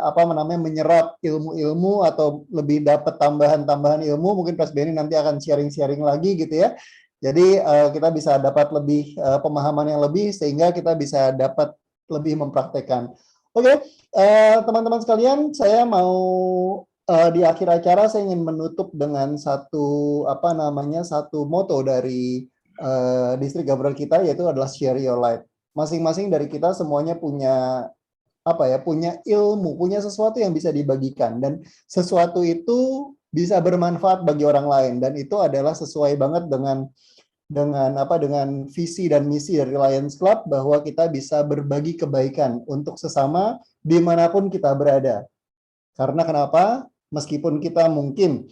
menyerap ilmu-ilmu atau lebih dapat tambahan-tambahan ilmu, mungkin Pres Benny nanti akan sharing-sharing lagi gitu ya. Jadi kita bisa dapat lebih pemahaman yang lebih, sehingga kita bisa dapat lebih mempraktekkan. Oke, teman-teman sekalian, saya mau di akhir acara saya ingin menutup dengan satu moto dari District Governor kita, yaitu adalah share your light. Masing-masing dari kita semuanya punya punya ilmu, punya sesuatu yang bisa dibagikan, dan sesuatu itu bisa bermanfaat bagi orang lain, dan itu adalah sesuai banget dengan visi dan misi dari Lions Club, bahwa kita bisa berbagi kebaikan untuk sesama dimanapun kita berada. Karena kenapa? Meskipun kita mungkin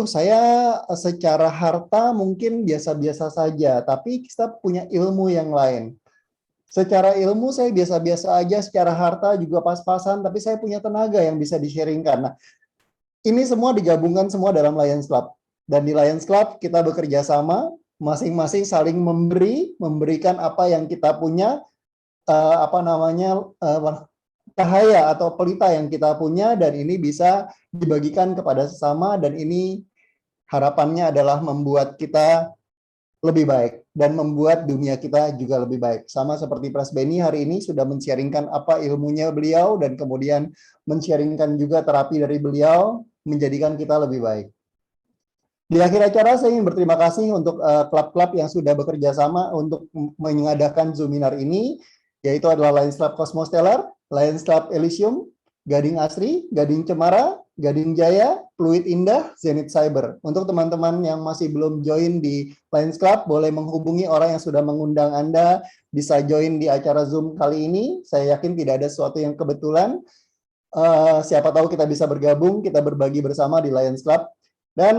saya secara harta mungkin biasa-biasa saja, tapi kita punya ilmu yang lain. Secara ilmu saya biasa-biasa aja, secara harta juga pas-pasan, tapi saya punya tenaga yang bisa di-sharingkan. Nah, ini semua digabungkan semua dalam Lions Club. Dan di Lions Club kita bekerja sama, masing-masing saling memberikan apa yang kita punya, cahaya atau pelita yang kita punya, dan ini bisa dibagikan kepada sesama, dan ini harapannya adalah membuat kita lebih baik dan membuat dunia kita juga lebih baik. Sama seperti Pres Benny hari ini sudah men-sharingkan apa ilmunya beliau, dan kemudian men-sharingkan juga terapi dari beliau, menjadikan kita lebih baik. Di akhir acara saya ingin berterima kasih untuk klub-klub yang sudah bekerja sama untuk mengadakan Zoominar ini, yaitu adalah Lions Club Cosmos Stellar, Lions Club Elysium, Gading Asri, Gading Cemara, Gading Jaya, Fluid Indah, Zenith Cyber. Untuk teman-teman yang masih belum join di Lions Club, boleh menghubungi orang yang sudah mengundang Anda, bisa join di acara Zoom kali ini. Saya yakin tidak ada sesuatu yang kebetulan. Siapa tahu kita bisa bergabung, kita berbagi bersama di Lions Club. Dan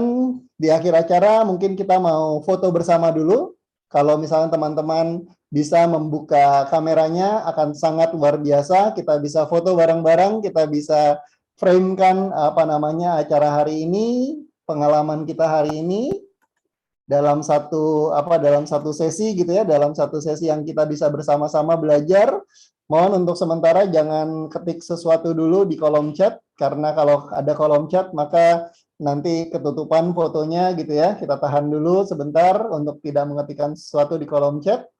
di akhir acara mungkin kita mau foto bersama dulu. Kalau misalnya teman-teman bisa membuka kameranya, akan sangat luar biasa. Kita bisa foto bareng-bareng, kita bisa framekan acara hari ini, pengalaman kita hari ini dalam satu sesi gitu ya, dalam satu sesi yang kita bisa bersama-sama belajar. Mohon untuk sementara jangan ketik sesuatu dulu di kolom chat, karena kalau ada kolom chat maka nanti ketutupan fotonya gitu ya. Kita tahan dulu sebentar untuk tidak mengetikkan sesuatu di kolom chat.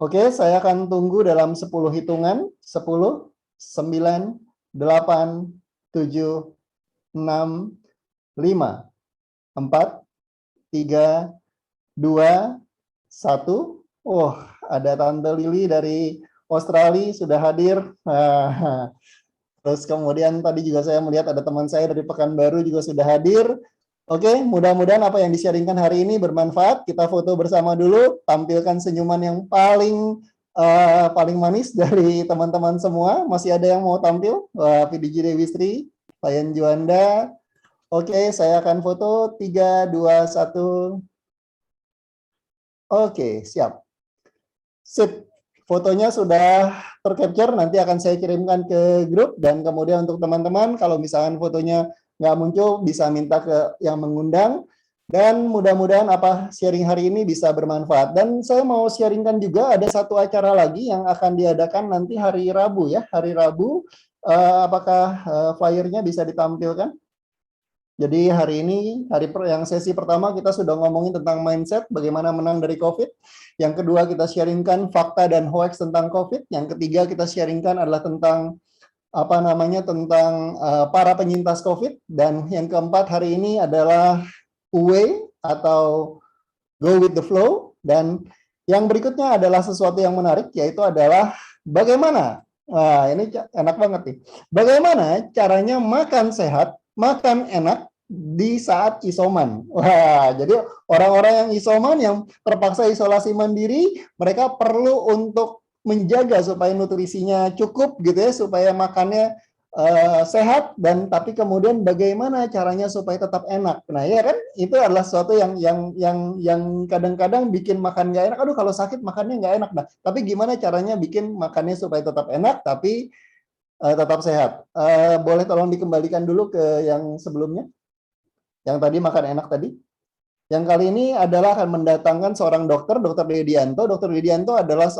Oke, saya akan tunggu dalam 10 hitungan. 10, 9, 8, 7, 6, 5, 4, 3, 2, 1. Oh, ada Tante Lili dari Australia sudah hadir. Terus kemudian tadi juga saya melihat ada teman saya dari Pekanbaru juga sudah hadir. Oke, mudah-mudahan apa yang di-sharingkan hari ini bermanfaat. Kita foto bersama dulu, tampilkan senyuman yang paling manis dari teman-teman semua. Masih ada yang mau tampil? PDG Dewistri, Lion Juanda. Oke, saya akan foto 3, 2, 1. Oke, siap. Sip. Fotonya sudah tercapture, nanti akan saya kirimkan ke grup, dan kemudian untuk teman-teman, kalau misalkan fotonya nggak muncul, bisa minta ke yang mengundang, dan mudah-mudahan apa sharing hari ini bisa bermanfaat. Dan saya mau sharingkan juga ada satu acara lagi yang akan diadakan nanti hari Rabu ya, hari Rabu, apakah flyernya bisa ditampilkan? Jadi hari ini, yang sesi pertama kita sudah ngomongin tentang mindset, bagaimana menang dari COVID. Yang kedua kita sharingkan fakta dan hoax tentang COVID. Yang ketiga kita sharingkan adalah tentang tentang para penyintas COVID. Dan yang keempat hari ini adalah UW atau Go with the Flow. Dan yang berikutnya adalah sesuatu yang menarik, yaitu adalah bagaimana, ini enak banget nih, bagaimana caranya makan sehat, makan enak di saat isoman. Wah, jadi orang-orang yang isoman, yang terpaksa isolasi mandiri, mereka perlu untuk menjaga supaya nutrisinya cukup gitu ya, supaya makannya sehat, dan tapi kemudian bagaimana caranya supaya tetap enak. Nah ya kan, itu adalah sesuatu yang kadang-kadang bikin makan nggak enak. Aduh, kalau sakit makannya nggak enak. Nah, tapi gimana caranya bikin makannya supaya tetap enak tapi tetap sehat. Boleh tolong dikembalikan dulu ke yang sebelumnya, yang tadi makan enak tadi. Yang kali ini adalah akan mendatangkan seorang dokter, Dr. Dedianto. Dr. Dedianto adalah